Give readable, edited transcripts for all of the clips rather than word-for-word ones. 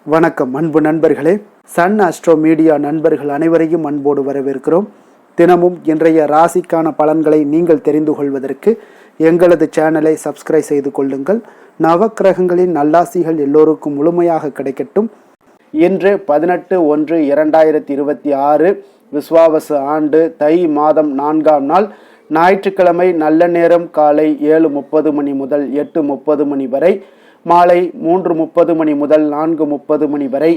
வணக்கம் அன்பு நண்பர்களே. சன் அஸ்ட்ரோ மீடியா நண்பர்கள் அனைவரையும் அன்போடு வரவேற்கிறோம். தினமும் இன்றைய ராசிக்கான பலன்களை நீங்கள் தெரிந்து கொள்வதற்கு எங்களது சேனலை சப்ஸ்கிரைப் செய்து கொள்ளுங்கள். நவக்கிரகங்களின் நல்லாசிகள் எல்லோருக்கும் முழுமையாக கிடைக்கட்டும். இன்று 18/1/2026 விஸ்வாவசு ஆண்டு தை மாதம் 4ஆம் நாள் ஞாயிற்றுக்கிழமை. நல்ல நேரம் காலை 7:30 மணி முதல் 8:30 மணி வரை, மாலை 3:30 மணி முதல் 4:30 மணி வரை.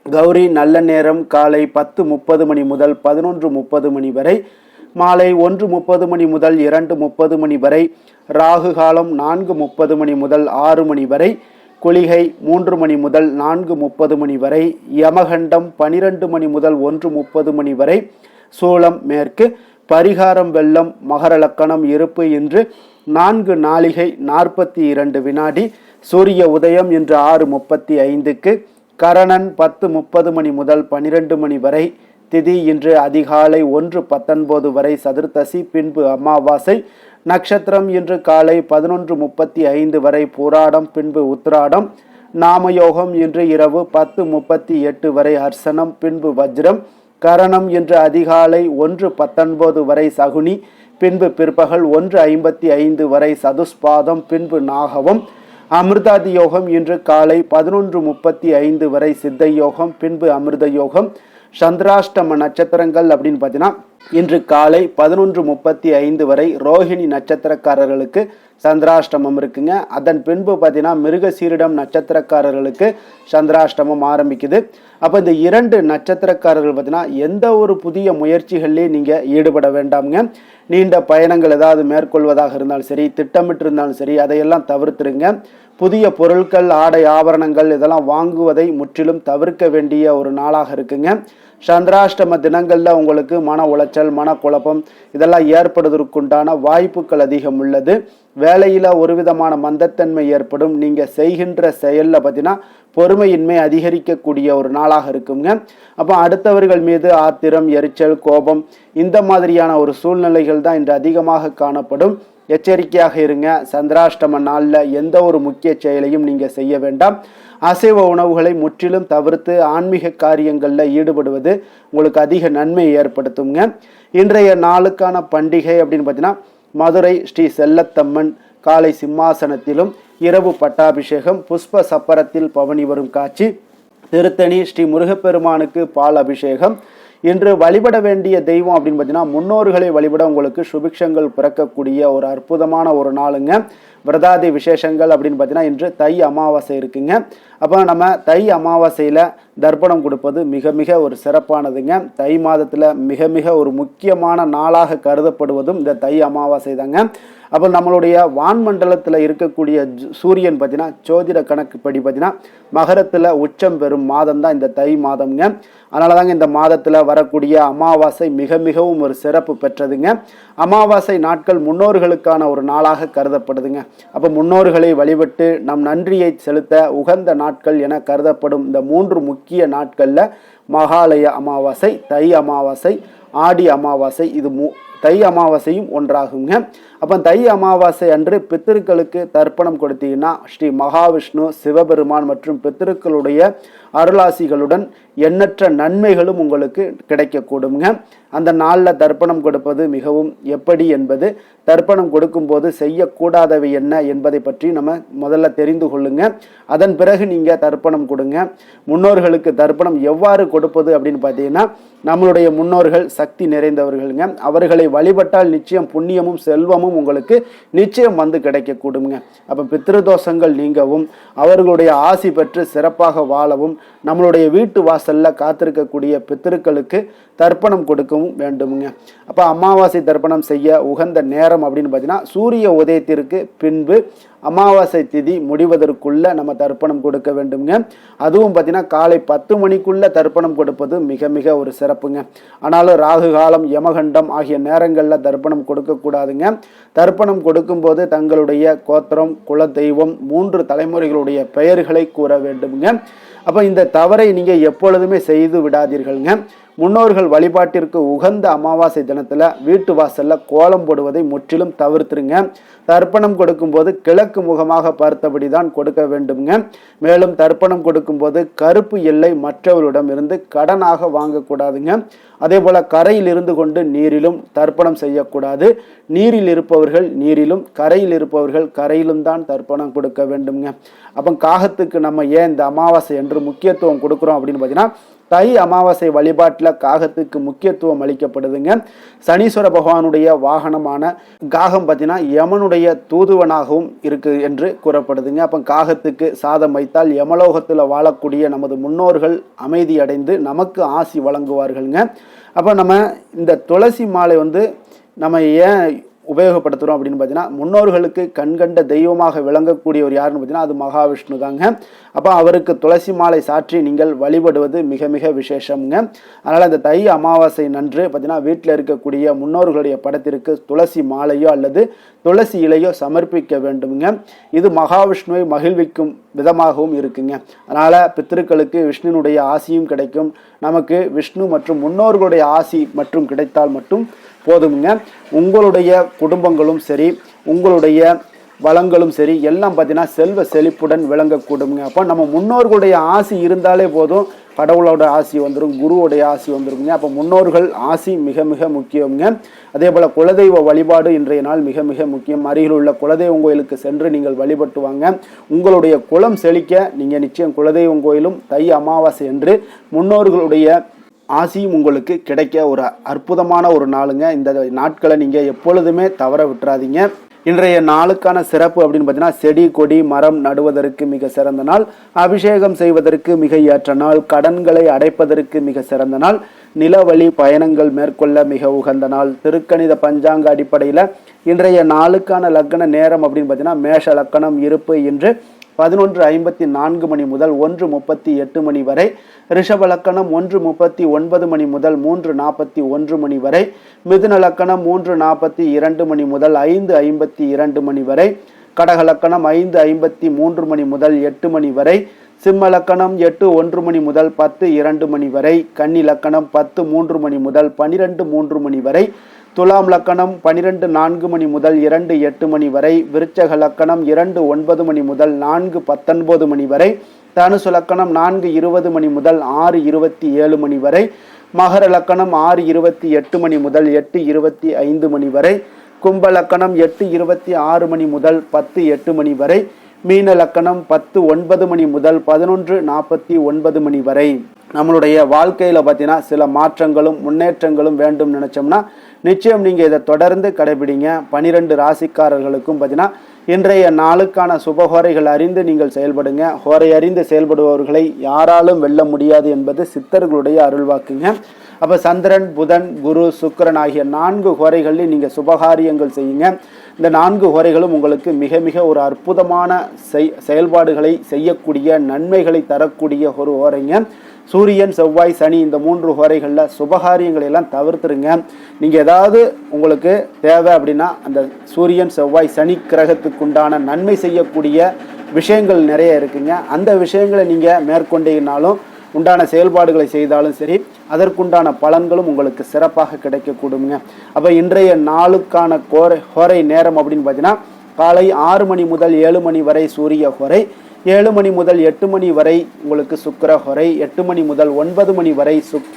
கௌரி நல்ல நேரம் காலை 10:30 மணி முதல் 11:30 மணி வரை, மாலை 1:30 மணி முதல் 2:30 மணி வரை. ராகு காலம் 4:30 மணி முதல் 6 மணி வரை, குளிகை 3 மணி முதல் 4:30 மணி வரை, யமகண்டம் 12 மணி முதல் 1:30 மணி வரை, சூலம் மேற்கு, பரிகாரம் வெள்ளம், மகர லக்கணம் இருப்பு இன்று 4 நாழிகை 42 வினாடி. சூரிய உதயம் இன்று 6:35க்கு, கரணன் 10:30 மணி முதல் 12 மணி வரை, திதி இன்று அதிகாலை 1:19 வரை சதுர்த்தசி, பின்பு அமாவாசை. நட்சத்திரம் இன்று காலை 11:35 வரை பூராடம், பின்பு உத்திராடம். நாமயோகம் இன்று இரவு 10:38 வரை அர்சனம், பின்பு வஜ்ரம். கரணம் இன்று அதிகாலை 1:19 வரை சகுனி, பின்பு பிற்பகல் 1:55 வரை சதுஸ்பாதம், பின்பு நாகவம். அமிர்தாதி யோகம் இன்று காலை 11:35 வரை சித்த யோகம், பின்பு அமிர்த யோகம். சந்திராஷ்டம நட்சத்திரங்கள் அப்படின்னு பார்த்தீங்கன்னா இன்று காலை 11:35 வரை ரோஹிணி நட்சத்திரக்காரர்களுக்கு சந்திராஷ்டமம் இருக்குங்க. அதன் பின்பு பார்த்தீங்கன்னா மிருகசீரிடம் நட்சத்திரக்காரர்களுக்கு சந்திராஷ்டமம் ஆரம்பிக்குது. அப்போ இந்த 2 நட்சத்திரக்காரர்கள் பார்த்தீங்கன்னா எந்த ஒரு புதிய முயற்சிகள்லேயும் நீங்கள் ஈடுபட வேண்டாமுங்க. நீண்ட பயணங்கள் ஏதாவது மேற்கொள்வதாக இருந்தாலும் சரி, திட்டமிட்டு இருந்தாலும் சரி, அதையெல்லாம் தவிர்த்துருங்க. புதிய பொருட்கள், ஆடை ஆபரணங்கள் இதெல்லாம் வாங்குவதை முற்றிலும் தவிர்க்க வேண்டிய ஒரு நாளாக இருக்குங்க. சந்திராஷ்டம தினங்களில் உங்களுக்கு மன உளைச்சல், மனக்குழப்பம் இதெல்லாம் ஏற்படுவதற்குண்டான வாய்ப்புகள் அதிகம் உள்ளது. வேலையில் ஒரு விதமான மந்தத்தன்மை ஏற்படும். நீங்கள் செய்கின்ற செயலில் பார்த்தீங்கன்னா பொறுமையின்மை அதிகரிக்கக்கூடிய ஒரு நாளாக இருக்குங்க. அப்போ அடுத்தவர்கள் மீது ஆத்திரம், எரிச்சல், கோபம் இந்த மாதிரியான ஒரு சூழ்நிலைகள் தான் இன்று அதிகமாக காணப்படும். எச்சரிக்கையாக இருங்க. சந்திராஷ்டம நாளில் எந்த ஒரு முக்கிய செயலையும் நீங்கள் செய்ய வேண்டாம். அசைவ உணவுகளை முற்றிலும் தவிர்த்து ஆன்மீக காரியங்களில் ஈடுபடுவது உங்களுக்கு அதிக நன்மை ஏற்படுத்துங்க. இன்றைய நாளுக்கான பண்டிகை அப்படின்னு பார்த்தீங்கன்னா மதுரை ஸ்ரீ செல்லத்தம்மன் காலை சிம்மாசனத்திலும் இரவு பட்டாபிஷேகம், புஷ்ப சப்பரத்தில் பவனி வரும் காட்சி. திருத்தணி ஸ்ரீ முருகப்பெருமானுக்கு பால் அபிஷேகம். இன்று வழிபட வேண்டிய தெய்வம் அப்படின்னு பார்த்தீங்கன்னா முன்னோர்களை வழிபட உங்களுக்கு சுபிக்ஷங்கள் பிறக்கக்கூடிய ஒரு அற்புதமான ஒரு நாளுங்க. விரதாதி விசேஷங்கள் அப்படின்னு பார்த்தீங்கன்னா இன்று தை அமாவாசை இருக்குங்க. அப்போ நம்ம தை அமாவாசையில் தர்ப்பணம் கொடுப்பது மிக மிக ஒரு சிறப்பானதுங்க. தை மாதத்தில் மிக மிக ஒரு முக்கியமான நாளாக கருதப்படுவதும் இந்த தை அமாவாசை தாங்க. அப்போ நம்மளுடைய வான்மண்டலத்தில் இருக்கக்கூடிய சூரியன் பார்த்தீங்கன்னா ஜோதிட கணக்குப்படி பார்த்தீங்கன்னா மகரத்தில் உச்சம் பெறும் மாதம் தான் இந்த தை மாதம்ங்க. அதனால தாங்க இந்த மாதத்தில் வரக்கூடிய அமாவாசை மிக மிகவும் ஒரு சிறப்பு பெற்றதுங்க. அமாவாசை நாட்கள் முன்னோர்களுக்கான ஒரு நாளாக கருதப்படுதுங்க. அப்போ முன்னோர்களை வழிபட்டு நம் நன்றியை செலுத்த உகந்த நாட்கள் என கருதப்படும் இந்த 3 முக்கிய நாட்களில் மகாலய அமாவாசை, தை அமாவாசை, ஆடி அமாவாசை, இது தை அமாவாசையும் ஒன்றாகுங்க. அப்போ தை அமாவாசை அன்று பித்திருக்களுக்கு தர்ப்பணம் கொடுத்தீங்கன்னா ஸ்ரீ மகாவிஷ்ணு, சிவபெருமான் மற்றும் பித்திருக்களுடைய அருளாசிகளுடன் எண்ணற்ற நன்மைகளும் உங்களுக்கு கிடைக்கக்கூடுங்க. அந்த நாளில் தர்ப்பணம் கொடுப்பது மிகவும் எப்படி என்பது, தர்ப்பணம் கொடுக்கும்போது செய்யக்கூடாதவை என்ன என்பதை பற்றி நம்ம முதல்ல தெரிந்து கொள்ளுங்க. அதன் பிறகு நீங்கள் தர்ப்பணம் கொடுங்க. முன்னோர்களுக்கு தர்ப்பணம் எவ்வாறு கொடுப்பது அப்படின்னு பார்த்தீங்கன்னா நம்மளுடைய முன்னோர்கள் சக்தி நிறைந்தவர்களுங்க. அவர்களை வழிபட்டால் நிச்சயம் புண்ணியமும் செல்வமும் உங்களுக்கு நிச்சயம் வந்து கிடைக்கக்கூடுங்க. அப்போ பித்ருதோஷங்கள் நீங்கவும் அவர்களுடைய ஆசி பெற்று சிறப்பாக வாழவும் நம்மளுடைய வீட்டு வாசல்ல காத்திருக்கக்கூடிய பித்திருக்களுக்கு தர்ப்பணம் கொடுக்கவும் வேண்டுமுங்க. அப்போ அமாவாசை தர்ப்பணம் செய்ய உகந்த நேரம் அப்படின்னு பார்த்தீங்கன்னா சூரிய உதயத்திற்கு பின்பு அமாவாசை திதி முடிவதற்குள்ள நம்ம தர்ப்பணம் கொடுக்க வேண்டுங்க. அதுவும் பார்த்தீங்கன்னா காலை 10 மணிக்குள்ள தர்ப்பணம் கொடுப்பது மிக மிக ஒரு சிறப்புங்க. ஆனாலும் ராகு காலம், யமகண்டம் ஆகிய நேரங்களில் தர்ப்பணம் கொடுக்கக்கூடாதுங்க. தர்ப்பணம் கொடுக்கும்போது தங்களுடைய கோத்திரம், குல தெய்வம், 3 தலைமுறைகளுடைய பெயர்களை கூற வேண்டுங்க. அப்போ இந்த தவறை நீங்கள் எப்பொழுதுமே செய்து விடாதீர்கள்ங்க. முன்னோர்கள் வழிபாட்டிற்கு உகந்த அமாவாசை தினத்தில் வீட்டு வாசலில் கோலம் போடுவதை முற்றிலும் தவிர்த்துருங்க. தர்ப்பணம் கொடுக்கும்போது கிழக்கு முகமாக பார்த்தபடி தான் கொடுக்க வேண்டுங்க. மேலும் தர்ப்பணம் கொடுக்கும்போது கருப்பு எல்லை மற்றவர்களிடம் இருந்து கடனாக வாங்கக்கூடாதுங்க. அதே போல் கரையில் இருந்து கொண்டு நீரிலும் தர்ப்பணம் செய்யக்கூடாது. நீரில் இருப்பவர்கள் நீரிலும், கரையில் இருப்பவர்கள் கரையிலும் தான் தர்ப்பணம் கொடுக்க வேண்டுங்க. அப்போ காகத்துக்கு நம்ம ஏன் இந்த அமாவாசை என்று முக்கியத்துவம் கொடுக்குறோம் அப்படின்னு பார்த்தீங்கன்னா, தை அமாவாசை வழிபாட்டில் காகத்துக்கு முக்கியத்துவம் அளிக்கப்படுதுங்க. சனீஸ்வர பகவானுடைய வாகனமான காகம் பார்த்தீங்கன்னா யமனுடைய தூதுவனாகவும் இருக்கு என்று கூறப்படுதுங்க. அப்போ காகத்துக்கு சாதம் வைத்தால் யமலோகத்தில் வாழக்கூடிய நமது முன்னோர்கள் அமைதி அடைந்து நமக்கு ஆசி வழங்குவார்கள்ங்க. அப்போ நம்ம இந்த துளசி மாலை நம்ம ஏன் உபயோகப்படுத்துகிறோம் அப்படின்னு பார்த்தீங்கன்னா, முன்னோர்களுக்கு கண்கண்ட தெய்வமாக விளங்கக்கூடியவர் யாருன்னு பார்த்தீங்கன்னா அது மகாவிஷ்ணு தாங்க. அப்போ அவருக்கு துளசி மாலை சாற்றி நீங்கள் வழிபடுவது மிக மிக விசேஷம்ங்க. அதனால் இந்த தை அமாவாசை நன்று பார்த்தீங்கன்னா வீட்டில் இருக்கக்கூடிய முன்னோர்களுடைய படத்திற்கு துளசி மாலையோ அல்லது துளசி இலையோ சமர்ப்பிக்க வேண்டுங்க. இது மகாவிஷ்ணுவை மகிழ்விக்கும் விதமாகவும் இருக்குங்க. அதனால் பித்திருக்களுக்கு விஷ்ணுனுடைய ஆசியும் கிடைக்கும். நமக்கு விஷ்ணு மற்றும் முன்னோர்களுடைய ஆசி மற்றும் கிடைத்தால் மட்டும் போதுங்க. உங்களுடைய குடும்பங்களும் சரி, உங்களுடைய வளங்களும் சரி எல்லாம் பார்த்தீங்கன்னா செல்வ செழிப்புடன் விளங்கக்கூடுங்க. அப்போ நம்ம முன்னோர்களுடைய ஆசி இருந்தாலே போதும், கடவுளோட ஆசி வந்துடும், குருவுடைய ஆசி வந்துருங்க. அப்போ முன்னோர்கள் ஆசி மிக மிக முக்கியங்க. அதே போல் குலதெய்வ வழிபாடு இன்றைய நாள் மிக மிக முக்கியம். அருகில் உள்ள குலதெய்வம் கோயிலுக்கு சென்று நீங்கள் வழிபட்டு வாங்க. உங்களுடைய குலம் செழிக்க நீங்கள் நிச்சயம் குலதெய்வம் கோயிலும் தை அமாவாசை என்று முன்னோர்களுடைய ஆசியும் உங்களுக்கு கிடைக்க ஒரு அற்புதமான ஒரு நாளுங்க. இந்த நாட்களை நீங்கள் எப்பொழுதுமே தவற விட்டுறாதீங்க. இன்றைய நாளுக்கான சிறப்பு அப்படின்னு பார்த்தீங்கன்னா, செடி கொடி மரம் நடுவதற்கு மிக சிறந்த நாள், அபிஷேகம் செய்வதற்கு மிக ஏற்ற நாள், கடன்களை அடைப்பதற்கு மிக சிறந்த நாள், நிலவழி பயணங்கள் மேற்கொள்ள மிக உகந்த நாள். திருக்கணித பஞ்சாங்க அடிப்படையில் இன்றைய நாளுக்கான லக்ன நேரம் அப்படின்னு பார்த்தீங்கன்னா, மேஷ லக்கணம் இருப்பு இன்று 11:54 மணி முதல் 1:38 மணி வரை, ரிஷப லக்கணம் 1:39 மணி முதல் 3:41 மணி வரை, மிதுன லக்கணம் 3:42 மணி முதல் 5:52 மணி வரை, கடக லக்கணம் 5:53 மணி முதல் 8 மணி வரை, சிம்ம லக்கணம் 8:1 மணி முதல் 10:02 மணி வரை, கன்னி லக்கணம் 10:03 மணி முதல் 12:03 மணி வரை, துலாம் லக்கணம் 12:04 மணி முதல் 2:08 மணி வரை, விருச்சக லக்கணம் 2:09 மணி முதல் 4:19 மணி வரை, தனுசு லக்கணம் 4:20 மணி முதல் 6:27 மணி வரை, மகர லக்கணம் 6:28 மணி முதல் 8:25 மணி வரை, கும்ப லக்கணம் 8:26 மணி முதல் 10:08 மணி வரை, மீன லக்கணம் 10:09 மணி முதல் 11:49 மணி வரை. நம்மளுடைய வாழ்க்கையில் பார்த்தீங்கன்னா சில மாற்றங்களும் முன்னேற்றங்களும் வேண்டும் நினைச்சோம்னா நிச்சயம் நீங்கள் இதை தொடர்ந்து கடைபிடிங்க. 12 ராசிக்காரர்களுக்கும் பார்த்தீங்கன்னா இன்றைய நாளுக்கான சுபஹோரைகள் அறிந்து நீங்கள் செயல்படுங்க. ஹோரை அறிந்து செயல்படுபவர்களை யாராலும் வெல்ல முடியாது என்பது சித்தர்களுடைய அருள்வாக்குங்க. அப்போ சந்திரன், புதன், குரு, சுக்கிரன் ஆகிய 4 ஹோரைகளில் நீங்கள் சுபகாரியங்கள் செய்யுங்க. இந்த 4 ஹோரைகளும் உங்களுக்கு மிக மிக ஒரு அற்புதமான செயல்பாடுகளை செய்யக்கூடிய, நன்மைகளை தரக்கூடிய ஒரு ஹோரைங்க. சூரியன், செவ்வாய், சனி இந்த 3 ஹோரைகளில் சுபகாரியங்களை எல்லாம் தவிர்த்துருங்க. நீங்கள் ஏதாவது உங்களுக்கு தேவை அப்படின்னா அந்த சூரியன், செவ்வாய், சனி கிரகத்துக்குண்டான நன்மை செய்யக்கூடிய விஷயங்கள் நிறைய இருக்குங்க. அந்த விஷயங்களை நீங்கள் மேற்கொண்டீங்கனாலும் உண்டான செயல்பாடுகளை செய்தாலும் சரி, அதற்குண்டான பலன்களும் உங்களுக்கு சிறப்பாக கிடைக்கக்கூடுங்க. அப்போ இன்றைய நாளுக்கான ஹோரை நேரம் அப்படின்னு பார்த்தீங்கன்னா, காலை 6 மணி முதல் 7 மணி வரை சூரிய ஹோரை, 7 மணி முதல் 8 மணி வரை உங்களுக்கு சுக்கிர ஹோரை, 8 மணி முதல் 9 மணி வரை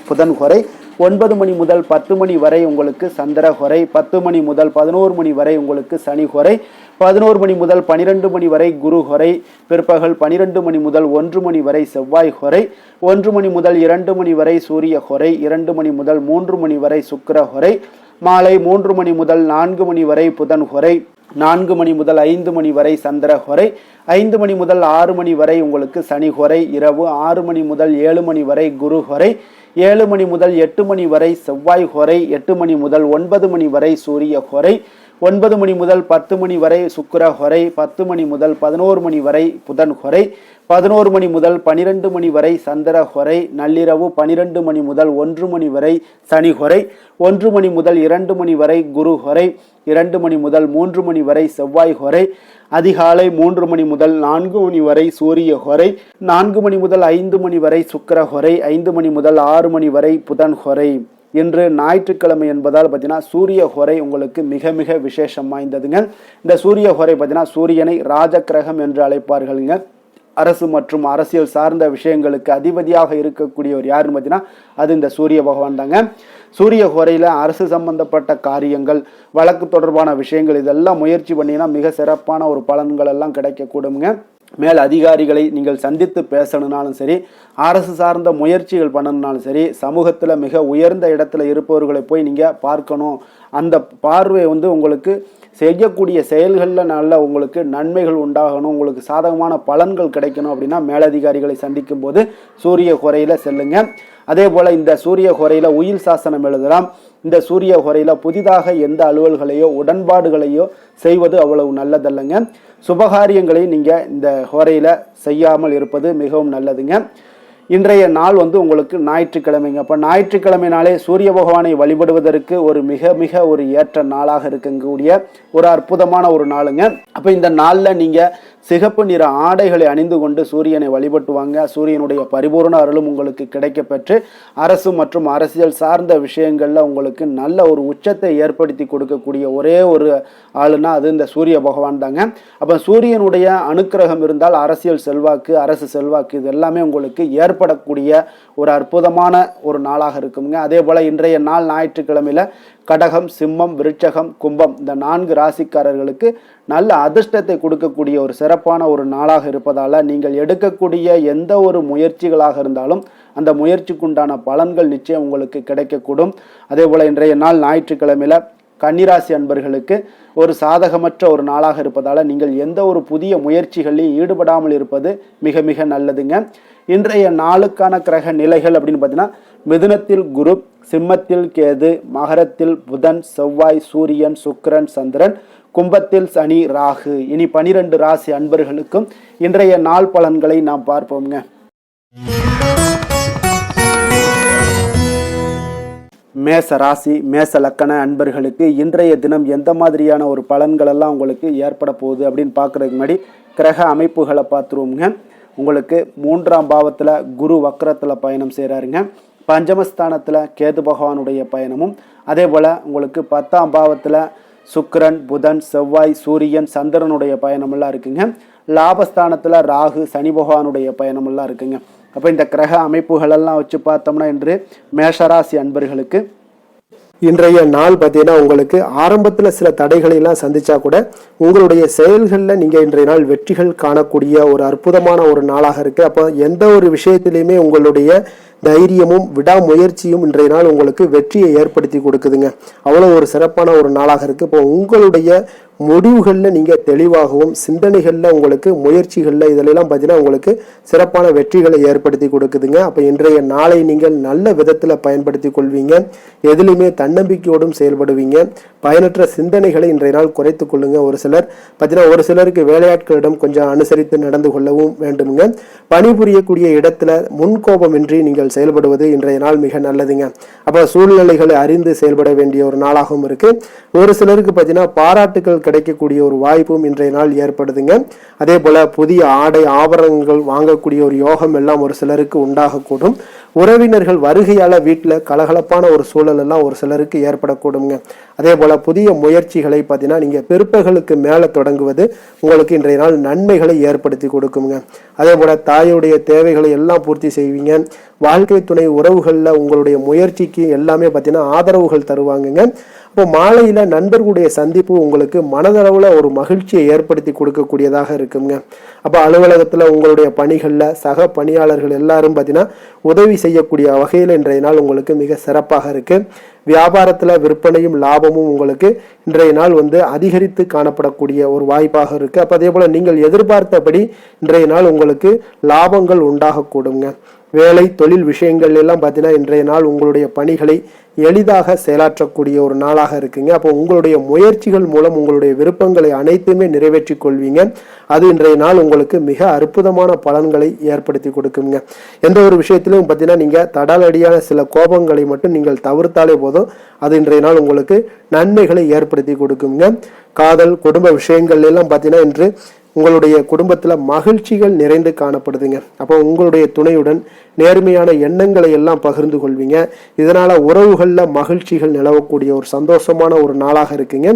புதன் ஹோரை, 9 மணி முதல் 10 மணி வரை உங்களுக்கு சந்திர ஹோரை, 10 மணி முதல் 11 மணி வரை உங்களுக்கு சனி ஹோரை, 11 மணி முதல் 12 மணி வரை குரு ஹோரை, பிற்பகல் 12 மணி முதல் 1 மணி வரை செவ்வாய் ஹோரை, 1 மணி முதல் 2 மணி வரை சூரிய ஹோரை, 2 மணி முதல் 3 மணி வரை சுக்கிர ஹோரை, மாலை 3 மணி முதல் 4 மணி வரை புதன் ஹோரை, 4 மணி முதல் 5 மணி வரை சந்திர ஹோரை, 5 மணி முதல் 6 மணி வரை உங்களுக்கு சனி ஹோரை, இரவு 6 மணி முதல் 7 மணி வரை குரு ஹோரை, 7 மணி முதல் 8 மணி வரை செவ்வாய் ஹோரை, 8 மணி முதல் 9 மணி வரை சூரிய ஹோரை, 9 மணி முதல் 10 மணி வரை சுக்கிர ஹொரை, 10 மணி முதல் 11 மணி வரை புதன் ஹொரை, 11 மணி முதல் 12 மணி வரை சந்திர ஹொரை, நள்ளிரவு 12 மணி முதல் 1 மணி வரை சனி ஹொரை, 1 மணி முதல் 2 மணி வரை குரு ஹொரை, 2 மணி முதல் 3 மணி வரை செவ்வாய் ஹொரை, அதிகாலை 3 மணி முதல் 4 மணி வரை சூரிய ஹொரை, 4 மணி முதல் 5 மணி வரை சுக்கிர ஹொரை, 5 மணி முதல் 6 மணி வரை புதன் ஹொரை. இன்று ஞாயிற்றுக்கிழமை என்பதால் பார்த்தீங்கன்னா சூரிய ஹொரை உங்களுக்கு மிக மிக விசேஷம் வாய்ந்ததுங்க. இந்த சூரிய ஹொரை பார்த்தீங்கன்னா சூரியனை ராஜகிரகம் என்று அழைப்பார்களுங்க. அரசு மற்றும் அரசியல் சார்ந்த விஷயங்களுக்கு அதிபதியாக இருக்கக்கூடியவர் யாருன்னு பார்த்தீங்கன்னா அது இந்த சூரிய பகவான் தாங்க. சூரிய ஹோரையில் அரசு சம்பந்தப்பட்ட காரியங்கள், வழக்கு தொடர்பான விஷயங்கள் இதெல்லாம் முயற்சி பண்ணிங்கன்னா மிக சிறப்பான ஒரு பலன்கள் எல்லாம் கிடைக்கக்கூடுங்க. மேல் அதிகாரிகளை நீங்கள் சந்தித்து பேசணுனாலும் சரி, அரசு சார்ந்த முயற்சிகள் பண்ணணுனாலும் சரி, சமூகத்தில் மிக உயர்ந்த இடத்துல இருப்பவர்களை போய் நீங்கள் பார்க்கணும். அந்த பார்வை உங்களுக்கு செய்யக்கூடிய செயல்களில் நல்ல உங்களுக்கு நன்மைகள் உண்டாகணும், உங்களுக்கு சாதகமான பலன்கள் கிடைக்கணும் அப்படின்னா மேலதிகாரிகளை சந்திக்கும் போது சூரிய ஹோரையில் செல்லுங்க. அதே போல் இந்த சூரிய ஹோரையில் உயில் சாசனம் எழுதலாம். இந்த சூரிய ஹோரையில் புதிதாக எந்த அலுவல்களையோ உடன்பாடுகளையோ செய்வது அவ்வளவு நல்லதல்லைங்க. சுபகாரியங்களை நீங்கள் இந்த ஹோரையில் செய்யாமல் இருப்பது மிகவும் நல்லதுங்க. இன்றைய நாள் உங்களுக்கு ஞாயிற்றுக்கிழமைங்க. அப்போ ஞாயிற்றுக்கிழமைனாலே சூரிய பகவானை வழிபடுவதற்கு ஒரு மிக மிக ஒரு ஏற்ற நாளாக இருக்கக்கூடிய ஒரு அற்புதமான ஒரு நாளுங்க. அப்போ இந்த நாளில் நீங்கள் சிகப்பு நிற ஆடைகளை அணிந்து கொண்டு சூரியனை வழிபட்டுவாங்க. சூரியனுடைய பரிபூர்ண அருளும் உங்களுக்கு கிடைக்கப்பெற்று அரசு மற்றும் அரசியல் சார்ந்த விஷயங்களில் உங்களுக்கு நல்ல ஒரு உச்சத்தை ஏற்படுத்தி கொடுக்கக்கூடிய ஒரே ஒரு ஆளுனா அது இந்த சூரிய பகவான் தாங்க. அப்போ சூரியனுடைய அனுக்கிரகம் இருந்தால் அரசியல் செல்வாக்கு, அரசு செல்வாக்கு இது எல்லாமே உங்களுக்கு ஏற்படக்கூடிய ஒரு அற்புதமான ஒரு நாளாக இருக்குங்க. அதே போல் இன்றைய நாள் ஞாயிற்றுக்கிழமையில் கடகம், சிம்மம், விருட்சகம், கும்பம் இந்த 4 ராசிக்காரர்களுக்கு நல்ல அதிர்ஷ்டத்தை கொடுக்கக்கூடிய ஒரு சிறப்பான ஒரு நாளாக இருப்பதால் நீங்கள் எடுக்கக்கூடிய எந்த ஒரு முயற்சிகளாக இருந்தாலும் அந்த முயற்சிக்குண்டான பலன்கள் நிச்சயம் உங்களுக்கு கிடைக்கக்கூடும். அதே போல் இன்றைய நாள் ஞாயிற்றுக்கிழமையில் கன்னிராசி அன்பர்களுக்கு ஒரு சாதகமற்ற ஒரு நாளாக இருப்பதால் நீங்கள் எந்த ஒரு புதிய முயற்சிகளில் ஈடுபடாமல் இருப்பது மிக மிக நல்லதுங்க. இன்றைய நாளுக்கான கிரக நிலைகள் அப்படின்னு பார்த்தீங்கன்னா மிதுனத்தில் குரு, சிம்மத்தில் கேது, மகரத்தில் புதன், செவ்வாய், சூரியன், சுக்கிரன், சந்திரன், கும்பத்தில் சனி, ராகு. இனி 12 ராசி அன்பர்களுக்கும் இன்றைய நாள் பலன்களை நாம் பார்ப்போங்க. மேச ராசி மேச லக்கண அன்பர்களுக்கு இன்றைய தினம் எந்த மாதிரியான ஒரு பலன்கள் எல்லாம் உங்களுக்கு ஏற்பட போகுது அப்படின்னு பார்க்குறதுக்கு முன்னாடி கிரக அமைப்புகளை பார்த்துருவோங்க. உங்களுக்கு 3ஆம் பாவத்தில் குரு வக்ரத்தில் பயணம் செய்கிறாருங்க. பஞ்சமஸ்தானத்தில் கேது பகவானுடைய பயணமும், அதே போல் உங்களுக்கு 10ஆம் பாவத்தில் சுக்கிரன், புதன், செவ்வாய், சூரியன், சந்திரனுடைய பயணமெல்லாம் இருக்குங்க. லாபஸ்தானத்தில் ராகு, சனி பகவானுடைய பயணமெல்லாம் இருக்குங்க. அப்போ இந்த கிரக அமைப்புகளெல்லாம் வச்சு பார்த்தோம்னா இன்று மேஷராசி அன்பர்களுக்கு இன்றைய நாள் பார்த்தீங்கன்னா உங்களுக்கு ஆரம்பத்தில் சில தடைகளை எல்லாம் சந்திச்சா கூட உங்களுடைய செயல்களில் நீங்கள் இன்றைய நாள் வெற்றிகள் காணக்கூடிய ஒரு அற்புதமான ஒரு நாளாக இருக்கு. அப்போ எந்த ஒரு விஷயத்திலையுமே உங்களுடைய தைரியமும் விடாமுயற்சியும் இன்றைய நாள் உங்களுக்கு வெற்றியை ஏற்படுத்தி கொடுக்குதுங்க. அவ்வளோ ஒரு சிறப்பான ஒரு நாளாக இருக்கு. இப்போ உங்களுடைய முடிவுகளில் நீங்கள் தெளிவாகவும் சிந்தனைகளில் உங்களுக்கு முயற்சிகளில் இதிலெல்லாம் பார்த்தீங்கன்னா உங்களுக்கு சிறப்பான வெற்றிகளை ஏற்படுத்தி கொடுக்குதுங்க. அப்போ இன்றைய நாளை நீங்கள் நல்ல விதத்தில் பயன்படுத்தி கொள்வீங்க. எதுலையுமே தன்னம்பிக்கையோடும் செயல்படுவீங்க. பயனற்ற சிந்தனைகளை இன்றைய நாள் குறைத்து கொள்ளுங்க. ஒரு சிலர் பார்த்தீங்கன்னா ஒரு சிலருக்கு வேலையாட்களிடம் கொஞ்சம் அனுசரித்து நடந்து கொள்ளவும் வேண்டுங்க. பணிபுரியக்கூடிய இடத்துல முன்கோபமின்றி நீங்கள் செயல்படுவது இன்றைய நாள் மிக நல்லதுங்க. அப்போ சூழ்நிலைகளை அறிந்து செயல்பட வேண்டிய ஒரு நாளாகவும் இருக்கு. ஒரு சிலருக்கு பார்த்தீங்கன்னா பாராட்டுகள் கிடைக்கக்கூடிய ஒரு வாய்ப்பும் இன்றைய நாள் ஏற்படுதுங்க. அதே போல புதிய ஆடை ஆபரணங்கள் வாங்கக்கூடிய ஒரு யோகம் எல்லாம் ஒரு சிலருக்கு உண்டாகக்கூடும். உறவினர்கள் வருகையால வீட்டில் கலகலப்பான ஒரு சூழல் எல்லாம் ஒரு சிலருக்கு ஏற்படக்கூடுங்க. அதே போல புதிய முயற்சிகளை பார்த்தீங்கன்னா நீங்க பிற்பகலுக்கு மேலே தொடங்குவது உங்களுக்கு இன்றைய நாள் நன்மைகளை ஏற்படுத்தி கொடுக்குங்க. அதே போல தாயுடைய தேவைகளை எல்லாம் பூர்த்தி செய்வீங்க. வாழ்க்கை துணை உறவுகளில் உங்களுடைய முயற்சிக்கு எல்லாமே பார்த்தீங்கன்னா ஆதரவுகள் தருவாங்கங்க. இப்போ மாலையில நண்பர்களுடைய சந்திப்பு உங்களுக்கு மனதளவுல ஒரு மகிழ்ச்சியை ஏற்படுத்தி கொடுக்கக்கூடியதாக இருக்குங்க. அப்போ அலுவலகத்தில் உங்களுடைய பணிகளில் சக பணியாளர்கள் எல்லாரும் பார்த்தீங்கன்னா உதவி செய்யக்கூடிய வகையில் இன்றைய நாள் உங்களுக்கு மிக சிறப்பாக இருக்கு. வியாபாரத்தில் விற்பனையும் லாபமும் உங்களுக்கு இன்றைய நாள் அதிகரித்து காணப்படக்கூடிய ஒரு வாய்ப்பாக இருக்கு. அப்போ அதே போல நீங்கள் எதிர்பார்த்தபடி இன்றைய நாள் உங்களுக்கு லாபங்கள் உண்டாகக்கூடுங்க. வேலை தொழில் விஷயங்கள் எல்லாம் பார்த்தீங்கன்னா இன்றைய நாள் உங்களுடைய பணிகளை எளிதாக செயலாற்றக்கூடிய ஒரு நாளாக இருக்குங்க. அப்போ உங்களுடைய முயற்சிகள் மூலம் உங்களுடைய விருப்பங்களை அனைத்துமே நிறைவேற்றிக் கொள்வீங்க. அது இன்றைய நாள் உங்களுக்கு மிக அற்புதமான பலன்களை ஏற்படுத்தி கொடுக்குங்க. எந்த ஒரு விஷயத்திலும் பார்த்தீங்கன்னா நீங்கள் தடாலடியான சில கோபங்களை மட்டும் நீங்கள் தவிர்த்தாலே போதும், அது இன்றைய நாள் உங்களுக்கு நன்மைகளை ஏற்படுத்தி கொடுக்குங்க. காதல் குடும்ப விஷயங்கள் எல்லாம் பார்த்தீங்கன்னா இன்று உங்களுடைய குடும்பத்தில் மகிழ்ச்சிகள் நிறைந்து காணப்படுதுங்க. அப்போ உங்களுடைய துணையுடன் நேர்மையான எண்ணங்களை எல்லாம் பகிர்ந்து கொள்வீங்க. இதனால உறவுகளில் மகிழ்ச்சிகள் நிலவக்கூடிய ஒரு சந்தோஷமான ஒரு நாளாக இருக்குங்க.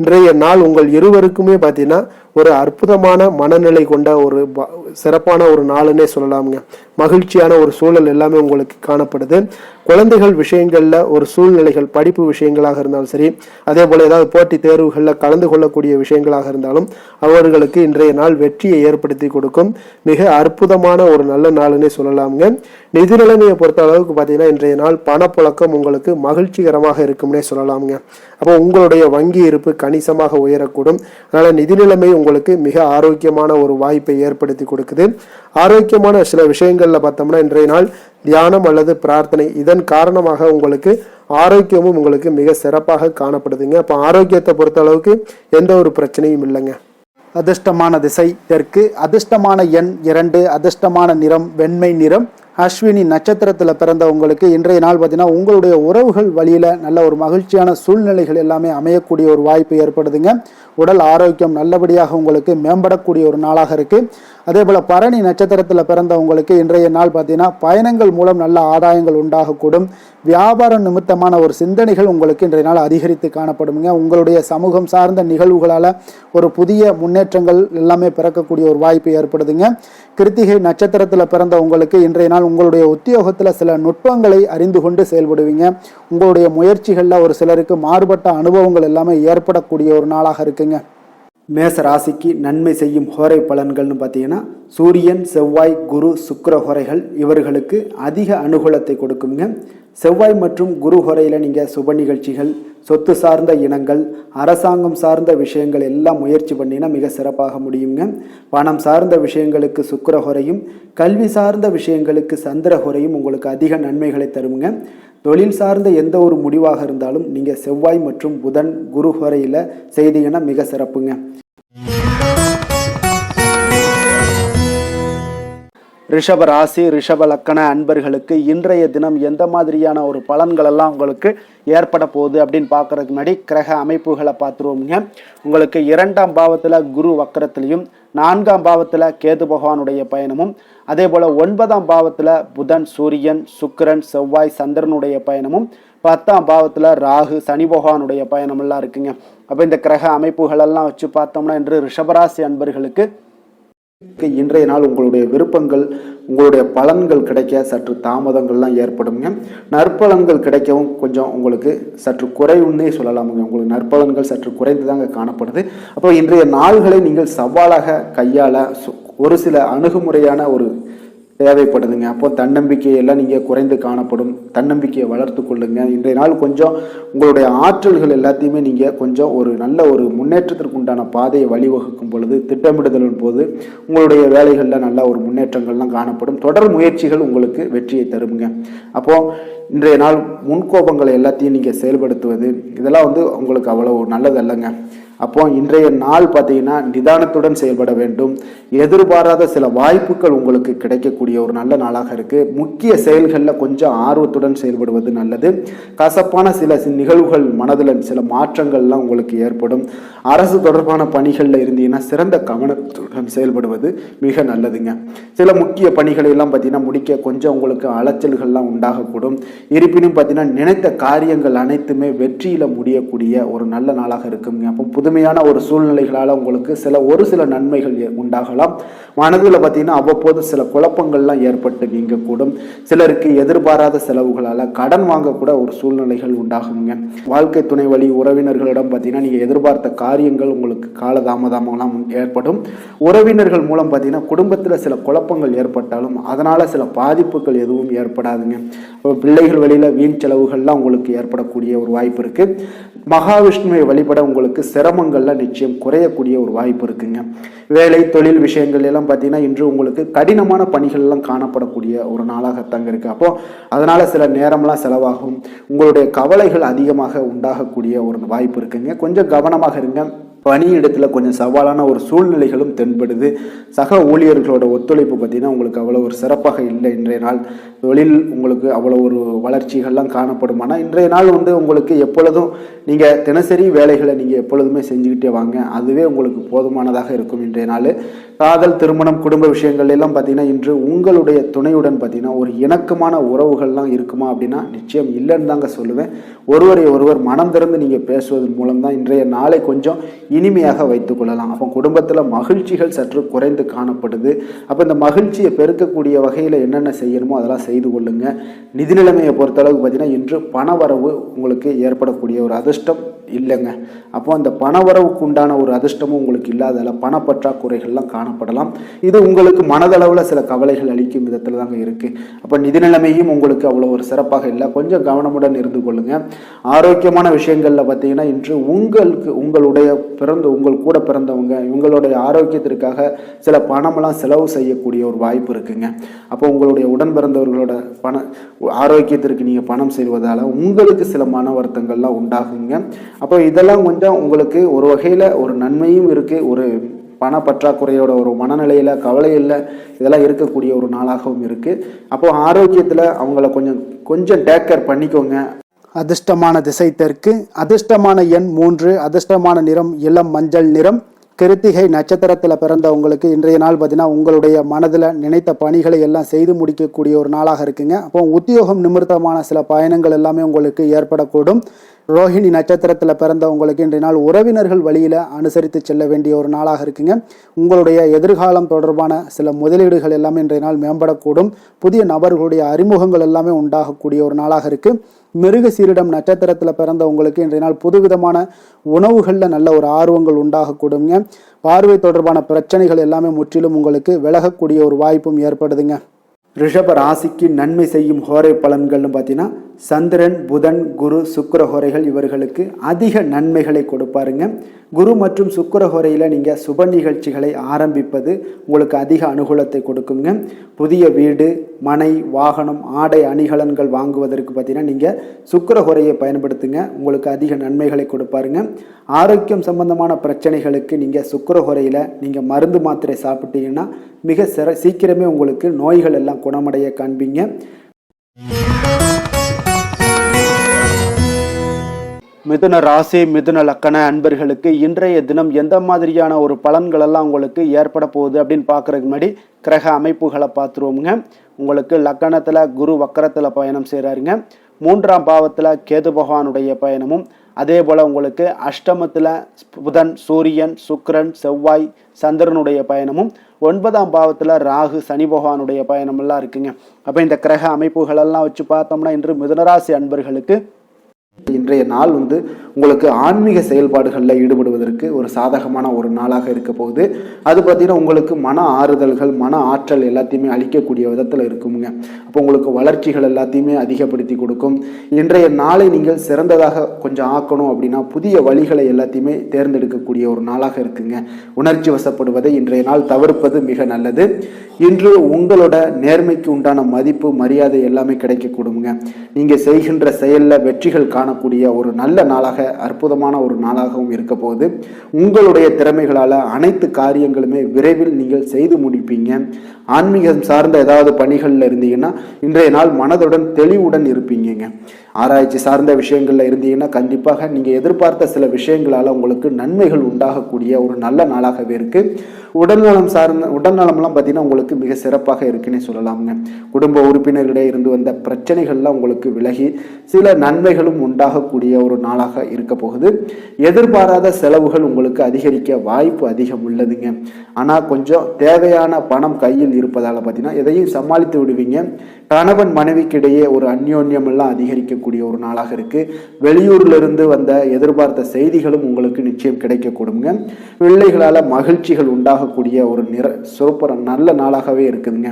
இன்றைய நாள் உங்கள் இருவருக்குமே பார்த்தீங்கன்னா ஒரு அற்புதமான மனநிலை கொண்ட ஒரு சிறப்பான ஒரு நாளுன்னே சொல்லலாமுங்க. மகிழ்ச்சியான ஒரு சூழல் எல்லாமே உங்களுக்கு காணப்படுது. குழந்தைகள் விஷயங்கள்ல ஒரு சூழ்நிலைகள், படிப்பு விஷயங்களாக இருந்தாலும் சரி, அதே போல ஏதாவது போட்டி தேர்வுகளில் கலந்து கொள்ளக்கூடிய விஷயங்களாக இருந்தாலும் அவர்களுக்கு இன்றைய நாள் வெற்றியை ஏற்படுத்தி கொடுக்கும் மிக அற்புதமான ஒரு நல்ல நாளுன்னே சொல்லலாமுங்க. நிதி நிலைமையை பொறுத்த அளவுக்கு பார்த்தீங்கன்னா இன்றைய நாள் பணப்புழக்கம் உங்களுக்கு மகிழ்ச்சிகரமாக இருக்கும்னே சொல்லலாமுங்க. அப்போ உங்களுடைய வங்கி இருப்பு கணிசமாக உயரக்கூடும். அதனால நிதி நிலைமை உங்களுக்கு மிக ஆரோக்கியமான ஒரு வாய்ப்பை ஏற்படுத்தி கொடுக்குது. ஆரோக்கியமான சில விஷயங்கள்ல பார்த்தோம்னா இன்றைய நாள் தியானம் அல்லது பிரார்த்தனை, இதன் காரணமாக உங்களுக்கு ஆரோக்கியமும் உங்களுக்கு மிக சிறப்பாக காணப்படுதுங்க. அப்போ ஆரோக்கியத்தை பொறுத்த அளவுக்கு எந்த ஒரு பிரச்சனையும் இல்லைங்க. அதிர்ஷ்டமான திசை தெற்கு, அதிர்ஷ்டமான எண் 2, அதிர்ஷ்டமான நிறம் வெண்மை நிறம். அஸ்வினி நட்சத்திரத்தில் பிறந்த உங்களுக்கு இன்றைய நாள் பார்த்தீங்கன்னா உங்களுடைய உறவுகள் வழியில் நல்ல ஒரு மகிழ்ச்சியான சூழ்நிலைகள் எல்லாமே அமையக்கூடிய ஒரு வாய்ப்பு ஏற்படுதுங்க. உடல் ஆரோக்கியம் நல்லபடியாக உங்களுக்கு மேம்படக்கூடிய ஒரு நாளாக இருக்குது. அதே போல் பரணி நட்சத்திரத்தில் பிறந்த உங்களுக்கு இன்றைய நாள் பார்த்தீங்கன்னா பயணங்கள் மூலம் நல்ல ஆதாயங்கள் உண்டாகக்கூடும். வியாபாரம் நிமித்தமான ஒரு சிந்தனைகள் உங்களுக்கு இன்றைய நாள் அதிகரித்து காணப்படுங்க. உங்களுடைய சமூகம் சார்ந்த நிகழ்வுகளால் ஒரு புதிய முன்னேற்றங்கள் எல்லாமே பிறக்கக்கூடிய ஒரு வாய்ப்பு ஏற்படுதுங்க. கிருத்திகை நட்சத்திரத்தில் பிறந்த உங்களுக்கு இன்றைய நாள் உங்களுடைய உத்தியோகத்தில் சில நுட்பங்களை அறிந்து கொண்டு செயல்படுவீங்க. உங்களுடைய முயற்சிகளில் ஒரு சிலருக்கு மாறுபட்ட அனுபவங்கள் எல்லாமே ஏற்படக்கூடிய ஒரு நாளாக இருக்குங்க. மேச ராசிக்கு நன்மை செய்யும் ஹோரை பலன்கள்னு பார்த்தீங்கன்னா சூரியன், செவ்வாய், குரு, சுக்கிர ஹோரைகள் இவர்களுக்கு அதிக அனுகூலத்தை கொடுக்குங்க. செவ்வாய் மற்றும் குரு ஹோரையில் நீங்கள் சுப நிகழ்ச்சிகள், சொத்து சார்ந்த இனங்கள், அரசாங்கம் சார்ந்த விஷயங்கள் எல்லாம் முயற்சி பண்ணினா மிக சிறப்பாக முடியுங்க. பணம் சார்ந்த விஷயங்களுக்கு சுக்கிர ஹோரையும், கல்வி சார்ந்த விஷயங்களுக்கு சந்திர ஹோரையும் உங்களுக்கு அதிக நன்மைகளை தருங்க. தொழில் சார்ந்த எந்த ஒரு முடிவாக இருந்தாலும் நீங்கள் செவ்வாய் மற்றும் புதன், குரு ஹோரையில் செய்தீங்கன்னா மிக சிறப்புங்க. ரிஷப ராசி, ரிஷப லக்கண அன்பர்களுக்கு இன்றைய தினம் எந்த மாதிரியான ஒரு பலன்கள் எல்லாம் உங்களுக்கு ஏற்பட போகுது அப்படின்னு பார்க்கறதுக்கு முன்னாடி கிரக அமைப்புகளை பார்த்துருவோம்ங்க. உங்களுக்கு 2ஆம் பாவத்தில் குரு வக்கரத்திலையும், 4ஆம் பாவத்தில் கேது பகவானுடைய பயணமும், அதே போல் 9ஆம் பாவத்தில் புதன், சூரியன், சுக்கிரன், செவ்வாய், சந்திரனுடைய பயணமும், 10ஆம் பாவத்தில் ராகு, சனி பகவானுடைய பயணமெல்லாம் இருக்குங்க. அப்போ இந்த கிரக அமைப்புகளெல்லாம் வச்சு பார்த்தோம்னா இன்று ரிஷபராசி அன்பர்களுக்கு இன்றைய நாள் உங்களுடைய விருப்பங்கள், உங்களுடைய பலன்கள் கிடைக்க சற்று தாமதங்கள்லாம் ஏற்படுங்க. நற்பலன்கள் கிடைக்கவும் கொஞ்சம் உங்களுக்கு சற்று குறைவுன்னே சொல்லலாமுங்க. உங்களுக்கு நற்பலன்கள் சற்று குறைந்து தாங்க காணப்படுது. அப்போ இன்றைய நாள்களை நீங்கள் சவாலாக கையாள ஒரு சில அணுகுமுறையான ஒரு தேவைப்படுதுங்க. அப்போ தன்னம்பிக்கையெல்லாம் நீங்கள் குறைந்து காணப்படும். தன்னம்பிக்கையை வளர்த்து கொள்ளுங்க. இன்றைய நாள் கொஞ்சம் உங்களுடைய ஆற்றல்கள் எல்லாத்தையுமே நீங்கள் கொஞ்சம் ஒரு நல்ல ஒரு முன்னேற்றத்திற்கு உண்டான பாதையை வழிவகுக்கும் பொழுது, திட்டமிடுதலின் போது உங்களுடைய வேலைகளில் நல்ல ஒரு முன்னேற்றங்கள்லாம் காணப்படும். தொடர் முயற்சிகள் உங்களுக்கு வெற்றியை தருங்க. அப்போது இன்றைய நாள் முன்கோபங்களை எல்லாத்தையும் நீங்கள் செயல்படுத்துவது இதெல்லாம் உங்களுக்கு அவ்வளோ நல்லதல்லங்க. அப்போ இன்றைய நாள் பார்த்தீங்கன்னா நிதானத்துடன் செயல்பட வேண்டும். எதிர்பாராத சில வாய்ப்புகள் உங்களுக்கு கிடைக்கக்கூடிய ஒரு நல்ல நாளாக இருக்கு. முக்கிய செயல்களில் கொஞ்சம் ஆர்வத்துடன் செயல்படுவது நல்லது. கசப்பான சில நிகழ்வுகள் மனதில் சில மாற்றங்கள்லாம் உங்களுக்கு ஏற்படும். அரசு தொடர்பான பணிகளில் இருந்தீங்கன்னா சிறந்த கவனத்துடன் செயல்படுவது மிக நல்லதுங்க. சில முக்கிய பணிகளை எல்லாம் பார்த்தீங்கன்னா முடிக்க கொஞ்சம் உங்களுக்கு அலைச்சல்கள்லாம் உண்டாகக்கூடும். இருப்பினும் பார்த்தீங்கன்னா நினைத்த காரியங்கள் அனைத்துமே வெற்றியில் முடியக்கூடிய ஒரு நல்ல நாளாக இருக்குங்க. அப்போ புதுமையான ஒரு சூழ்நிலைகளால் உங்களுக்கு ஒரு சில நன்மைகள் உண்டாகலாம். மனதில் பார்த்தீங்கன்னா அவ்வப்போது சில குழப்பங்கள்லாம் ஏற்பட்டு நீங்கக்கூடும். சிலருக்கு எதிர்பாராத செலவுகளால் கடன் வாங்கக்கூட ஒரு சூழ்நிலைகள் உண்டாகுங்க. வாழ்க்கை துணை வழி உறவினர்களிடம் பார்த்தீங்கன்னா நீங்கள் எதிர்பார்த்த காரியங்கள் உங்களுக்கு காலதாமதமெல்லாம் ஏற்படும். உறவினர்கள் மூலம் பார்த்தீங்கன்னா குடும்பத்தில் சில குழப்பங்கள் ஏற்பட்டாலும் அதனால் சில பாதிப்புகள் எதுவும் ஏற்படாதுங்க. பிள்ளைகள் வழியில் வீண் செலவுகள்லாம் உங்களுக்கு ஏற்படக்கூடிய ஒரு வாய்ப்பு இருக்குது. மகாவிஷ்ணுவை வழிபட உங்களுக்கு சிரமம் சிரமங்கள்லாம் நிச்சயம் குறையக்கூடிய ஒரு வாய்ப்பு இருக்குங்க. வேலை தொழில் விஷயங்கள் எல்லாம் பார்த்தீங்கன்னா இன்று உங்களுக்கு கடினமான பணிகள் எல்லாம் காணப்படக்கூடிய ஒரு நாளாகத்தாங்க இருக்கு. அப்போ அதனால சில நேரம்லாம் செலவாகும், உங்களுடைய கவலைகள் அதிகமாக உண்டாகக்கூடிய ஒரு வாய்ப்பு இருக்குங்க. கொஞ்சம் கவனமாக இருங்க. பணியிடத்தில் கொஞ்சம் சவாலான ஒரு சூழ்நிலைகளும் தென்படுது. சக ஊழியர்களோட ஒத்துழைப்பு பார்த்தீங்கன்னா உங்களுக்கு அவ்வளோ ஒரு சிறப்பாக இல்லை. இன்றைய நாள் தொழில் உங்களுக்கு அவ்வளோ ஒரு வளர்ச்சிகள்லாம் காணப்படும். ஆனால் இன்றைய நாள் உங்களுக்கு எப்பொழுதும் நீங்கள் தினசரி வேலைகளை நீங்கள் எப்பொழுதுமே செஞ்சுக்கிட்டே வாங்க, அதுவே உங்களுக்கு போதுமானதாக இருக்கும். இன்றைய நாள் காதல், திருமணம், குடும்ப விஷயங்கள் எல்லாம் பார்த்தீங்கன்னா இன்று உங்களுடைய துணையுடன் பார்த்தீங்கன்னா ஒரு இணக்கமான உறவுகள்லாம் இருக்குமா அப்படின்னா நிச்சயம் இல்லைன்னு தாங்க சொல்லுவேன். ஒருவரை ஒருவர் மனம் திறந்து நீங்கள் பேசுவதன் மூலம் தான் இன்றைய நாளை கொஞ்சம் இனிமையாக வைத்துக் கொள்ளலாம். அப்போ குடும்பத்தில் மகிழ்ச்சிகள் சற்று குறைந்து காணப்படுது. அப்போ இந்த மகிழ்ச்சியை பெருக்கக்கூடிய வகையில் என்னென்ன செய்யணுமோ அதெல்லாம் செய்து கொள்ளுங்க. நிதி நிலைமையை பொறுத்தளவுக்கு பார்த்தீங்கன்னா இன்று பணவரவு உங்களுக்கு ஏற்படக்கூடிய ஒரு அதிர்ஷ்டம் இல்லைங்க. அப்போ அந்த பணவரவுக்கு உண்டான ஒரு அதிர்ஷ்டமும் உங்களுக்கு இல்லாதால பணப்பற்றாக்குறைகள்லாம் காணப்படலாம். இது உங்களுக்கு மனதளவில் சில கவலைகள் அளிக்கும் விதத்தில் தாங்க இருக்கு. அப்போ நிதி நிலைமையும் உங்களுக்கு அவ்வளோ ஒரு சிறப்பாக இல்லை. கொஞ்சம் கவனமுடன் இருந்து கொள்ளுங்க. ஆரோக்கியமான விஷயங்கள்ல பார்த்தீங்கன்னா இன்று உங்களுடைய உங்கள் கூட பிறந்தவங்க இவங்களுடைய ஆரோக்கியத்திற்காக சில பணமெல்லாம் செலவு செய்யக்கூடிய ஒரு வாய்ப்பு இருக்குங்க. அப்போ உங்களுடைய உடன் பிறந்தவர்களோட ஆரோக்கியத்திற்கு நீங்கள் பணம் செய்வதால் உங்களுக்கு சில மன வருத்தங்கள்லாம் உண்டாகுங்க. அப்போ இதெல்லாம் கொஞ்சம் உங்களுக்கு ஒரு வகையில் ஒரு நன்மையும் இருக்குது, ஒரு பண பற்றாக்குறையோட ஒரு மனநிலையில் கவலையில் இதெல்லாம் இருக்கக்கூடிய ஒரு நாளாகவும் இருக்குது. அப்போ ஆரோக்கியத்தில் அவங்கள கொஞ்சம் டேக் கேர் பண்ணிக்கோங்க. அதிர்ஷ்டமான திசை தெற்கு, அதிர்ஷ்டமான எண் 3, அதிர்ஷ்டமான நிறம் இளம் மஞ்சள் நிறம். கிருத்திகை நட்சத்திரத்தில் பிறந்தவங்களுக்கு இன்றைய நாள் பார்த்தீங்கன்னா உங்களுடைய மனதில் நினைத்த பணிகளை எல்லாம் செய்து முடிக்கக்கூடிய ஒரு நாளாக இருக்குங்க. அப்போ உத்தியோகம் நிமித்தமான சில பயணங்கள் எல்லாமே உங்களுக்கு ஏற்படக்கூடும். ரோஹிணி நட்சத்திரத்தில் பிறந்தவங்களுக்கு இன்றைய நாள் உறவினர்கள் வழியில் அனுசரித்து செல்ல வேண்டிய ஒரு நாளாக இருக்குங்க. உங்களுடைய எதிர்காலம் தொடர்பான சில முதலீடுகள் எல்லாமே இன்றைய நாள் மேம்படக்கூடும். புதிய நபர்களுடைய அறிமுகங்கள் எல்லாமே உண்டாகக்கூடிய ஒரு நாளாக இருக்குது. மிருக சீரிடம் நட்சத்திரத்தில் பிறந்தவங்களுக்கு இன்றைய நாள் புதுவிதமான உணவுகளில் நல்ல ஒரு ஆர்வங்கள் உண்டாகக்கூடுங்க. பார்வை தொடர்பான பிரச்சனைகள் எல்லாமே முற்றிலும் உங்களுக்கு விலகக்கூடிய ஒரு வாய்ப்பும் ஏற்படுதுங்க. ரிஷப ராசிக்கு நன்மை செய்யும் ஹோரை பலன்கள்னு பார்த்தீங்கன்னா சந்திரன், புதன், குரு, சுக்கிர ஹோரைகள் இவர்களுக்கு அதிக நன்மைகளை கொடுப்பாருங்க. குரு மற்றும் சுக்கிர ஹோரையில் நீங்கள் சுப நிகழ்ச்சிகளை ஆரம்பிப்பது உங்களுக்கு அதிக அனுகூலத்தை கொடுக்குங்க. புதிய வீடு, மனை, வாகனம், ஆடை அணிகலன்கள் வாங்குவதற்கு பார்த்தீங்கன்னா நீங்கள் சுக்கிர ஹோரையை பயன்படுத்துங்க, உங்களுக்கு அதிக நன்மைகளை கொடுப்பாருங்க. ஆரோக்கியம் சம்பந்தமான பிரச்சனைகளுக்கு நீங்கள் சுக்கிர ஹோரையில் நீங்கள் மருந்து மாத்திரை சாப்பிட்டீங்கன்னா மிக சீக்கிரமே உங்களுக்கு நோய்கள் எல்லாம் குணமடைய காண்பீங்க. மிதுன ராசி, மிதுன லக்கண அன்பர்களுக்கு இன்றைய தினம் எந்த மாதிரியான ஒரு பலன்கள் எல்லாம் உங்களுக்கு ஏற்பட போகுது அப்படின்னு பார்க்குறதுக்கு முன்னாடி கிரக அமைப்புகளை பார்த்துருவோமுங்க. உங்களுக்கு லக்கணத்தில் குரு வக்கரத்தில் பயணம் செய்கிறாருங்க. 3ஆம் பாவத்தில் கேது பகவானுடைய பயணமும், அதே போல் உங்களுக்கு அஷ்டமத்தில் புதன், சூரியன், சுக்கிரன், செவ்வாய், சந்திரனுடைய பயணமும், 9ஆம் பாவத்தில் ராகு, சனி பகவானுடைய பயணமெல்லாம் இருக்குங்க. அப்போ இந்த கிரக அமைப்புகளெல்லாம் வச்சு பார்த்தோம்னா இன்று மிதுனராசி அன்பர்களுக்கு இன்றைய நாள் உங்களுக்கு ஆன்மீக செயல்பாடுகளில் ஈடுபடுவதற்கு ஒரு சாதகமான ஒரு நாளாக இருக்க போகுது. அது பார்த்தீங்கன்னா உங்களுக்கு மன ஆறுதல்கள், மன ஆற்றல் எல்லாத்தையுமே அளிக்கக்கூடிய விதத்தில் இருக்குங்க. அப்போ உங்களுக்கு வளர்ச்சிகள் எல்லாத்தையுமே அதிகப்படுத்தி கொடுக்கும். இன்றைய நாளை நீங்கள் சிறந்ததாக கொஞ்சம் ஆக்கணும் அப்படின்னா புதிய வழிகளை எல்லாத்தையுமே தேர்ந்தெடுக்கக்கூடிய ஒரு நாளாக இருக்குங்க. உணர்ச்சி வசப்படுவதை இன்றைய நாள் தவிர்ப்பது மிக நல்லது. இன்று உங்களோட நேர்மைக்கு உண்டான மதிப்பு, மரியாதை எல்லாமே கிடைக்கக்கூடுங்க. நீங்கள் செய்கின்ற செயலில் வெற்றிகள் காணக்கூடிய ஒரு நல்ல நாளாக, அற்புதமான ஒரு நாளாகவும் இருக்க போகுது. உங்களுடைய திறமைகளால் அனைத்து காரியங்களுமே விரைவில் நீங்கள் செய்து முடிப்பீங்க. ஆன்மீகம் சார்ந்த ஏதாவது பணிகளில் இருந்தீங்கன்னா இன்றைய நாள் மனதுடன் தெளிவுடன் இருப்பீங்க. ஆராய்ச்சி சார்ந்த விஷயங்கள்ல இருந்தீங்கன்னா கண்டிப்பாக நீங்கள் எதிர்பார்த்த சில விஷயங்களால் உங்களுக்கு நன்மைகள் உண்டாகக்கூடிய ஒரு நல்ல நாளாகவே இருக்கு. உடல்நலம்லாம் பார்த்தீங்கன்னா உங்களுக்கு மிக சிறப்பாக இருக்குன்னே சொல்லலாமுங்க. குடும்ப உறுப்பினர்களிடையே இருந்து வந்த பிரச்சனைகள்லாம் உங்களுக்கு விலகி சில நன்மைகளும் உண்டாகக்கூடிய ஒரு நாளாக இருக்க போகுது. எதிர்பாராத செலவுகள் உங்களுக்கு அதிகரிக்க வாய்ப்பு அதிகம் உள்ளதுங்க. ஆனால் கொஞ்சம் தேவையான பணம் கையில் இருப்பதால் பார்த்தீங்கன்னா எதையும் சமாளித்து விடுவீங்க. கணவன் மனைவிக்கிடையே ஒரு அந்யோன்யம் எல்லாம் அதிகரிக்கக்கூடிய அதிகரிக்கக்கூடிய ஒரு நாளாக இருக்கு. வெளியூர்ல இருந்து வந்த எதிர்பார்த்த செய்திகளும் உங்களுக்கு நிச்சயம் கிடைக்க கொடுங்க. பிள்ளைகளால மகிழ்ச்சிகள் உண்டாகக்கூடிய ஒரு சூப்பர் நல்ல நாளாகவே இருக்குதுங்க.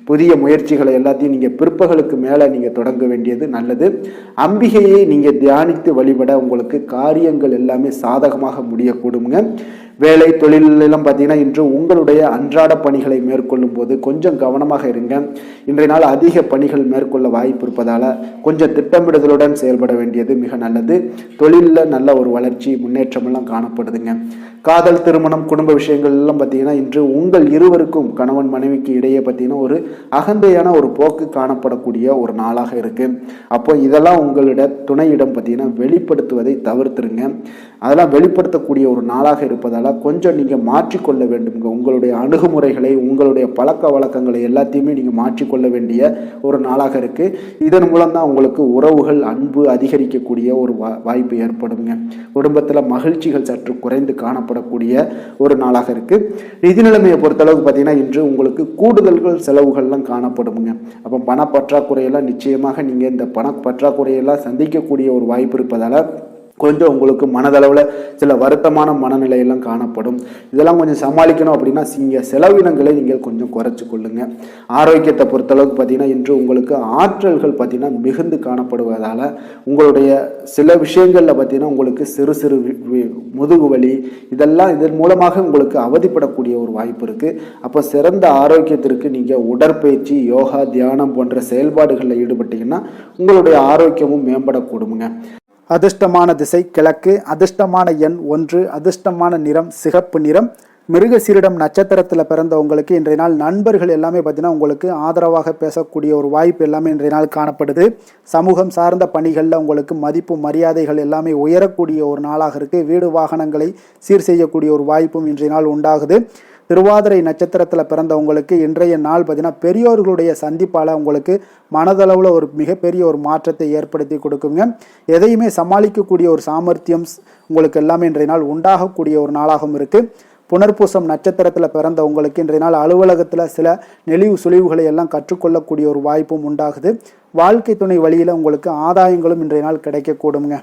புதிய முயற்சிகளை எல்லாத்தையும் நீங்க பிற்பகலுக்கு மேல நீங்க தொடங்க வேண்டியது நல்லது. அம்பிகையை நீங்க தியானித்து வழிபட உங்களுக்கு காரியங்கள் எல்லாமே சாதகமாக முடியக்கூடுங்க. வேலை தொழிலெல்லாம் பார்த்தீங்கன்னா இன்று உங்களுடைய அன்றாட பணிகளை மேற்கொள்ளும் போது கொஞ்சம் கவனமாக இருங்க. இன்றைய நாள் அதிக பணிகள் மேற்கொள்ள வாய்ப்பு இருப்பதால கொஞ்சம் திட்டமிடுதலுடன் செயல்பட வேண்டியது மிக நல்லது. தொழிலில் நல்ல ஒரு வளர்ச்சி முன்னேற்றம் எல்லாம் காணப்படுதுங்க. காதல், திருமணம், குடும்ப விஷயங்கள் எல்லாம் பார்த்தீங்கன்னா இன்று உங்கள் இருவருக்கும் கணவன் மனைவிக்கு இடையே பார்த்தீங்கன்னா ஒரு அகந்தையான ஒரு போக்கு காணப்படக்கூடிய ஒரு நாளாக இருக்கு. அப்போ இதெல்லாம் உங்களோட துணையிடம் பார்த்தீங்கன்னா வெளிப்படுத்துவதை தவிர்த்துருங்க. அதெல்லாம் வெளிப்படுத்தக்கூடிய ஒரு நாளாக இருப்பதால கொஞ்சம் நீங்க மாற்றிக்கொள்ள வேண்டுங்க. உங்களுடைய அணுகுமுறைகளை, உங்களுடைய பழக்க வழக்கங்களை எல்லாத்தையுமே நீங்க மாற்றிக்கொள்ள வேண்டிய ஒரு நாளாக இருக்கு. இதன் மூலம் தான் உங்களுக்கு உறவுகள், அன்பு அதிகரிக்கக்கூடிய ஒரு வாய்ப்பு ஏற்படுங்க. குடும்பத்துல மகிழ்ச்சிகள் சற்று குறைந்து காணப்படக்கூடிய ஒரு நாளாக இருக்கு. நிதி நிலைமையை பொறுத்தளவுக்கு பார்த்தீங்கன்னா இன்று உங்களுக்கு கூடுதல்கள் செலவுகள்லாம் காணப்படுங்க. அப்போ பண பற்றாக்குறையெல்லாம் நிச்சயமாக நீங்க இந்த பண பற்றாக்குறையெல்லாம் சந்திக்கக்கூடிய ஒரு வாய்ப்பு இருப்பதால கொஞ்சம் உங்களுக்கு மனதளவில் சில வருத்தமான மனநிலையெல்லாம் காணப்படும். இதெல்லாம் கொஞ்சம் சமாளிக்கணும் அப்படின்னா செலவினங்களை நீங்கள் கொஞ்சம் குறைச்சி கொள்ளுங்க. ஆரோக்கியத்தை பொறுத்தளவுக்கு பார்த்தீங்கன்னா இன்று உங்களுக்கு ஆற்றல்கள் பார்த்தீங்கன்னா மிகுந்து காணப்படுவதால் உங்களுடைய சில விஷயங்களில் பார்த்தீங்கன்னா உங்களுக்கு சிறு சிறு முதுகு வலி இதன் மூலமாக உங்களுக்கு அவதிப்படக்கூடிய ஒரு வாய்ப்பு இருக்குது. அப்போ சிறந்த ஆரோக்கியத்திற்கு நீங்கள் உடற்பயிற்சி, யோகா, தியானம் போன்ற செயல்பாடுகளில் ஈடுபட்டீங்கன்னா உங்களுடைய ஆரோக்கியமும் மேம்படக்கூடுங்க. அதிர்ஷ்டமான திசை கிழக்கு, அதிர்ஷ்டமான எண் 1, அதிர்ஷ்டமான நிறம் சிகப்பு நிறம். மிருகசீரிடம் நட்சத்திரத்தில் பிறந்தவங்களுக்கு இன்றைய நாள் நண்பர்கள் எல்லாமே பார்த்தீங்கன்னா உங்களுக்கு ஆதரவாக பேசக்கூடிய ஒரு வாய்ப்பு எல்லாமே இன்றைய நாள் காணப்படுது. சமூகம் சார்ந்த பணிகளில் உங்களுக்கு மதிப்பு மரியாதைகள் எல்லாமே உயரக்கூடிய ஒரு நாளாக இருக்குது. வீடு வாகனங்களை சீர் செய்யக்கூடிய ஒரு வாய்ப்பும் இன்றைய நாள் உண்டாகுது. திருவாதிரை நட்சத்திரத்தில் பிறந்தவங்களுக்கு இன்றைய நாள் பார்த்தீங்கன்னா பெரியோர்களுடைய சந்திப்பால் உங்களுக்கு மனதளவில் ஒரு மிகப்பெரிய ஒரு மாற்றத்தை ஏற்படுத்தி கொடுக்குங்க. எதையுமே சமாளிக்கக்கூடிய ஒரு சாமர்த்தியம் உங்களுக்கு எல்லாமே இன்றைய நாள் உண்டாகக்கூடிய ஒரு நாளாகவும் இருக்குது. புனர்பூசம் நட்சத்திரத்தில் பிறந்தவங்களுக்கு இன்றைய நாள் அலுவலகத்தில் சில நெளிவு சுழிவுகளை எல்லாம் கற்றுக்கொள்ளக்கூடிய ஒரு வாய்ப்பும் உண்டாகுது. வாழ்க்கை துணை வழியில் உங்களுக்கு ஆதாயங்களும் இன்றைய நாள் கிடைக்கக்கூடுங்க.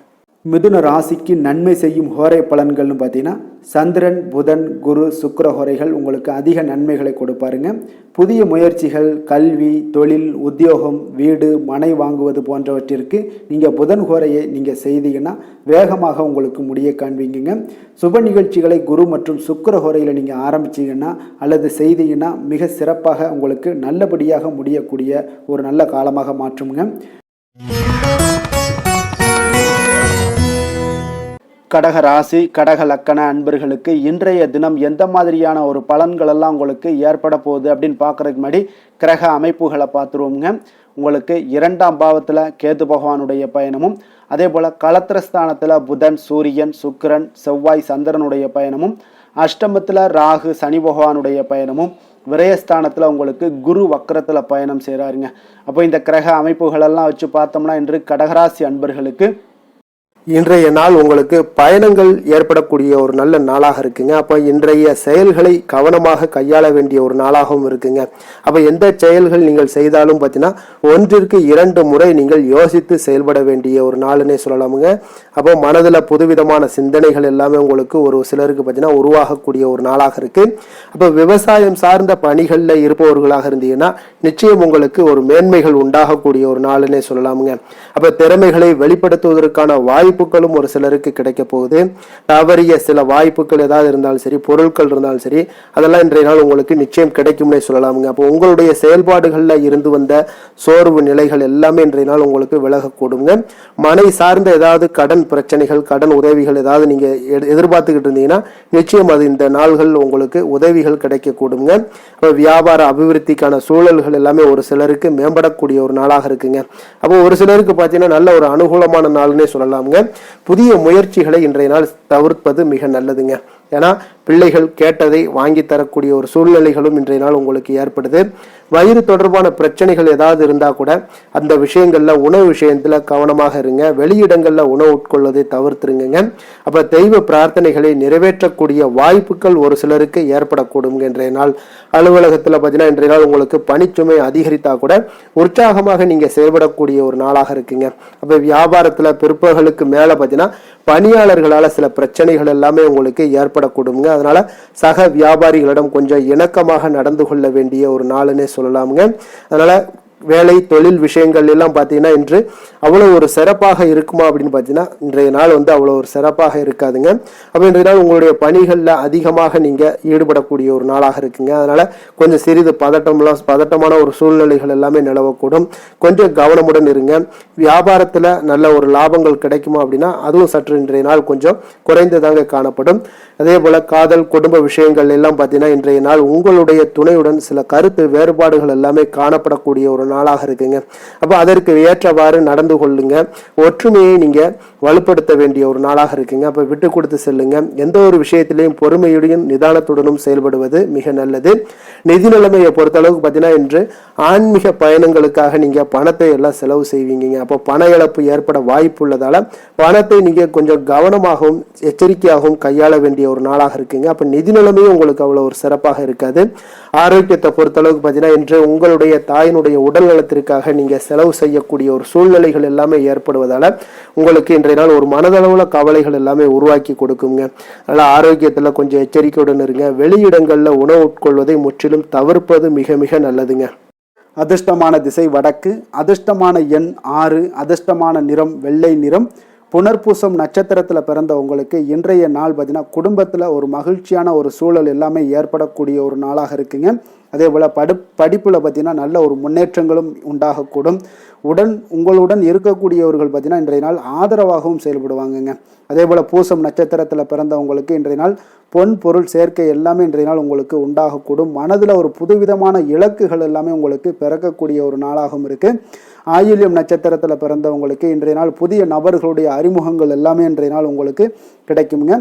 மிதுன ராசிக்கு நன்மை செய்யும் ஹோரை பலன்கள்னு பார்த்தீங்கன்னா சந்திரன், புதன், குரு, சுக்கிர ஹோரைகள் உங்களுக்கு அதிக நன்மைகளை கொடுப்பாருங்க. புதிய முயற்சிகள், கல்வி, தொழில், உத்தியோகம், வீடு, மனை வாங்குவது போன்றவற்றிற்கு நீங்கள் புதன் ஹோரையை நீங்கள் செய்தீங்கன்னா வேகமாக உங்களுக்கு முடிய காண்பீங்க. சுப நிகழ்ச்சிகளை குரு மற்றும் சுக்கிர ஹோரையில் நீங்கள் ஆரம்பிச்சிங்கன்னா அல்லது செய்தீங்கன்னா மிக சிறப்பாக உங்களுக்கு நல்லபடியாக முடியக்கூடிய ஒரு நல்ல காலமாக மாற்றுங்க. கடக ராசி, கடக லக்கண அன்பர்களுக்கு இன்றைய தினம் எந்த மாதிரியான ஒரு பலன்கள் எல்லாம் உங்களுக்கு ஏற்பட போகுது அப்படின்னு பார்க்கறதுக்கு முன்னாடி கிரக அமைப்புகளை பார்த்துருவோங்க. உங்களுக்கு 2ஆம் பாவத்தில் கேது பகவானுடைய பயணமும், அதே போல் களத்திரஸ்தானத்தில் புதன், சூரியன், சுக்கிரன், செவ்வாய், சந்திரனுடைய பயணமும், அஷ்டமத்தில் ராகு, சனி பகவானுடைய பயணமும், விரயஸ்தானத்தில் உங்களுக்கு குரு வக்கரத்தில் பயணம் செய்கிறாருங்க. அப்போ இந்த கிரக அமைப்புகளெல்லாம் வச்சு பார்த்தோம்னா இன்று கடகராசி அன்பர்களுக்கு இன்றைய நாள் உங்களுக்கு பயணங்கள் ஏற்படக்கூடிய ஒரு நல்ல நாளாக இருக்குங்க. அப்போ இன்றைய செயல்களை கவனமாக கையாள வேண்டிய ஒரு நாளாகவும் இருக்குங்க. அப்போ எந்த செயல்கள் நீங்கள் செய்தாலும் பார்த்தீங்கன்னா 1-2 முறை நீங்கள் யோசித்து செயல்பட வேண்டிய ஒரு நாளுன்னே சொல்லலாமுங்க. அப்போ மனதில் புதுவிதமான சிந்தனைகள் எல்லாமே உங்களுக்கு ஒரு சிலருக்கு பார்த்தீங்கன்னா உருவாகக்கூடிய ஒரு நாளாக இருக்கு. அப்போ விவசாயம் சார்ந்த பணிகளில் இருப்பவர்களாக இருந்தீங்கன்னா நிச்சயம் உங்களுக்கு ஒரு மேன்மைகள் உண்டாகக்கூடிய ஒரு நாளுன்னே சொல்லலாமுங்க. அப்போ திறமைகளை வெளிப்படுத்துவதற்கான வாய்ப்புகளும் ஒரு சிலருக்கு கிடைக்க போகுது. தவறிய சில வாய்ப்புகள் ஏதாவது இருந்தாலும் சரி, பொருட்கள் இருந்தாலும் சரி, அதெல்லாம் இன்றைய நாள் உங்களுக்கு நிச்சயம் கிடைக்கும்னே சொல்லலாமுங்க. அப்போ உங்களுடைய செயல்பாடுகளில் இருந்து வந்த சோர்வு நிலைகள் எல்லாமே இன்றைய நாள் உங்களுக்கு விலகக்கூடுங்க. மனை சார்ந்த ஏதாவது கடன் பிரச்சனைகள், கடன் உதவிகள் ஏதாவது நீங்க எதிர்பார்த்துக்கிட்டு இருந்தீங்கன்னா நிச்சயம் அது இந்த நாள்கள் உங்களுக்கு உதவிகள் கிடைக்கக்கூடுங்க. அப்போ வியாபார அபிவிருத்திக்கான சூழல்கள் எல்லாமே ஒரு சிலருக்கு மேம்படக்கூடிய ஒரு நாளாக இருக்குங்க. அப்போ ஒரு சிலருக்கு பார்த்தீங்கன்னா நல்ல ஒரு அனுகூலமான நாள்னே சொல்லலாமுங்க. புதிய முயற்சிகளை இன்றைய நாள் தவிர்ப்பது மிக நல்லதுங்க. ஏன்னா பிள்ளைகள் கேட்டதை வாங்கி தரக்கூடிய ஒரு சூழ்நிலைகளும் இன்றைய நாள் உங்களுக்கு ஏற்படுது. வயிறு தொடர்பான பிரச்சனைகள் ஏதாவது இருந்தால் கூட அந்த விஷயங்கள்ல உணவு விஷயத்துல கவனமாக இருங்க. வெளியிடங்கள்ல உணவு உட்கொள்வதை தவிர்த்துருங்க. அப்ப தெய்வ பிரார்த்தனைகளை நிறைவேற்றக்கூடிய வாய்ப்புகள் ஒரு சிலருக்கு ஏற்படக்கூடும். இன்றைய நாள் அலுவலகத்துல பார்த்தீங்கன்னா இன்றைய நாள் உங்களுக்கு பணிச்சுமை அதிகரித்தா கூட உற்சாகமாக நீங்க செயல்படக்கூடிய ஒரு நாளாக இருக்குங்க. அப்ப வியாபாரத்துல பிற்பகலுக்கு மேல பார்த்தீங்கன்னா பணியாளர்களால சில பிரச்சனைகள் எல்லாமே உங்களுக்கு ஏற்படக்கூடுங்க. அதனால சக வியாபாரிகளிடம் கொஞ்சம் இணக்கமாக நடந்து கொள்ள வேண்டிய ஒரு நாளுன்னே சொல்லலாமுங்க. அதனால வேலை தொழில் விஷயங்கள் எல்லாம் பார்த்தீங்கன்னா இன்று அவ்வளோ ஒரு சிறப்பாக இருக்குமா அப்படின்னு பார்த்தீங்கன்னா இன்றைய நாள் அவ்வளோ ஒரு சிறப்பாக இருக்காதுங்க. அப்போ இன்றைய நாள் உங்களுடைய அதிகமாக நீங்கள் ஈடுபடக்கூடிய ஒரு நாளாக இருக்குங்க. அதனால கொஞ்சம் சிறிது பதட்டமான ஒரு சூழ்நிலைகள் எல்லாமே நிலவக்கூடும். கொஞ்சம் கவனமுடன் இருங்க. வியாபாரத்தில் நல்ல ஒரு லாபங்கள் கிடைக்குமா அப்படின்னா அதுவும் சற்று இன்றைய நாள் கொஞ்சம் குறைந்ததாங்க காணப்படும். அதே போல காதல் குடும்ப விஷயங்கள் எல்லாம் பார்த்தீங்கன்னா இன்றைய நாள் உங்களுடைய துணையுடன் சில கருத்து வேறுபாடுகள் எல்லாமே காணப்படக்கூடிய ஒரு நாளாக இருக்குங்க. அப்ப அதற்கு ஏற்றவாறு நடந்து கொள்ளுங்க. ஒற்றுமையை நீங்க வலுப்படுத்த வேண்டிய ஒரு நாளாக இருக்குங்க. அப்ப விட்டு கொடுத்து செல்லுங்க. எந்த ஒரு விஷயத்திலையும் பொறுமையுடன் நிதானத்துடனும் செயல்படுவது மிக நல்லது. நிதி நிலைமையை பொறுத்த அளவுக்கு பார்த்தீங்கன்னா இன்று ஆன்மீக பயணங்களுக்காக நீங்க பணத்தை எல்லாம் செலவு செய்வீங்க. அப்போ பண இழப்பு ஏற்பட வாய்ப்பு உள்ளதால பணத்தை நீங்க கொஞ்சம் கவனமாகவும் எச்சரிக்கையாகவும் கையாள வேண்டிய ஒரு நாளாக இருக்குங்க. அப்ப நிதி நிலைமையும் உங்களுக்கு அவ்வளவு ஒரு சிறப்பாக இருக்காது. ஆரோக்கியத்தை பொறுத்த அளவுக்கு பார்த்தீங்கன்னா இன்று உங்களுடைய தாயினுடைய உடல் நலத்திற்காக நீங்க செலவு செய்யக்கூடிய ஒரு சூழ்நிலைகள் எல்லாமே ஏற்படுவதால உங்களுக்கு இன்றைய நாள் ஒரு மனதளவுல கவலைகள் எல்லாமே உருவாக்கி கொடுக்குங்க. அதனால ஆரோக்கியத்துல கொஞ்சம் எச்சரிக்கையுடன் இருங்க. வெளியிடங்கள்ல உணவு உட்கொள்வதை முற்றிலும் தவிர்ப்பது மிக மிக நல்லதுங்க. அதிர்ஷ்டமான திசை வடக்கு, அதிர்ஷ்டமான எண் 6, அதிர்ஷ்டமான நிறம் வெள்ளை நிறம். புனர்பூசம் நட்சத்திரத்தில் பிறந்த உங்களுக்கு இன்றைய நாள் பார்த்தீங்கன்னா குடும்பத்தில் ஒரு மகிழ்ச்சியான ஒரு சூழல் எல்லாமே ஏற்படக்கூடிய ஒரு நாளாக இருக்குங்க. அதே போல் படிப்பில் பார்த்தீங்கன்னா நல்ல ஒரு முன்னேற்றங்களும் உண்டாகக்கூடும். உங்களுடன் இருக்கக்கூடியவர்கள் பார்த்தீங்கன்னா இன்றைய நாள் ஆதரவாகவும் செயல்படுவாங்கங்க. அதே போல் பூசம் நட்சத்திரத்தில் பிறந்தவங்களுக்கு இன்றைய நாள் பொன் பொருள் சேர்க்கை எல்லாமே இன்றைய நாள் உங்களுக்கு உண்டாகக்கூடும். மனதில் ஒரு புதுவிதமான இலக்குகள் எல்லாமே உங்களுக்கு பிறக்கக்கூடிய ஒரு நாளாகவும் இருக்குது. ஆயில்யம் நட்சத்திரத்தில் பிறந்தவங்களுக்கு இன்றைய நாள் புதிய நபர்களுடைய அறிமுகங்கள் எல்லாமே இன்றைய நாள் உங்களுக்கு கிடைக்குங்க.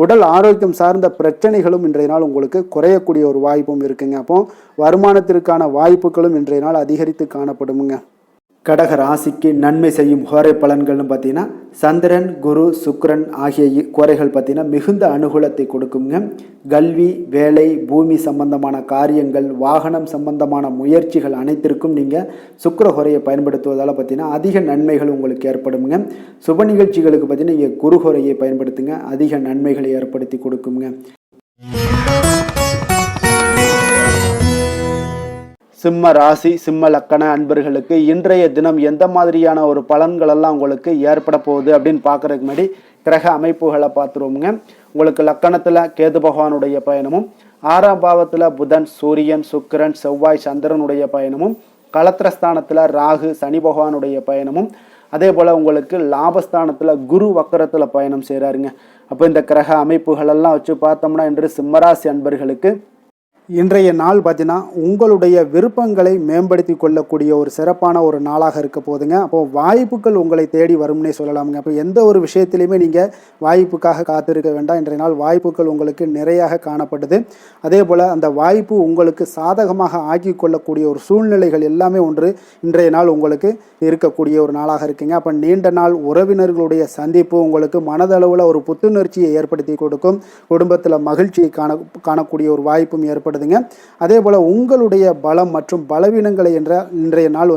உடல் ஆரோக்கியம் சார்ந்த பிரச்சனைகளும் இன்றைய நாள் உங்களுக்கு குறையக்கூடிய ஒரு வாய்ப்பும் இருக்குங்க. அப்போ வருமானத்திற்கான வாய்ப்புகளும் இன்றைய நாள் அதிகரித்து காணப்படுமுங்க. கடக ராசிக்கு நன்மை செய்யும் கோரை பலன்கள்னு பார்த்தீங்கன்னா சந்திரன், குரு, சுக்கிரன் ஆகிய கோரைகள் பார்த்தீங்கன்னா மிகுந்த அனுகூலத்தை கொடுக்குங்க. கல்வி, வேலை, பூமி சம்பந்தமான காரியங்கள், வாகனம் சம்பந்தமான முயற்சிகள் அனைத்திற்கும் நீங்கள் சுக்கிர கோரையை பயன்படுத்துவதால் பார்த்தீங்கன்னா அதிக நன்மைகள் உங்களுக்கு ஏற்படுங்க. சுப நிகழ்ச்சிகளுக்கு பார்த்தீங்கன்னா நீங்கள் குரு கோரையை பயன்படுத்துங்க, அதிக நன்மைகளை ஏற்படுத்தி கொடுக்குங்க. சிம்ம ராசி, சிம்ம லக்கண அன்பர்களுக்கு இன்றைய தினம் எந்த மாதிரியான ஒரு பலன்கள் எல்லாம் உங்களுக்கு ஏற்பட போகுது அப்படின்னு பார்க்கறதுக்கு முன்னாடி கிரக அமைப்புகளை பார்த்துருவோமுங்க. உங்களுக்கு லக்கணத்தில் கேது பகவானுடைய பயணமும், 6ஆம் பாவத்தில் புதன், சூரியன், சுக்கிரன், செவ்வாய், சந்திரனுடைய பயணமும், களத்திரஸ்தானத்தில் ராகு, சனி பகவானுடைய பயணமும், அதே போல் உங்களுக்கு லாபஸ்தானத்தில் குரு வக்கரத்தில் பயணம் செய்கிறாருங்க. அப்போ இந்த கிரக அமைப்புகளெல்லாம் வச்சு பார்த்தோம்னா இன்று சிம்மராசி அன்பர்களுக்கு இன்றைய நாள் பார்த்தீங்கன்னா உங்களுடைய விருப்பங்களை மேம்படுத்தி கொள்ளக்கூடிய ஒரு சிறப்பான ஒரு நாளாக இருக்க போதுங்க. அப்போது வாய்ப்புகள் உங்களை தேடி வரும்னே சொல்லலாமுங்க. அப்போ எந்த ஒரு விஷயத்திலையுமே நீங்கள் வாய்ப்புக்காக காத்திருக்க வேண்டாம். இன்றைய நாள் வாய்ப்புகள் உங்களுக்கு நிறையாக காணப்படுது. அதே போல் அந்த வாய்ப்பு உங்களுக்கு சாதகமாக ஆக்கி கொள்ளக்கூடிய ஒரு சூழ்நிலைகள் எல்லாமே இன்றைய நாள் உங்களுக்கு இருக்கக்கூடிய ஒரு நாளாக இருக்குங்க. அப்போ நீண்ட நாள் உறவினர்களுடைய சந்திப்பு உங்களுக்கு மனதளவில் ஒரு புத்துணர்ச்சியை ஏற்படுத்தி கொடுக்கும். குடும்பத்தில் மகிழ்ச்சியை காணக்கூடிய ஒரு வாய்ப்பும் ஏற்படுது. அதே போல உங்களுடைய பலம் மற்றும் பலவீனங்களை இன்றைய நாள்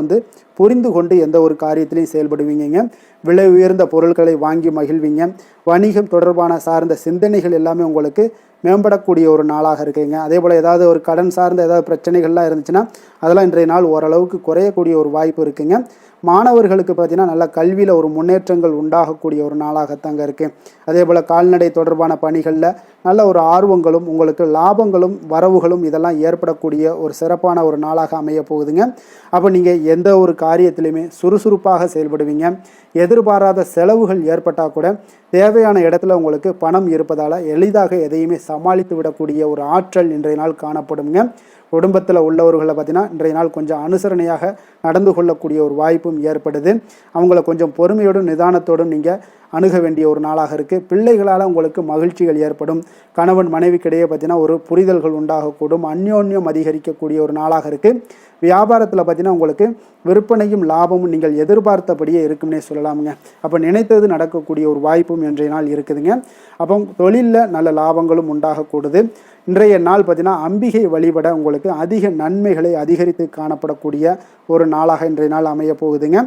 புரிந்து கொண்டு எந்த ஒரு காரியத்திலையும் செயல்படுவீங்க. விலை உயர்ந்த பொருட்களை வாங்கி மகிழ்வீங்க. வணிகம் தொடர்பான சார்ந்த சிந்தனைகள் எல்லாமே உங்களுக்கு மேம்படக்கூடிய ஒரு நாளாக இருக்குங்க. அதே போல் ஏதாவது ஒரு கடன் சார்ந்த ஏதாவது பிரச்சனைகள்லாம் இருந்துச்சுன்னா அதெல்லாம் இன்றைய நாள் ஓரளவுக்கு குறையக்கூடிய ஒரு வாய்ப்பு இருக்குங்க. மாணவர்களுக்கு பார்த்தீங்கன்னா நல்ல கல்வியில் ஒரு முன்னேற்றங்கள் உண்டாகக்கூடிய ஒரு நாளாகத்தாங்க இருக்குது. அதே போல் கால்நடை தொடர்பான பணிகளில் நல்ல ஒரு ஆர்வங்களும் உங்களுக்கு லாபங்களும் வரவுகளும் இதெல்லாம் ஏற்படக்கூடிய ஒரு சிறப்பான ஒரு நாளாக அமைய போகுதுங்க. அப்போ நீங்கள் எந்த ஒரு காரியத்திலையுமே சுறுசுறுப்பாக செயல்படுவீங்க. எதிர்பாராத செலவுகள் ஏற்பட்டால் கூட தேவையான இடத்துல உங்களுக்கு பணம் இருப்பதால் எளிதாக எதையுமே சமாளித்து விடக்கூடிய ஒரு ஆற்றல் இன்றைய நாள் காணப்படுங்க. குடும்பத்தில் உள்ளவர்களை பார்த்தீங்கன்னா இன்றைய நாள் கொஞ்சம் அனுசரணையாக நடந்து கொள்ளக்கூடிய ஒரு வாய்ப்பும் ஏற்படுது. அவங்கள கொஞ்சம் பொறுமையோடும் நிதானத்தோடும் நீங்கள் அணுக வேண்டிய ஒரு நாளாக இருக்குது. பிள்ளைகளால் உங்களுக்கு மகிழ்ச்சிகள் ஏற்படும். கணவன் மனைவிக்கிடையே பார்த்தீங்கன்னா ஒரு புரிதல்கள் உண்டாகக்கூடும். அந்யோன்யம் அதிகரிக்கக்கூடிய ஒரு நாளாக இருக்குது. வியாபாரத்தில் பார்த்தீங்கன்னா உங்களுக்கு விற்பனையும் லாபமும் நீங்கள் எதிர்பார்த்தபடியே இருக்கும்னே சொல்லலாமுங்க. அப்போ நினைத்தது நடக்கக்கூடிய ஒரு வாய்ப்பும் இன்றைய நாள் இருக்குதுங்க. அப்போ தொழிலில் நல்ல லாபங்களும் உண்டாகக்கூடுது. இன்றைய நாள் பார்த்தீங்கன்னா அம்பிகை வழிபட உங்களுக்கு அதிக நன்மைகளை அதிகரித்து காணப்படக்கூடிய ஒரு நாளாக இன்றைய நாள் அமைய போகுதுங்க.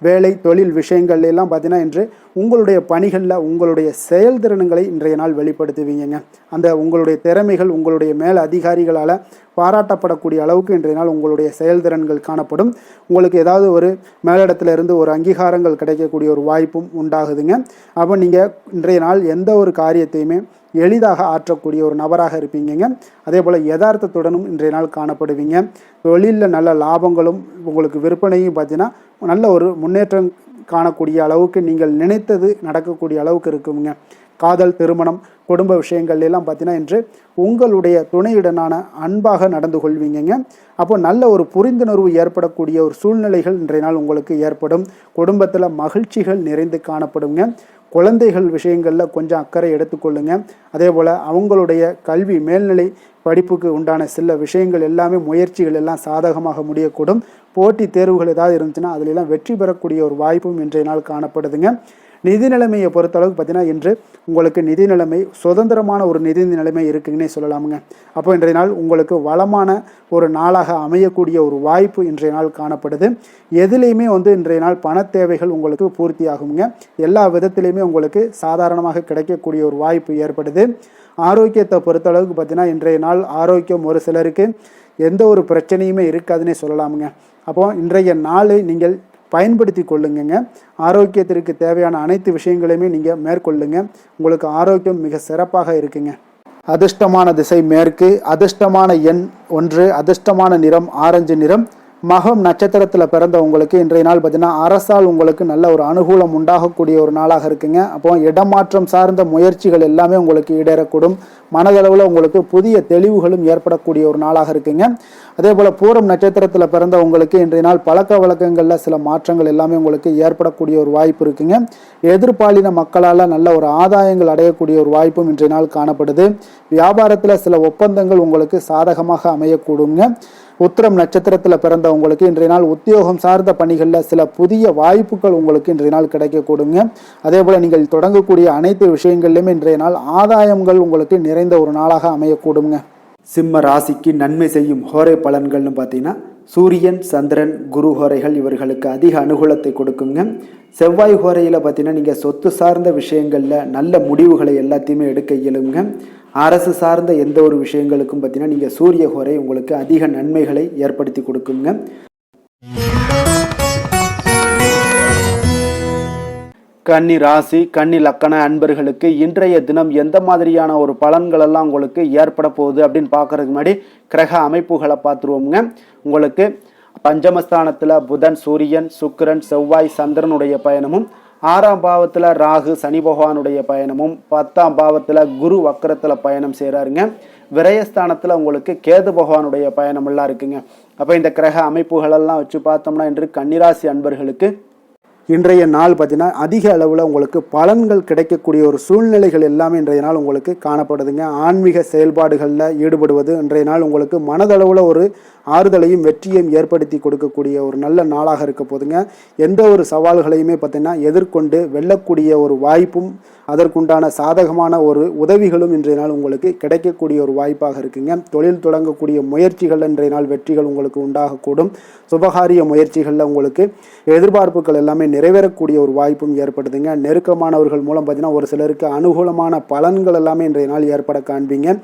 வேலை தொழில் விஷயங்கள் எல்லாம் பார்த்தீங்கன்னா இன்று உங்களுடைய பணிகளில் உங்களுடைய செயல்திறன்களை இன்றைய நாள் வெளிப்படுத்துவீங்க. அந்த உங்களுடைய திறமைகள் உங்களுடைய மேல் அதிகாரிகளால் பாராட்டப்படக்கூடிய அளவுக்கு இன்றைய நாள் உங்களுடைய செயல்திறன்கள் காணப்படும். உங்களுக்கு ஏதாவது ஒரு மேலிடத்திலிருந்து ஒரு அங்கீகாரங்கள் கிடைக்கக்கூடிய ஒரு வாய்ப்பும் உண்டாகுதுங்க. அப்போ நீங்கள் இன்றைய நாள் எந்த ஒரு காரியத்தையுமே எளிதாக ஆற்றக்கூடிய ஒரு நபராக இருப்பீங்க. அதே போல் யதார்த்தத்துடனும் இன்றைய நாள் காணப்படுவீங்க. தொழிலில் நல்ல லாபங்களும் உங்களுக்கு விற்பனையும் பார்த்தீங்கன்னா நல்ல ஒரு முன்னேற்றம் காணக்கூடிய அளவுக்கு நீங்கள் நினைத்தது நடக்கக்கூடிய அளவுக்கு இருக்குங்க. காதல் திருமணம் குடும்ப விஷயங்கள் எல்லாம் பார்த்தீங்கன்னா இன்று உங்களுடைய துணையுடனான அன்பாக நடந்து கொள்வீங்க. அப்போ நல்ல ஒரு புரிந்துணர்வு ஏற்படக்கூடிய ஒரு சூழ்நிலைகள் இன்றைய நாள் உங்களுக்கு ஏற்படும். குடும்பத்தில் மகிழ்ச்சிகள் நிறைந்து காணப்படுங்க. குழந்தைகள் விஷயங்களில் கொஞ்சம் அக்கறை எடுத்துக்கொள்ளுங்க. அதே போல் அவங்களுடைய கல்வி மேல்நிலை படிப்புக்கு உண்டான சில விஷயங்கள் எல்லாமே முயற்சிகள் எல்லாம் சாதகமாக முடியக்கூடும். போட்டி தேர்வுகள் ஏதாவது இருந்துச்சுன்னா அதிலெல்லாம் வெற்றி பெறக்கூடிய ஒரு வாய்ப்பும் இன்றைய நாள் காணப்படுதுங்க. நிதி நிலைமையை பொறுத்தளவுக்கு பார்த்தீங்கன்னா இன்று உங்களுக்கு நிதி நிலைமை சுதந்திரமான ஒரு நிதி நிலைமை இருக்குங்கன்னே சொல்லலாமுங்க. அப்போ இன்றைய நாள் உங்களுக்கு வளமான ஒரு நாளாக அமையக்கூடிய ஒரு வாய்ப்பு இன்றைய நாள் காணப்படுது. எதுலேயுமே இன்றைய நாள் பண தேவைகள் உங்களுக்கு பூர்த்தி ஆகுங்க. எல்லா விதத்திலையுமே உங்களுக்கு சாதாரணமாக கிடைக்கக்கூடிய ஒரு வாய்ப்பு ஏற்படுது. ஆரோக்கியத்தை பொறுத்தளவுக்கு பார்த்தீங்கன்னா இன்றைய நாள் ஆரோக்கியம் ஒரு சிலருக்கு எந்த ஒரு பிரச்சனையுமே இருக்காதுன்னே சொல்லலாமுங்க. அப்போது இன்றைய நாளை நீங்கள் பயன்படுத்தி கொள்ளுங்க. ஆரோக்கியத்திற்கு தேவையான அனைத்து விஷயங்களையுமே நீங்கள் மேற்கொள்ளுங்க. உங்களுக்கு ஆரோக்கியம் மிக சிறப்பாக இருக்குங்க. அதிர்ஷ்டமான திசை மேற்கு, அதிர்ஷ்டமான எண் 1, அதிர்ஷ்டமான நிறம் ஆரஞ்சு நிறம். மகம் நட்சத்திரத்தில் பிறந்த உங்களுக்கு இன்றைய நாள் பார்த்தீங்கன்னா அரசால் உங்களுக்கு நல்ல ஒரு அனுகூலம் உண்டாகக்கூடிய ஒரு நாளாக இருக்குங்க. அப்போ இடமாற்றம் சார்ந்த முயற்சிகள் எல்லாமே உங்களுக்கு ஈடேறக்கூடும். மனதளவில் உங்களுக்கு புதிய தெளிவுகளும் ஏற்படக்கூடிய ஒரு நாளாக இருக்குங்க. அதே போல் பூரம் நட்சத்திரத்தில் பிறந்த உங்களுக்கு இன்றைய நாள் பழக்க வழக்கங்களில் சில மாற்றங்கள் எல்லாமே உங்களுக்கு ஏற்படக்கூடிய ஒரு வாய்ப்பு இருக்குங்க. எதிர்பாலின மக்களால் நல்ல ஒரு ஆதாயங்கள் அடையக்கூடிய ஒரு வாய்ப்பும் இன்றைய நாள் காணப்படுது. வியாபாரத்தில் சில ஒப்பந்தங்கள் உங்களுக்கு சாதகமாக அமையக்கூடுங்க. உத்திரம் நட்சத்திரத்தில் பிறந்த உங்களுக்கு இன்றைய நாள் உத்தியோகம் சார்ந்த பணிகளில் சில புதிய வாய்ப்புகள் உங்களுக்கு இன்றைய நாள் கிடைக்கக்கூடுங்க. அதே போல் நீங்கள் தொடங்கக்கூடிய அனைத்து விஷயங்கள்லையுமே இன்றைய நாள் ஆதாயங்கள் உங்களுக்கு நிறைந்த ஒரு நாளாக அமையக்கூடுங்க. சிம்ம ராசிக்கு நன்மை செய்யும் ஹோரை பலன்கள்னு பார்த்தீங்கன்னா சூரியன் சந்திரன் குரு ஹோரைகள் இவர்களுக்கு அதிக அனுகூலத்தை கொடுக்குங்க. செவ்வாய் ஹோரையில் பார்த்தீங்கன்னா நீங்கள் சொத்து சார்ந்த விஷயங்களில் நல்ல முடிவுகளை எல்லாத்தையுமே எடுக்க இயலுங்க. அரசு சார்ந்த எந்த ஒரு விஷயங்களுக்கும் பார்த்தீங்கன்னா நீங்கள் சூரிய ஹோரை உங்களுக்கு அதிக நன்மைகளை ஏற்படுத்தி கொடுக்குங்க. கன்னி ராசி கன்னி லக்கண அன்பர்களுக்கு இன்றைய தினம் எந்த மாதிரியான ஒரு பலன்கள் எல்லாம் உங்களுக்கு ஏற்பட போகுது அப்படின்னு பார்க்கறதுக்கு முன்னாடி கிரக அமைப்புகளை பார்த்துருவோங்க. உங்களுக்கு பஞ்சமஸ்தானத்தில் புதன் சூரியன் சுக்கிரன் செவ்வாய் சந்திரனுடைய பயணமும், 6ஆம் பாவத்தில் ராகு சனி பகவானுடைய பயணமும், 10ஆம் பாவத்தில் குரு வக்கரத்தில் பயணம் செய்கிறாருங்க. விரயஸ்தானத்தில் உங்களுக்கு கேது பகவானுடைய பயணமெல்லாம் இருக்குங்க. அப்போ இந்த கிரக அமைப்புகளெல்லாம் வச்சு பார்த்தோம்னா இன்று கன்னிராசி அன்பர்களுக்கு இன்றைய நாள் பார்த்தீங்கன்னா அதிக அளவில் உங்களுக்கு பலன்கள் கிடைக்கக்கூடிய ஒரு சூழ்நிலைகள் எல்லாமே இன்றைய நாள் உங்களுக்கு காணப்படுதுங்க. ஆன்மீக செயல்பாடுகளில் ஈடுபடுவது இன்றைய நாள் உங்களுக்கு மனதளவில் ஒரு ஆறுதலையும் வெற்றியையும் ஏற்படுத்தி கொடுக்கக்கூடிய ஒரு நல்ல நாளாக இருக்க போதுங்க. எந்த ஒரு சவால்களையுமே பார்த்தீங்கன்னா எதிர்கொண்டு வெல்லக்கூடிய ஒரு வாய்ப்பும் அதற்குண்டான சாதகமான ஒரு உதவிகளும் இன்றைய நாள் உங்களுக்கு கிடைக்கக்கூடிய ஒரு வாய்ப்பாக இருக்குங்க. தொழில் தொடங்கக்கூடிய முயற்சிகள் இன்றைய நாள் வெற்றிகள் உங்களுக்கு உண்டாகக்கூடும். சுபகாரிய முயற்சிகளில் உங்களுக்கு எதிர்பார்ப்புகள் எல்லாமே நிறைவேறக்கூடிய ஒரு வாய்ப்பும் ஏற்படுதுங்க. நெருக்கமானவர்கள் மூலம் பார்த்தீங்கன்னா ஒரு சிலருக்கு அனுகூலமான பலன்கள் எல்லாமே இன்றைய நாள் ஏற்பட காண்பீங்க.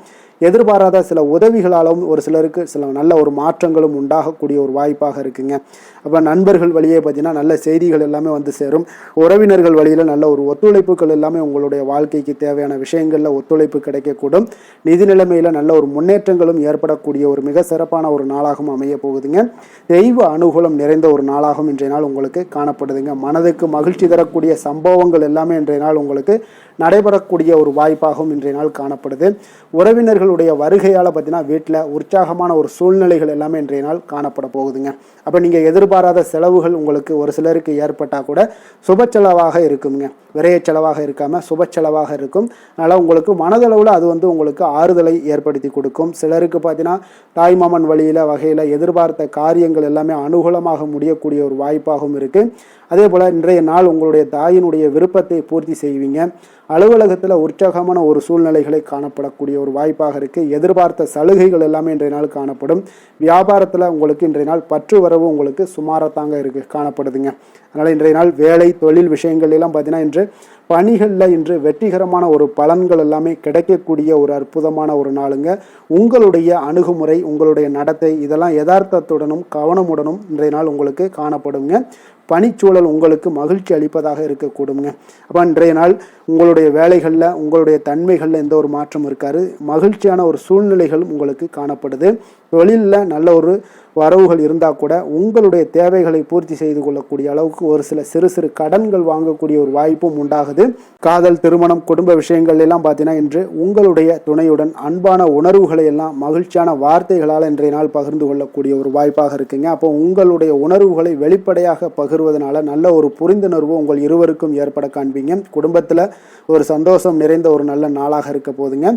எதிர்பாராத சில உதவிகளாலும் ஒரு சிலருக்கு சில நல்ல ஒரு மாற்றங்களும் உண்டாகக்கூடிய ஒரு வாய்ப்பாக இருக்குங்க. அப்போ நண்பர்கள் வழியே பார்த்தீங்கன்னா நல்ல செய்திகள் எல்லாமே வந்து சேரும். உறவினர்கள் வழியில் நல்ல ஒரு ஒத்துழைப்புகள் எல்லாமே உங்களுடைய வாழ்க்கைக்கு தேவையான விஷயங்களில் ஒத்துழைப்பு கிடைக்கக்கூடும். நிதி நிலைமையில் நல்ல ஒரு முன்னேற்றங்களும் ஏற்படக்கூடிய ஒரு மிக சிறப்பான ஒரு நாளாகவும் அமைய போகுதுங்க. தெய்வ அனுகூலம் நிறைந்த ஒரு நாளாகவும் இன்றைய நாள் உங்களுக்கு காணப்படுதுங்க. மனதுக்கு மகிழ்ச்சி தரக்கூடிய சம்பவங்கள் எல்லாமே இன்றைய நாள் உங்களுக்கு நடைபெறக்கூடிய ஒரு வாய்ப்பாகவும் இன்றைய நாள் காணப்படுது. உறவினர்கள் நண்பர்களுடைய வருகையால் பார்த்தீங்கன்னா வீட்டில் உற்சாகமான ஒரு சூழ்நிலைகள் எல்லாமே இன்றைய நாள் காணப்பட போகுதுங்க. அப்போ நீங்கள் எதிர்பாராத செலவுகள் உங்களுக்கு ஒரு சிலருக்கு ஏற்பட்டால் கூட சுப செலவாக இருக்குங்க, விரைய செலவாக இருக்காமல் சுப செலவாக இருக்கும். அதனால் உங்களுக்கு மனதளவில் அது உங்களுக்கு ஆறுதலை ஏற்படுத்தி கொடுக்கும். சிலருக்கு பார்த்தீங்கன்னா தாய்மாமன் வகையில் எதிர்பார்த்த காரியங்கள் எல்லாமே அனுகூலமாக முடியக்கூடிய ஒரு வாய்ப்பாகவும் இருக்குது. அதே போல் இன்றைய நாள் உங்களுடைய தாயினுடைய விருப்பத்தை பூர்த்தி செய்வீங்க. அலுவலகத்தில் உற்சாகமான ஒரு சூழ்நிலைகளை காணப்படக்கூடிய ஒரு வாய்ப்பாக இருக்குது. எதிர்பார்த்த சலுகைகள் எல்லாமே இன்றைய நாள் காணப்படும். வியாபாரத்தில் உங்களுக்கு இன்றைய நாள் பற்று வரவு உங்களுக்கு சுமாரத்தாங்க காணப்படுதுங்க. அதனால் இன்றைய நாள் வேலை தொழில் விஷயங்கள் எல்லாம் பார்த்தீங்கன்னா இன்று பணிகளில் இன்று வெற்றிகரமான ஒரு பலன்கள் எல்லாமே கிடைக்கக்கூடிய ஒரு அற்புதமான ஒரு நாளுங்க. உங்களுடைய அணுகுமுறை, உங்களுடைய நடத்தை இதெல்லாம் யதார்த்தத்துடனும் கவனமுடனும் இன்றைய நாள் உங்களுக்கு காணப்படுங்க. பணிச்சூழல் உங்களுக்கு மகிழ்ச்சி அளிப்பதாக இருக்கக்கூடுங்க. அப்போ இன்றைய நாள் உங்களுடைய வேலைகளில் உங்களுடைய தன்மைகளில் எந்த ஒரு மாற்றம் இருக்காது. மகிழ்ச்சியான ஒரு சூழ்நிலைகளும் உங்களுக்கு காணப்படுது. தொழிலில் நல்ல ஒரு வரவுகள் இருந்தால் கூட உங்களுடைய தேவைகளை பூர்த்தி செய்து கொள்ளக்கூடிய அளவுக்கு ஒரு சில சிறு சிறு கடன்கள் வாங்கக்கூடிய ஒரு வாய்ப்பும் உண்டாகுது. காதல், திருமணம், குடும்ப விஷயங்கள் எல்லாம் பார்த்தீங்கன்னா இன்று உங்களுடைய துணையுடன் அன்பான உணர்வுகளை எல்லாம் மகிழ்ச்சியான வார்த்தைகளால் இன்றைய நாள் பகிர்ந்து கொள்ளக்கூடிய ஒரு வாய்ப்பாக இருக்குங்க. அப்போ உங்களுடைய உணர்வுகளை வெளிப்படையாக பகிர்வதனால நல்ல ஒரு புரிந்துணர்வு உங்கள் இருவருக்கும் ஏற்பட காண்பீங்க. குடும்பத்தில் ஒரு சந்தோஷம் நிறைந்த ஒரு நல்ல நாளாக இருக்க போதுங்க.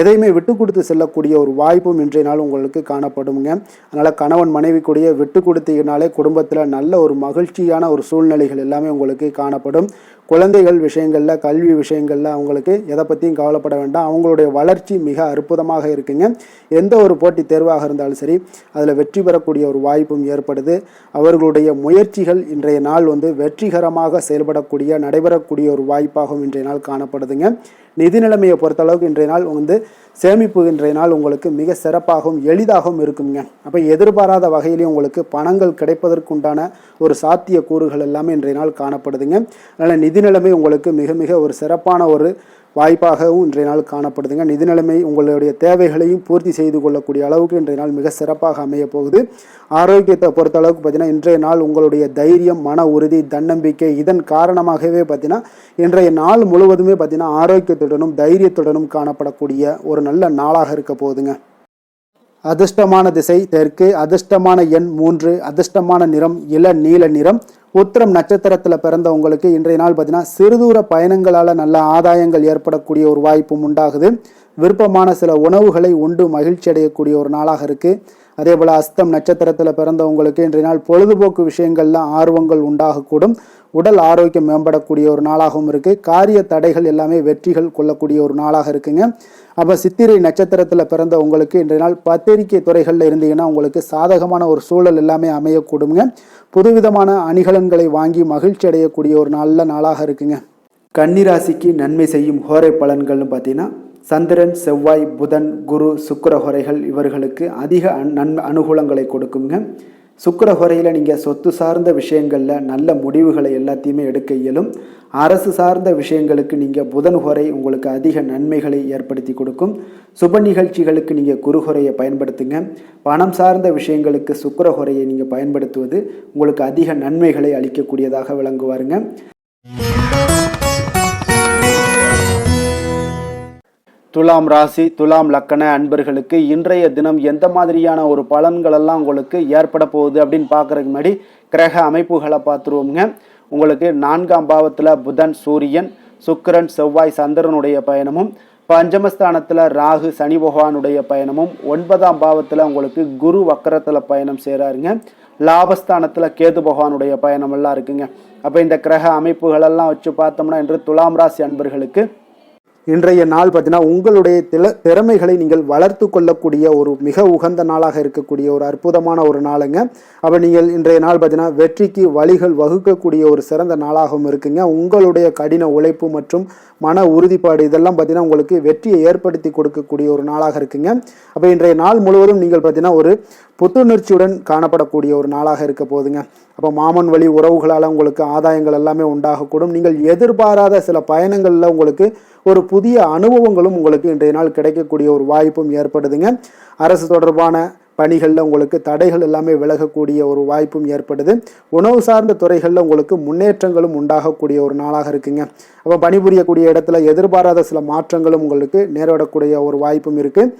எதையுமே விட்டு கொடுத்து செல்லக்கூடிய ஒரு வாய்ப்பும் இன்றைய நாள் உங்களுக்கு காணப்படுங்க. அதனால் கணவன் மனைவிக்குடைய விட்டு கொடுத்தீங்கனாலே குடும்பத்தில் நல்ல ஒரு மகிழ்ச்சியான ஒரு சூழ்நிலைகள் எல்லாமே உங்களுக்கு காணப்படும். குழந்தைகள் விஷயங்களில், கல்வி விஷயங்களில் அவங்களுக்கு எதை பற்றியும் கவலைப்பட வேண்டாம். அவங்களுடைய வளர்ச்சி மிக அற்புதமாக இருக்குங்க. எந்த ஒரு போட்டி தேர்வாக இருந்தாலும் சரி அதில் வெற்றி பெறக்கூடிய ஒரு வாய்ப்பும் ஏற்படுது. அவர்களுடைய முயற்சிகள் இன்றைய நாள் வெற்றிகரமாக செயல்படக்கூடிய நடைபெறக்கூடிய ஒரு வாய்ப்பாகவும் இன்றைய நாள் காணப்படுதுங்க. நிதி நிலைமையை பொறுத்தளவுக்கு இன்றைய நாள் சேமிப்பு இன்றைய நாள் உங்களுக்கு மிக சிறப்பாகவும் எளிதாகவும் இருக்குங்க. அப்போ எதிர்பாராத வகையிலேயும் உங்களுக்கு பணங்கள் கிடைப்பதற்குண்டான ஒரு சாத்திய கூறுகள் எல்லாமே இன்றைய நாள் காணப்படுதுங்க. அதனால் நிதி நிலைமை உங்களுக்கு மிக மிக ஒரு சிறப்பான ஒரு வாய்ப்பாகவும் இன்றைய நாள் காணப்படுதுங்க. நிதி நிலைமை உங்களுடைய தேவைகளையும் பூர்த்தி செய்து கொள்ளக்கூடிய அளவுக்கு இன்றைய நாள் மிக சிறப்பாக அமைய போகுது. ஆரோக்கியத்தை பொறுத்த அளவுக்கு பார்த்தீங்கன்னா இன்றைய நாள் உங்களுடைய தைரியம், மன உறுதி, தன்னம்பிக்கை இதன் காரணமாகவே பார்த்தீங்கன்னா இன்றைய நாள் முழுவதுமே பார்த்தீங்கன்னா ஆரோக்கியத்துடனும் தைரியத்துடனும் காணப்படக்கூடிய ஒரு நல்ல நாளாக இருக்க போகுதுங்க. அதிர்ஷ்டமான திசை தெற்கு, அதிர்ஷ்டமான எண் 3, அதிர்ஷ்டமான நிறம் இளநீல நிறம். உத்திரம் நட்சத்திரத்தில் பிறந்த உங்களுக்கு இன்றைய நாள் பார்த்தீங்கன்னா சிறுதூர பயணங்களால் நல்ல ஆதாயங்கள் ஏற்படக்கூடிய ஒரு வாய்ப்பும் உண்டாகுது. விருப்பமான சில உணவுகளை உண்டு மகிழ்ச்சி அடையக்கூடிய ஒரு நாளாக இருக்குது. அதே போல் அஸ்தம் நட்சத்திரத்தில் பிறந்தவங்களுக்கு இன்றைய நாள் பொழுதுபோக்கு விஷயங்கள்ல ஆர்வங்கள் உண்டாகக்கூடும். உடல் ஆரோக்கியம் மேம்படக்கூடிய ஒரு நாளாகவும் இருக்குது. காரிய தடைகள் எல்லாமே வெற்றிகள் கொள்ளக்கூடிய ஒரு நாளாக இருக்குங்க. அப்போ சித்திரை நட்சத்திரத்தில் பிறந்த உங்களுக்கு இன்றைய நாள் பத்திரிகை துறைகளில் இருந்தீங்கன்னா உங்களுக்கு சாதகமான ஒரு சூழல் எல்லாமே அமையக்கூடுங்க. புதுவிதமான அணிகலன்களை வாங்கி மகிழ்ச்சி அடையக்கூடிய ஒரு நல்ல நாளாக இருக்குங்க. கன்னிராசிக்கு நன்மை செய்யும் ஹோரை பலன்கள்னு பார்த்தீங்கன்னா சந்திரன், செவ்வாய், புதன், குரு, சுக்கிர ஹோரைகள் இவர்களுக்கு அதிக அனுகூலங்களை கொடுக்குங்க. சுக்கிர ஹோரையில் நீங்கள் சொத்து சார்ந்த விஷயங்களில் நல்ல முடிவுகளை எல்லாத்தையுமே எடுக்க இயலும். அரசு சார்ந்த விஷயங்களுக்கு நீங்கள் புதன் ஹோரை உங்களுக்கு அதிக நன்மைகளை ஏற்படுத்தி கொடுக்கும். சுப நிகழ்ச்சிகளுக்கு நீங்கள் குரு ஹோரையை பயன்படுத்துங்க. பணம் சார்ந்த விஷயங்களுக்கு சுக்கிர ஹோரையை நீங்கள் பயன்படுத்துவது உங்களுக்கு அதிக நன்மைகளை அளிக்கக்கூடியதாக விளங்குவாருங்க. துலாம் ராசி, துலாம் லக்கண அன்பர்களுக்கு இன்றைய தினம் எந்த மாதிரியான ஒரு பலன்களெல்லாம் உங்களுக்கு ஏற்பட போகுது அப்படின்னு பார்க்குறதுக்கு முன்னாடி கிரக அமைப்புகளை பார்த்துருவோங்க. உங்களுக்கு 4ஆம் பாவத்தில் புதன், சூரியன், சுக்கிரன், செவ்வாய், சந்திரனுடைய பயணமும், பஞ்சமஸ்தானத்தில் ராகு, சனி பகவானுடைய பயணமும், 9ஆம் பாவத்தில் உங்களுக்கு குரு வக்கரத்தில் பயணம் செய்கிறாருங்க. லாபஸ்தானத்தில் கேது பகவானுடைய பயணம் எல்லாம் இருக்குங்க. அப்போ இந்த கிரக அமைப்புகளெல்லாம் வச்சு பார்த்தோம்னா இன்று துலாம் ராசி அன்பர்களுக்கு இன்றைய நாள் பார்த்தீங்கன்னா உங்களுடைய திறமைகளை நீங்கள் வளர்த்து கொள்ளக்கூடிய ஒரு மிக உகந்த நாளாக இருக்கக்கூடிய ஒரு அற்புதமான ஒரு நாளுங்க. அப்போ நீங்கள் இன்றைய நாள் பார்த்தீங்கன்னா வெற்றிக்கு வழிகள் வகுக்கக்கூடிய ஒரு சிறந்த நாளாகவும் இருக்குங்க. உங்களுடைய கடின உழைப்பு மற்றும் மன உறுதிப்பாடு இதெல்லாம் பார்த்தீங்கன்னா உங்களுக்கு வெற்றியை ஏற்படுத்தி கொடுக்கக்கூடிய ஒரு நாளாக இருக்குங்க. அப்போ இன்றைய நாள் முழுவதும் நீங்கள் பார்த்தீங்கன்னா ஒரு புத்துணர்ச்சியுடன் காணப்படக்கூடிய ஒரு நாளாக இருக்க போகுதுங்க. அப்போ மாமன் வழி உறவுகளால் உங்களுக்கு ஆதாயங்கள் எல்லாமே உண்டாகக்கூடும். நீங்கள் எதிர்பாராத சில பயணங்களில் உங்களுக்கு ஒரு புதிய அனுபவங்களும் உங்களுக்கு இன்றைய நாள் கிடைக்கக்கூடிய ஒரு வாய்ப்பும் ஏற்படுதுங்க. அரசு தொடர்பான பணிகளில் உங்களுக்கு தடைகள் எல்லாமே விலகக்கூடிய ஒரு வாய்ப்பும் ஏற்படுது. உணவு சார்ந்த துறைகளில் உங்களுக்கு முன்னேற்றங்களும் உண்டாகக்கூடிய ஒரு நாளாக இருக்குங்க. அப்போ பணிபுரியக்கூடிய இடத்துல எதிர்பாராத சில மாற்றங்களும் உங்களுக்கு நேரிடக்கூடிய ஒரு வாய்ப்பும் இருக்குது.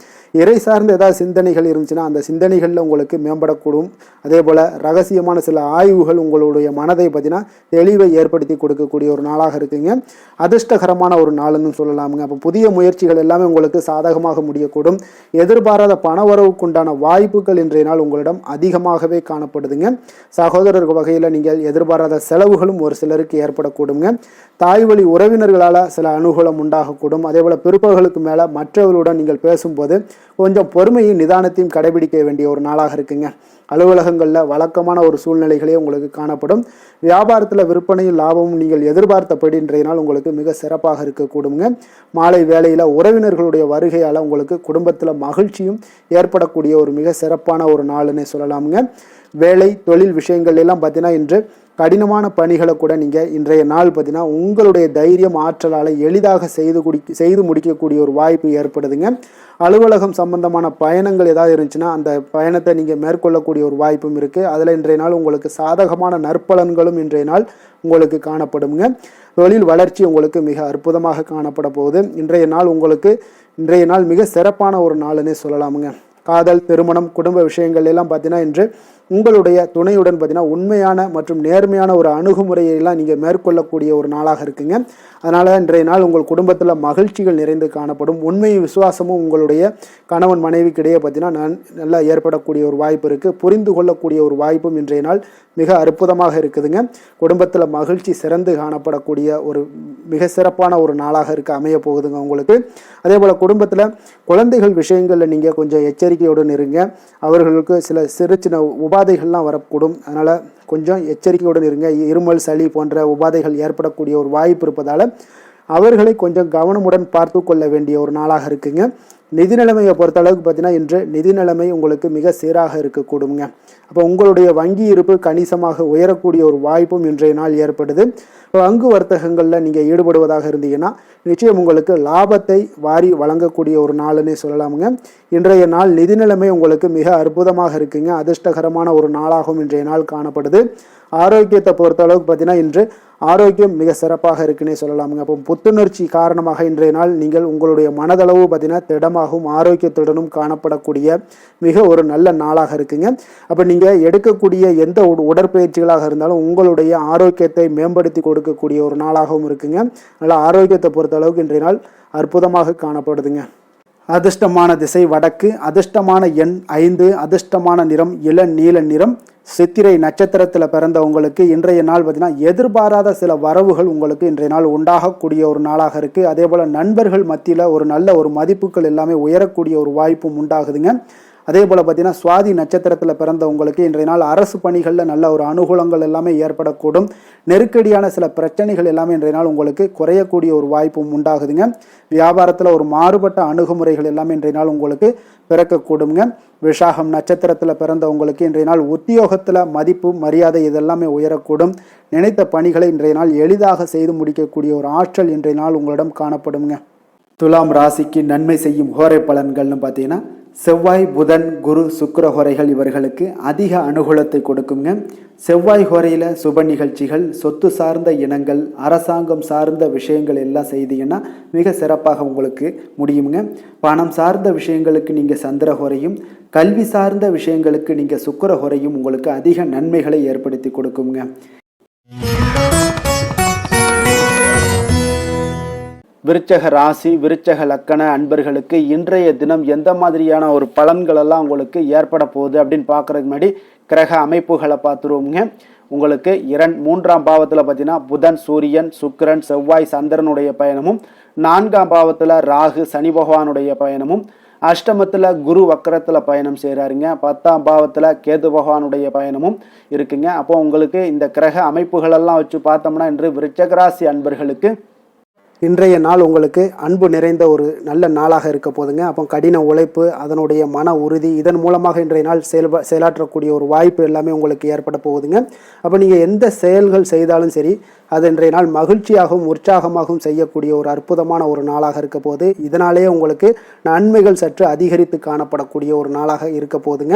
இறை சார்ந்த ஏதாவது சிந்தனைகள் இருந்துச்சுன்னா அந்த சிந்தனைகளில் உங்களுக்கு மேம்படக்கூடும். அதே போல் ரகசியமான சில ஆய்வுகள் உங்களுடைய மனதை பார்த்தீங்கன்னா தெளிவை ஏற்படுத்தி கொடுக்கக்கூடிய ஒரு நாளாக இருக்குங்க. அதிர்ஷ்டகரமான ஒரு நாள்னு சொல்லலாமுங்க. அப்போ புதிய முயற்சிகள் எல்லாமே உங்களுக்கு சாதகமாக முடியக்கூடும். எதிர்பாராத பணவரவுக்குண்டான வாய்ப்புகள் இன்றைய நாள் உங்களிடம் அதிகமாகவே காணப்படுதுங்க. சகோதரர் வகையில் நீங்கள் எதிர்பாராத செலவுகளும் ஒரு சிலருக்கு ஏற்படக்கூடுங்க. தாய் வழி உறவினர்களால் சில அனுகூலம் உண்டாகக்கூடும். அதே போல் பிற்பகலுக்கு மேலே மற்றவர்களுடன் நீங்கள் பேசும்போது கொஞ்சம் பொறுமையும் நிதானத்தையும் கடைபிடிக்க வேண்டிய ஒரு நாளாக இருக்குங்க. அலுவலகங்களில் வழக்கமான ஒரு சூழ்நிலைகளே உங்களுக்கு காணப்படும். வியாபாரத்தில் விற்பனையும் லாபமும் நீங்கள் எதிர்பார்த்தபடி இன்றைய நாள் உங்களுக்கு மிக சிறப்பாக இருக்கக்கூடுங்க. மாலை வேளையில் உறவினர்களுடைய வருகையால் உங்களுக்கு குடும்பத்தில் மகிழ்ச்சியும் ஏற்படக்கூடிய ஒரு மிக சிறப்பான ஒரு நாள்னே சொல்லலாமுங்க. வேலை தொழில் விஷயங்கள் எல்லாம் பார்த்தீங்கன்னா இன்று கடினமான பணிகளை கூட நீங்கள் இன்றைய நாள் பார்த்தீங்கன்னா உங்களுடைய தைரியம் ஆற்றலால் எளிதாக செய்து முடிக்கக்கூடிய ஒரு வாய்ப்பு ஏற்படுதுங்க. அலுவலகம் சம்பந்தமான பயணங்கள் ஏதாவது இருந்துச்சுன்னா அந்த பயணத்தை நீங்கள் மேற்கொள்ளக்கூடிய ஒரு வாய்ப்பும் இருக்குது. அதில் இன்றைய நாள் உங்களுக்கு சாதகமான நற்பலன்களும் இன்றைய நாள் உங்களுக்கு காணப்படுங்க. தொழில் வளர்ச்சி உங்களுக்கு மிக அற்புதமாக காணப்பட போகுது. இன்றைய நாள் மிக சிறப்பான ஒரு நாள்னே சொல்லலாமுங்க. காதல், திருமணம், குடும்ப விஷயங்கள் எல்லாம் பார்த்தீங்கன்னா இன்று உங்களுடைய துணையுடன் பார்த்தீங்கன்னா உண்மையான மற்றும் நேர்மையான ஒரு அணுகுமுறையெல்லாம் நீங்கள் மேற்கொள்ளக்கூடிய ஒரு நாளாக இருக்குங்க. அதனால் இன்றைய நாள் உங்கள் குடும்பத்தில் மகிழ்ச்சிகள் நிறைந்து காணப்படும். உண்மையும் விசுவாசமும் உங்களுடைய கணவன் மனைவிக்கிடையே பார்த்தீங்கன்னா நல்லா ஏற்படக்கூடிய ஒரு வாய்ப்பு இருக்குது. புரிந்து கொள்ளக்கூடிய ஒரு வாய்ப்பும் இன்றைய நாள் மிக அற்புதமாக இருக்குதுங்க. குடும்பத்தில் மகிழ்ச்சி சிறந்து காணப்படக்கூடிய ஒரு மிக சிறப்பான ஒரு நாளாக அமைய போகுதுங்க உங்களுக்கு. அதே போல் குடும்பத்தில் குழந்தைகள் விஷயங்களில் நீங்கள் கொஞ்சம் எச்சரிக்கையுடன் இருங்க. அவர்களுக்கு சில சிறு சின்ன உபாதைகள்லாம் வரக்கூடும். அதனால் கொஞ்சம் எச்சரிக்கையுடன் இருங்க. இருமல், சளி போன்ற உபாதைகள் ஏற்படக்கூடிய ஒரு வாய்ப்பு இருப்பதால் அவர்களை கொஞ்சம் கவனமுடன் பார்த்து கொள்ள வேண்டிய ஒரு நாளாக இருக்குங்க. நிதி நிலைமையை பொறுத்த அளவுக்கு பார்த்தீங்கன்னா இன்று நிதி நிலைமை உங்களுக்கு மிக சீராக இருக்கக்கூடுங்க. அப்போ உங்களுடைய வங்கி இருப்பு கணிசமாக உயரக்கூடிய ஒரு வாய்ப்பும் இன்றைய நாள் ஏற்படுது. பங்கு வர்த்தகங்களில் நீங்கள் ஈடுபடுவதாக இருந்தீங்கன்னா நிச்சயம் உங்களுக்கு லாபத்தை வாரி வழங்கக்கூடிய ஒரு நாள்னே சொல்லலாமுங்க. இன்றைய நாள் நிதி நிலைமை உங்களுக்கு மிக அற்புதமாக இருக்குங்க. அதிர்ஷ்டகரமான ஒரு நாளாகவும் இன்றைய நாள் காணப்படுது. ஆரோக்கியத்தை பொறுத்த அளவுக்கு பார்த்தீங்கன்னா இன்று ஆரோக்கியம் மிக சிறப்பாக இருக்குன்னே சொல்லலாமுங்க. அப்போ புத்துணர்ச்சி காரணமாக இன்றைய நாள் நீங்கள் உங்களுடைய மனதளவு பார்த்தீங்கன்னா திடமாகவும் ஆரோக்கியத்துடனும் காணப்படக்கூடிய மிக ஒரு நல்ல நாளாக இருக்குங்க. அப்போ நீங்கள் எடுக்கக்கூடிய எந்த உடற்பயிற்சிகளாக இருந்தாலும் உங்களுடைய ஆரோக்கியத்தை மேம்படுத்தி கொடுக்கக்கூடிய ஒரு நாளாகவும் இருக்குங்க. அதனால் ஆரோக்கியத்தை பொறுத்த அளவுக்கு இன்றைய நாள் அற்புதமாக காணப்படுதுங்க. அதிர்ஷ்டமான திசை வடக்கு, அதிர்ஷ்டமான எண் 5, அதிர்ஷ்டமான நிறம் இளநீல நிறம். சித்திரை நட்சத்திரத்தில் பிறந்த உங்களுக்கு இன்றைய நாள் பார்த்தீங்கன்னா எதிர்பாராத சில வரவுகள் உங்களுக்கு இன்றைய நாள் உண்டாகக்கூடிய ஒரு நாளாக இருக்குது. அதே போல் நண்பர்கள் மத்தியில் ஒரு நல்ல ஒரு மதிப்புகள் எல்லாமே உயரக்கூடிய ஒரு வாய்ப்பும் உண்டாகுதுங்க. அதே போல் பார்த்தீங்கன்னா சுவாதி நட்சத்திரத்தில் பிறந்த உங்களுக்கு இன்றைய நாள் அரசு பணிகளில் நல்ல ஒரு அனுகூலங்கள் எல்லாமே ஏற்படக்கூடும். நெருக்கடியான சில பிரச்சனைகள் எல்லாமே இன்றைய நாள் உங்களுக்கு குறையக்கூடிய ஒரு வாய்ப்பும் உண்டாகுதுங்க. வியாபாரத்தில் ஒரு மாறுபட்ட அணுகுமுறைகள் எல்லாமே இன்றைய நாள் உங்களுக்கு பிறக்கக்கூடுங்க. விஷாகம் நட்சத்திரத்தில் பிறந்த உங்களுக்கு இன்றைய நாள் உத்தியோகத்தில் மதிப்பு மரியாதை இதெல்லாமே உயரக்கூடும். நினைத்த பணிகளை இன்றைய நாள் எளிதாக செய்து முடிக்கக்கூடிய ஒரு ஆற்றல் இன்றைய நாள் உங்களிடம் காணப்படுங்க. துலாம் ராசிக்கு நன்மை செய்யும் ஹோரை பலன்கள்னு பார்த்தீங்கன்னா செவ்வாய், புதன், குரு, சுக்கிர ஹோரைகள் இவர்களுக்கு அதிக அனுகூலத்தை கொடுக்குங்க. செவ்வாய் ஹோரையில் சுப நிகழ்ச்சிகள், சொத்து சார்ந்த இனங்கள், அரசாங்கம் சார்ந்த விஷயங்கள் எல்லாம் செய்தீங்கன்னா மிக சிறப்பாக உங்களுக்கு முடியுங்க. பணம் சார்ந்த விஷயங்களுக்கு நீங்கள் சந்திர ஹோரையும், கல்வி சார்ந்த விஷயங்களுக்கு நீங்கள் சுக்கிர ஹோரையும் உங்களுக்கு அதிக நன்மைகளை ஏற்படுத்தி கொடுக்குங்க. விருச்சக ராசி, விருச்சக லக்கண அன்பர்களுக்கு இன்றைய தினம் எந்த மாதிரியான ஒரு பலன்களெல்லாம் உங்களுக்கு ஏற்பட போகுது அப்படின்னு பார்க்குறதுக்கு முன்னாடி கிரக அமைப்புகளை பார்த்துருவோங்க. உங்களுக்கு 3ஆம் பாவத்தில் பார்த்தீங்கன்னா புதன், சூரியன், சுக்கிரன், செவ்வாய், சந்திரனுடைய பயணமும், 4ஆம் பாவத்தில் ராகு, சனி பகவானுடைய பயணமும், அஷ்டமத்தில் குரு வக்கரத்தில் பயணம் செய்கிறாருங்க. 10ஆம் பாவத்தில் கேது பகவானுடைய பயணமும் இருக்குங்க. அப்போ உங்களுக்கு இந்த கிரக அமைப்புகளெல்லாம் வச்சு பார்த்தோம்னா இன்று விருச்சக ராசி அன்பர்களுக்கு இன்றைய நாள் உங்களுக்கு அன்பு நிறைந்த ஒரு நல்ல நாளாக இருக்க போதுங்க. அப்போ கடின உழைப்பு, அதனுடைய மன உறுதி, இதன் மூலமாக இன்றைய நாள் செயலாற்றக்கூடிய ஒரு வாய்ப்பு எல்லாமே உங்களுக்கு ஏற்பட போகுதுங்க. அப்போ நீங்கள் எந்த செயல்கள் செய்தாலும் சரி, அது இன்றைய நாள் மகிழ்ச்சியாகவும் உற்சாகமாகவும் செய்யக்கூடிய ஒரு அற்புதமான ஒரு நாளாக இருக்க போது. இதனாலேயே உங்களுக்கு நன்மைகள் சற்று அதிகரித்து காணப்படக்கூடிய ஒரு நாளாக இருக்க போதுங்க.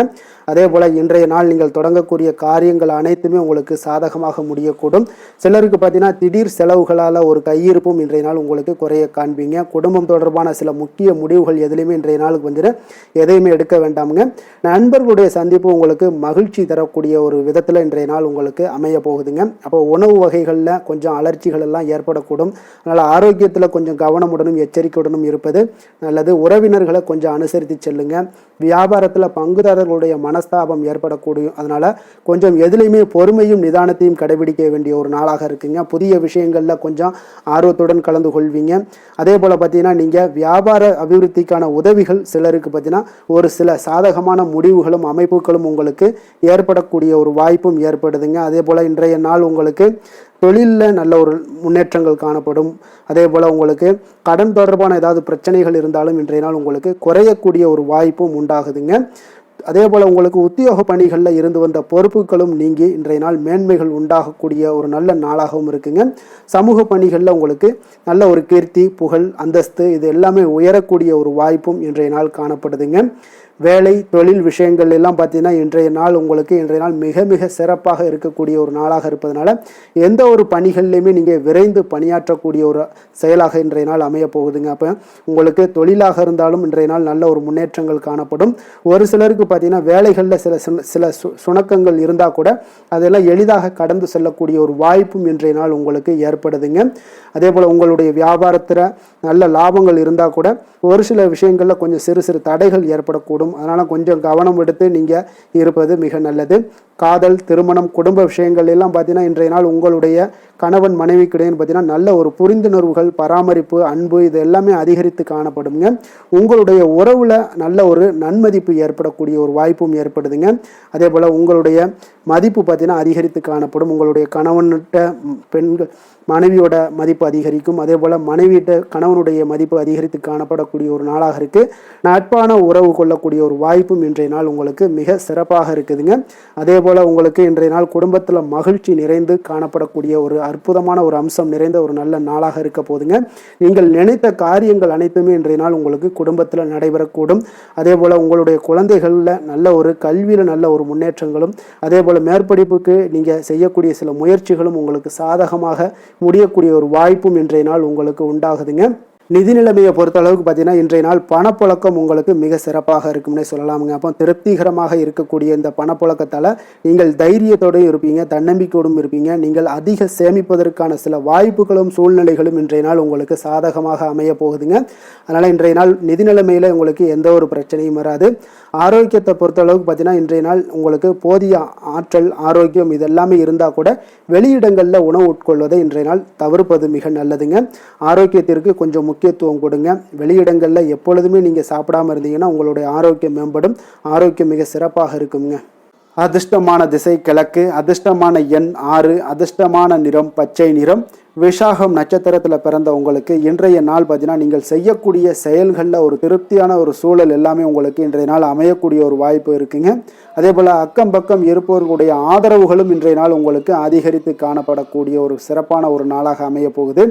அதே போல் இன்றைய நாள் நீங்கள் தொடங்கக்கூடிய காரியங்கள் அனைத்துமே உங்களுக்கு சாதகமாக முடியக்கூடும். சிலருக்கு பார்த்தீங்கன்னா திடீர் செலவுகளால் ஒரு கையிருப்பும் இன்றைய நாள் உங்களுக்கு குறைய காண்பீங்க. குடும்பம் தொடர்பான சில முக்கிய முடிவுகள் எதுலையுமே இன்றைய நாளுக்கு வந்துட்டு எதையுமே எடுக்க வேண்டாமுங்க. நண்பர்களுடைய சந்திப்பு உங்களுக்கு மகிழ்ச்சி தரக்கூடிய ஒரு விதத்தில் இன்றைய நாள் உங்களுக்கு அமைய போகுதுங்க. அப்போ உணவு வகைகளில் கொஞ்சம் அலர்ச்சிகள் எல்லாம் ஏற்படக்கூடும். அதனால் ஆரோக்கியத்தில் கொஞ்சம் கவனமுடனும் எச்சரிக்கையுடனும் இருப்பது நல்லது. உறவினர்களை கொஞ்சம் அனுசரித்து செல்லுங்க. வியாபாரத்தில் பங்குதாரர்களுடைய மனஸ்தாபம் ஏற்படக்கூடும். அதனால் கொஞ்சம் எதுலையுமே பொறுமையும் நிதானத்தையும் கடைபிடிக்க வேண்டிய ஒரு நாளாக இருக்குங்க. புதிய விஷயங்களில் கொஞ்சம் ஆர்வத்துடன் கலந்து கொள்வீங்க. அதே போல் பார்த்தீங்கன்னா நீங்கள் வியாபார அபிவிருத்திக்கான உதவிகள் சிலருக்கு பார்த்தீங்கன்னா ஒரு சில சாதகமான முடிவுகளும் அமைப்புகளும் உங்களுக்கு ஏற்படக்கூடிய ஒரு வாய்ப்பும் ஏற்படுதுங்க. அதே போல் இன்றைய நாள் உங்களுக்கு தொழிலில் நல்ல ஒரு முன்னேற்றங்கள் காணப்படும். அதே போல் உங்களுக்கு கடன் தொடர்பான ஏதாவது பிரச்சனைகள் இருந்தாலும் இன்றைய நாள் உங்களுக்கு குறையக்கூடிய ஒரு வாய்ப்பும் உண்டாகுதுங்க. அதே போல் உங்களுக்கு உத்தியோக பணிகளில் இருந்து வந்த பொறுப்புகளும் நீங்கி இன்றைய நாள் மேன்மைகள் உண்டாகக்கூடிய ஒரு நல்ல நாளாகவும் இருக்குங்க. சமூக பணிகளில் உங்களுக்கு நல்ல ஒரு கீர்த்தி, புகழ், அந்தஸ்து இது எல்லாமே உயரக்கூடிய ஒரு வாய்ப்பும் இன்றைய நாள் காணப்படுதுங்க. வேலை தொழில் விஷயங்கள் எல்லாம் பார்த்தீங்கன்னா இன்றைய நாள் மிக மிக சிறப்பாக இருக்கக்கூடிய ஒரு நாளாக இருப்பதனால எந்த ஒரு பணிகள்லையுமே நீங்கள் விரைந்து பணியாற்றக்கூடிய ஒரு செயலாக இன்றைய நாள் அமைய போகுதுங்க. அப்போ உங்களுக்கு தொழிலாக இருந்தாலும் இன்றைய நாள் நல்ல ஒரு முன்னேற்றங்கள் காணப்படும். ஒரு சிலருக்கு பார்த்தீங்கன்னா வேலைகளில் சில சுணக்கங்கள் இருந்தால் கூட அதெல்லாம் எளிதாக கடந்து செல்லக்கூடிய ஒரு வாய்ப்பும் இன்றைய நாள் உங்களுக்கு ஏற்படுதுங்க. அதே போல் உங்களுடைய வியாபாரத்தில் நல்ல லாபங்கள் இருந்தால் கூட ஒரு சில விஷயங்களில் கொஞ்சம் சிறு சிறு தடைகள் ஏற்படக்கூடும். அதனால் கொஞ்சம் கவனம் எடுத்து நீங்கள் இருப்பது மிக நல்லது. காதல், திருமணம், குடும்ப விஷயங்கள் எல்லாம் பார்த்தீங்கன்னா இன்றைய நாள் உங்களுடைய கணவன் மனைவிக்கிடையேன்னு பார்த்தீங்கன்னா நல்ல ஒரு புரிந்துணர்வுகள், பராமரிப்பு, அன்பு இது எல்லாமே அதிகரித்து காணப்படுங்க. உங்களுடைய உறவில் நல்ல ஒரு நன்மதிப்பு ஏற்படக்கூடிய ஒரு வாய்ப்பும் ஏற்படுதுங்க. அதே போல் உங்களுடைய மதிப்பு பார்த்தீங்கன்னா அதிகரித்து காணப்படும். உங்களுடைய கணவன்கிட்ட பெண்கள் மனைவியோட மதிப்பு அதிகரிக்கும். அதே போல் மனைவியிட்ட கணவனுடைய மதிப்பு அதிகரித்து காணப்படக்கூடிய ஒரு நாளாக இருக்குது. நட்பான உறவு கொள்ளக்கூடிய ஒரு வாய்ப்பும் இன்றைய நாள் உங்களுக்கு மிக சிறப்பாக இருக்குதுங்க. அதே போல் உங்களுக்கு இன்றைய நாள் குடும்பத்தில் மகிழ்ச்சி நிறைந்து காணப்படக்கூடிய ஒரு அற்புதமான ஒரு அம்சம் நிறைந்த ஒரு நல்ல நாளாக இருக்க போதுங்க. நீங்கள் நினைத்த காரியங்கள் அனைத்துமே இன்றைய நாள் உங்களுக்கு குடும்பத்தில் நடைபெறக்கூடும். அதே போல் உங்களுடைய குழந்தைகளில் நல்ல ஒரு கல்வியில் நல்ல ஒரு முன்னேற்றங்களும், அதே போல் மேற்படிப்புக்கு நீங்கள் செய்யக்கூடிய சில முயற்சிகளும் உங்களுக்கு சாதகமாக முடியக்கூடிய ஒரு வாய்ப்பும் இன்றைய நாள் உங்களுக்கு உண்டாகுதுங்க. நிதி நிலைமையை பொறுத்த அளவுக்கு பார்த்தீங்கன்னா இன்றைய நாள் பணப்புழக்கம் உங்களுக்கு மிக சிறப்பாக இருக்கும்னே சொல்லலாமுங்க. அப்போ திருப்திகரமாக இருக்கக்கூடிய இந்த பணப்புழக்கத்தால் நீங்கள் தைரியத்தோடும் இருப்பீங்க, தன்னம்பிக்கையோடும் இருப்பீங்க. நீங்கள் அதிக சேமிப்பதற்கான சில வாய்ப்புகளும் சூழ்நிலைகளும் இன்றைய நாள் உங்களுக்கு சாதகமாக அமைய போகுதுங்க. அதனால் இன்றைய நாள் நிதி நிலைமையில் உங்களுக்கு எந்த ஒரு பிரச்சனையும் வராது. ஆரோக்கியத்தை பொறுத்த அளவுக்கு பார்த்தீங்கன்னா இன்றைய நாள் உங்களுக்கு போதிய ஆற்றல், ஆரோக்கியம் இதெல்லாமே இருந்தால் கூட வெளியிடங்களில் உணவு உட்கொள்வதை இன்றைய நாள் தவிர்ப்பது மிக நல்லதுங்க. ஆரோக்கியத்திற்கு கொஞ்சம் முக்கியத்துவம் கொடுங்க. வெளியிடங்களில் எப்பொழுதுமே நீங்கள் சாப்பிடாமல் இருந்தீங்கன்னா உங்களுடைய ஆரோக்கியம் மேம்படும். ஆரோக்கியம் மிக சிறப்பாக இருக்குங்க. அதிர்ஷ்டமான திசை கிழக்கு, அதிர்ஷ்டமான எண் 6, அதிர்ஷ்டமான நிறம் பச்சை நிறம். விஷாகம் நட்சத்திரத்தில் பிறந்த உங்களுக்கு இன்றைய நாள் பார்த்தீங்கன்னா நீங்கள் செய்யக்கூடிய செயல்களில் ஒரு திருப்தியான ஒரு சூழல் எல்லாமே உங்களுக்கு இன்றைய நாள் அமையக்கூடிய ஒரு வாய்ப்பு இருக்குங்க. அதே போல் அக்கம் பக்கம் இருப்பவர்களுடைய ஆதரவுகளும் இன்றைய நாள் உங்களுக்கு அதிகரித்து காணப்படக்கூடிய ஒரு சிறப்பான ஒரு நாளாக அமைய போகுது.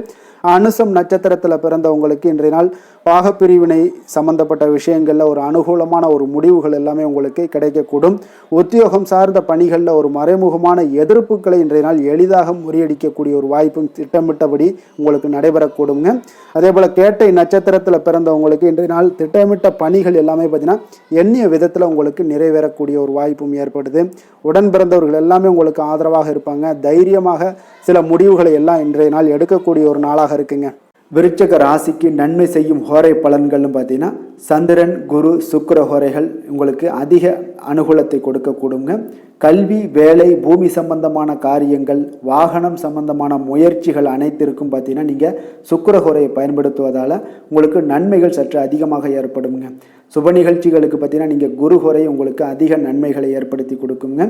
அனுசம் நட்சத்திரத்தில் பிறந்த உங்களுக்கு இன்றைய நாள் பாகப்பிரிவினை சம்பந்தப்பட்ட விஷயங்களில் ஒரு அனுகூலமான ஒரு முடிவுகள் எல்லாமே உங்களுக்கு கிடைக்கக்கூடும். உத்தியோகம் சார்ந்த பணிகளில் ஒரு மறைமுகமான எதிர்ப்புகளை இன்றைய நாள் எளிதாக முறியடிக்கக்கூடிய ஒரு வாய்ப்பும் திட்டமிட்டபடி உங்களுக்கு நடைபெறக்கூடுங்க. அதே போல் கேட்டை நட்சத்திரத்தில் பிறந்தவங்களுக்கு இன்றைய நாள் திட்டமிட்ட பணிகள் எல்லாமே பார்த்தீங்கன்னா எண்ணிய விதத்தில் உங்களுக்கு நிறைவேறக்கூடிய ஒரு வாய்ப்பும் ஏற்படுது. உடன் பிறந்தவர்கள் எல்லாமே உங்களுக்கு ஆதரவாக இருப்பாங்க. தைரியமாக சில முடிவுகளை எல்லாம் இன்றைய நாள் எடுக்கக்கூடிய ஒரு நாளாக இருக்குங்க. விருச்சக ராசிக்கு நன்மை செய்யும் ஹோரை பலன்கள்னு பார்த்தீங்கன்னா சந்திரன், குரு, சுக்கிர ஹோரைகள் உங்களுக்கு அதிக அனுகூலத்தை கொடுக்கக்கூடுங்க. கல்வி, வேலை, பூமி சம்பந்தமான காரியங்கள், வாகனம் சம்பந்தமான முயற்சிகள் அனைத்திற்கும் பார்த்தீங்கன்னா நீங்கள் சுக்கிர ஹோரையை பயன்படுத்துவதால் உங்களுக்கு நன்மைகள் சற்று அதிகமாக ஏற்படுங்க. சுப நிகழ்ச்சிகளுக்கு பார்த்தீங்கன்னா நீங்கள் குரு ஹோரை உங்களுக்கு அதிக நன்மைகளை ஏற்படுத்தி கொடுக்குங்க.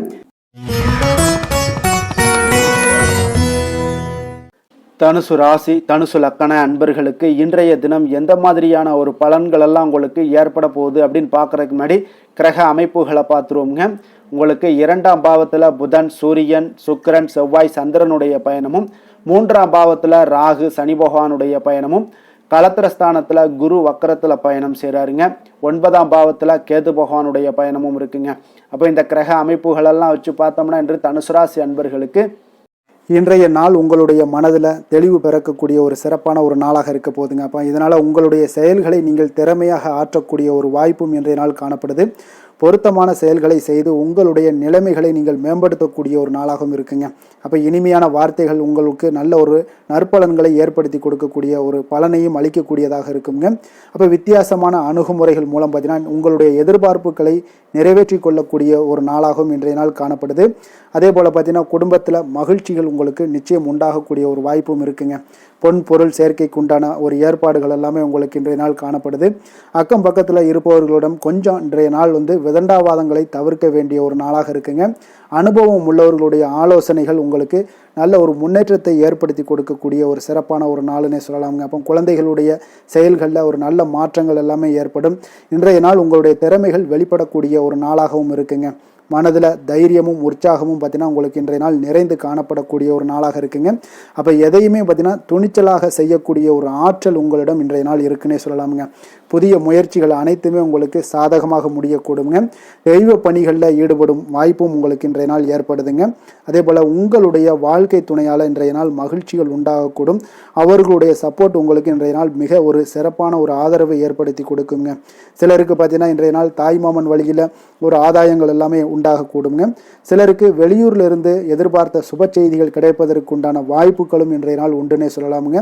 தனுசு ராசி தனுசு லக்கண அன்பர்களுக்கு இன்றைய தினம் எந்த மாதிரியான ஒரு பலன்கள் எல்லாம் உங்களுக்கு ஏற்பட போகுது அப்படின்னு பார்க்கறதுக்கு முன்னாடி கிரக அமைப்புகளை பார்த்துருவோங்க. உங்களுக்கு 2ஆம் பாவத்தில் புதன், சூரியன், சுக்கிரன், செவ்வாய், சந்திரனுடைய பயணமும், 3ஆம் பாவத்தில் ராகு, சனி பகவானுடைய பயணமும், கலத்திரஸ்தானத்தில் குரு வக்கரத்தில் பயணம் செய்கிறாருங்க. 9ஆம் பாவத்தில் கேது பகவானுடைய பயணமும் இருக்குங்க. அப்போ இந்த கிரக அமைப்புகளெல்லாம் வச்சு பார்த்தோம்னா இன்று தனுசு ராசி அன்பர்களுக்கு இன்றைய நாள் உங்களுடைய மனதில் தெளிவு பிறக்கக்கூடிய ஒரு சிறப்பான ஒரு நாளாக இருக்க போகுதுங்க. அப்போ இதனால் உங்களுடைய செயல்களை நீங்கள் திறமையாக ஆற்றக்கூடிய ஒரு வாய்ப்பும் இன்றைய நாள் காணப்படுது. பொருத்தமான செயல்களை செய்து உங்களுடைய நிலைமைகளை நீங்கள் மேம்படுத்தக்கூடிய ஒரு நாளாகவும் இருக்குங்க. அப்போ இனிமையான வார்த்தைகள் உங்களுக்கு நல்ல ஒரு நற்பலன்களை ஏற்படுத்தி கொடுக்கக்கூடிய ஒரு பலனையும் அளிக்கக்கூடியதாக இருக்குங்க. அப்போ வித்தியாசமான அணுகுமுறைகள் மூலம் பார்த்தீங்கன்னா உங்களுடைய எதிர்பார்ப்புகளை நிறைவேற்றி கொள்ளக்கூடிய ஒரு நாளாகவும் இன்றைய நாள் காணப்படுது. அதே போல் பார்த்தீங்கன்னா குடும்பத்தில் மகிழ்ச்சிகள் உங்களுக்கு நிச்சயம் உண்டாகக்கூடிய ஒரு வாய்ப்பும் இருக்குங்க. பொன் பொருள் சேர்க்கைக்கு உண்டான ஒரு ஏற்பாடுகள் எல்லாமே உங்களுக்கு இன்றைய நாள் காணப்படுது. அக்கம் பக்கத்தில் இருப்பவர்களிடம் கொஞ்சம் இன்றைய நாள் விதண்டாவாதங்களை தவிர்க்க வேண்டிய ஒரு நாளாக இருக்குங்க. அனுபவம் உள்ளவர்களுடைய ஆலோசனைகள் உங்களுக்கு நல்ல ஒரு முன்னேற்றத்தை ஏற்படுத்தி கொடுக்கக்கூடிய ஒரு சிறப்பான ஒரு நாளுன்னே சொல்லலாமுங்க. அப்போ குழந்தைகளுடைய செயல்களில் ஒரு நல்ல மாற்றங்கள் எல்லாமே ஏற்படும். இன்றைய நாள் உங்களுடைய திறமைகள் வெளிப்படக்கூடிய ஒரு நாளாகவும் இருக்குங்க. மனதில் தைரியமும் உற்சாகமும் பார்த்தீங்கன்னா உங்களுக்கு இன்றைய நாள் நிறைந்து காணப்படக்கூடிய ஒரு நாளாக இருக்குங்க. அப்போ எதையுமே பார்த்தீங்கன்னா துணிச்சலாக செய்யக்கூடிய ஒரு ஆற்றல் உங்களிடம் இன்றைய நாள் இருக்குன்னே சொல்லலாமுங்க. புதிய முயற்சிகள் அனைத்துமே உங்களுக்கு சாதகமாக முடியக்கூடுங்க. தெய்வ பணிகளில் ஈடுபடும் வாய்ப்பும் உங்களுக்கு இன்றைய நாள் ஏற்படுதுங்க. அதே போல் உங்களுடைய வாழ்க்கை துணையால் இன்றைய நாள் மகிழ்ச்சிகள் உண்டாகக்கூடும். அவர்களுடைய சப்போர்ட் உங்களுக்கு இன்றைய நாள் மிக ஒரு சிறப்பான ஒரு ஆதரவை ஏற்படுத்தி கொடுக்குங்க. சிலருக்கு பார்த்தீங்கன்னா இன்றைய நாள் தாய்மாமன் வழியில் ஒரு ஆதாயங்கள் எல்லாமே உண்டாகக்கூடுங்க. சிலருக்கு வெளியூரில் இருந்து எதிர்பார்த்த சுப செய்திகள் கிடைப்பதற்கு உண்டான வாய்ப்புகளும் இன்றைய நாள் உண்டுன்னே சொல்லலாமுங்க.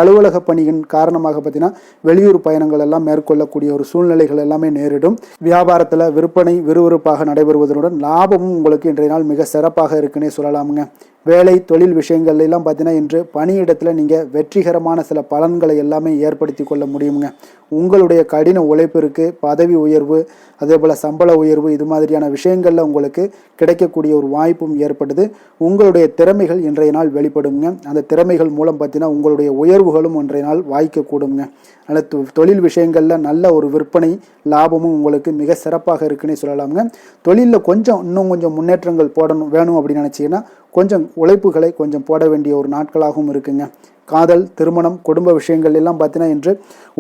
அலுவலக பணியின் காரணமாக பார்த்தீங்கன்னா வெளியூர் பயணங்கள் எல்லாம் மேற்கொள்ளக்கூடிய ஒரு சூழ்நிலைகள் எல்லாமே நேரிடும். வியாபாரத்தில் விற்பனை விறுவிறுப்பாக நடைபெறுவதனுடன் லாபமும் உங்களுக்கு இன்றைய நாள் மிக சிறப்பாக இருக்குன்னே சொல்லலாமுங்க. வேலை தொழில் விஷயங்கள் எல்லாம் பார்த்தீங்கன்னா இன்று பணியிடத்தில் நீங்கள் வெற்றிகரமான சில பலன்களை எல்லாமே ஏற்படுத்தி கொள்ள முடியுங்க. உங்களுடைய கடின உழைப்பிற்கு பதவி உயர்வு, அதே போல் சம்பள உயர்வு, இது மாதிரியான விஷயங்களில் உங்களுக்கு கிடைக்கக்கூடிய ஒரு வாய்ப்பும் ஏற்படுது. உங்களுடைய திறமைகள் இன்றைய நாள் வெளிப்படுங்க. அந்த திறமைகள் மூலம் பார்த்தீங்கன்னா உங்களுடைய உயர்வுகளும் இன்றைய நாள் வாய்க்கக்கூடுங்க. அதனால் தொழில் விஷயங்களில் நல்ல ஒரு விற்பனை லாபமும் உங்களுக்கு மிக சிறப்பாக இருக்குன்னே சொல்லலாமுங்க. தொழிலில் இன்னும் கொஞ்சம் முன்னேற்றங்கள் வேணும் அப்படின்னு நினச்சிங்கன்னா கொஞ்சம் உழைப்புகளை கொஞ்சம் போட வேண்டிய ஒரு நாட்களாகவும் இருக்குங்க. காதல், திருமணம், குடும்ப விஷயங்கள் எல்லாம் பார்த்தீங்கன்னா இன்று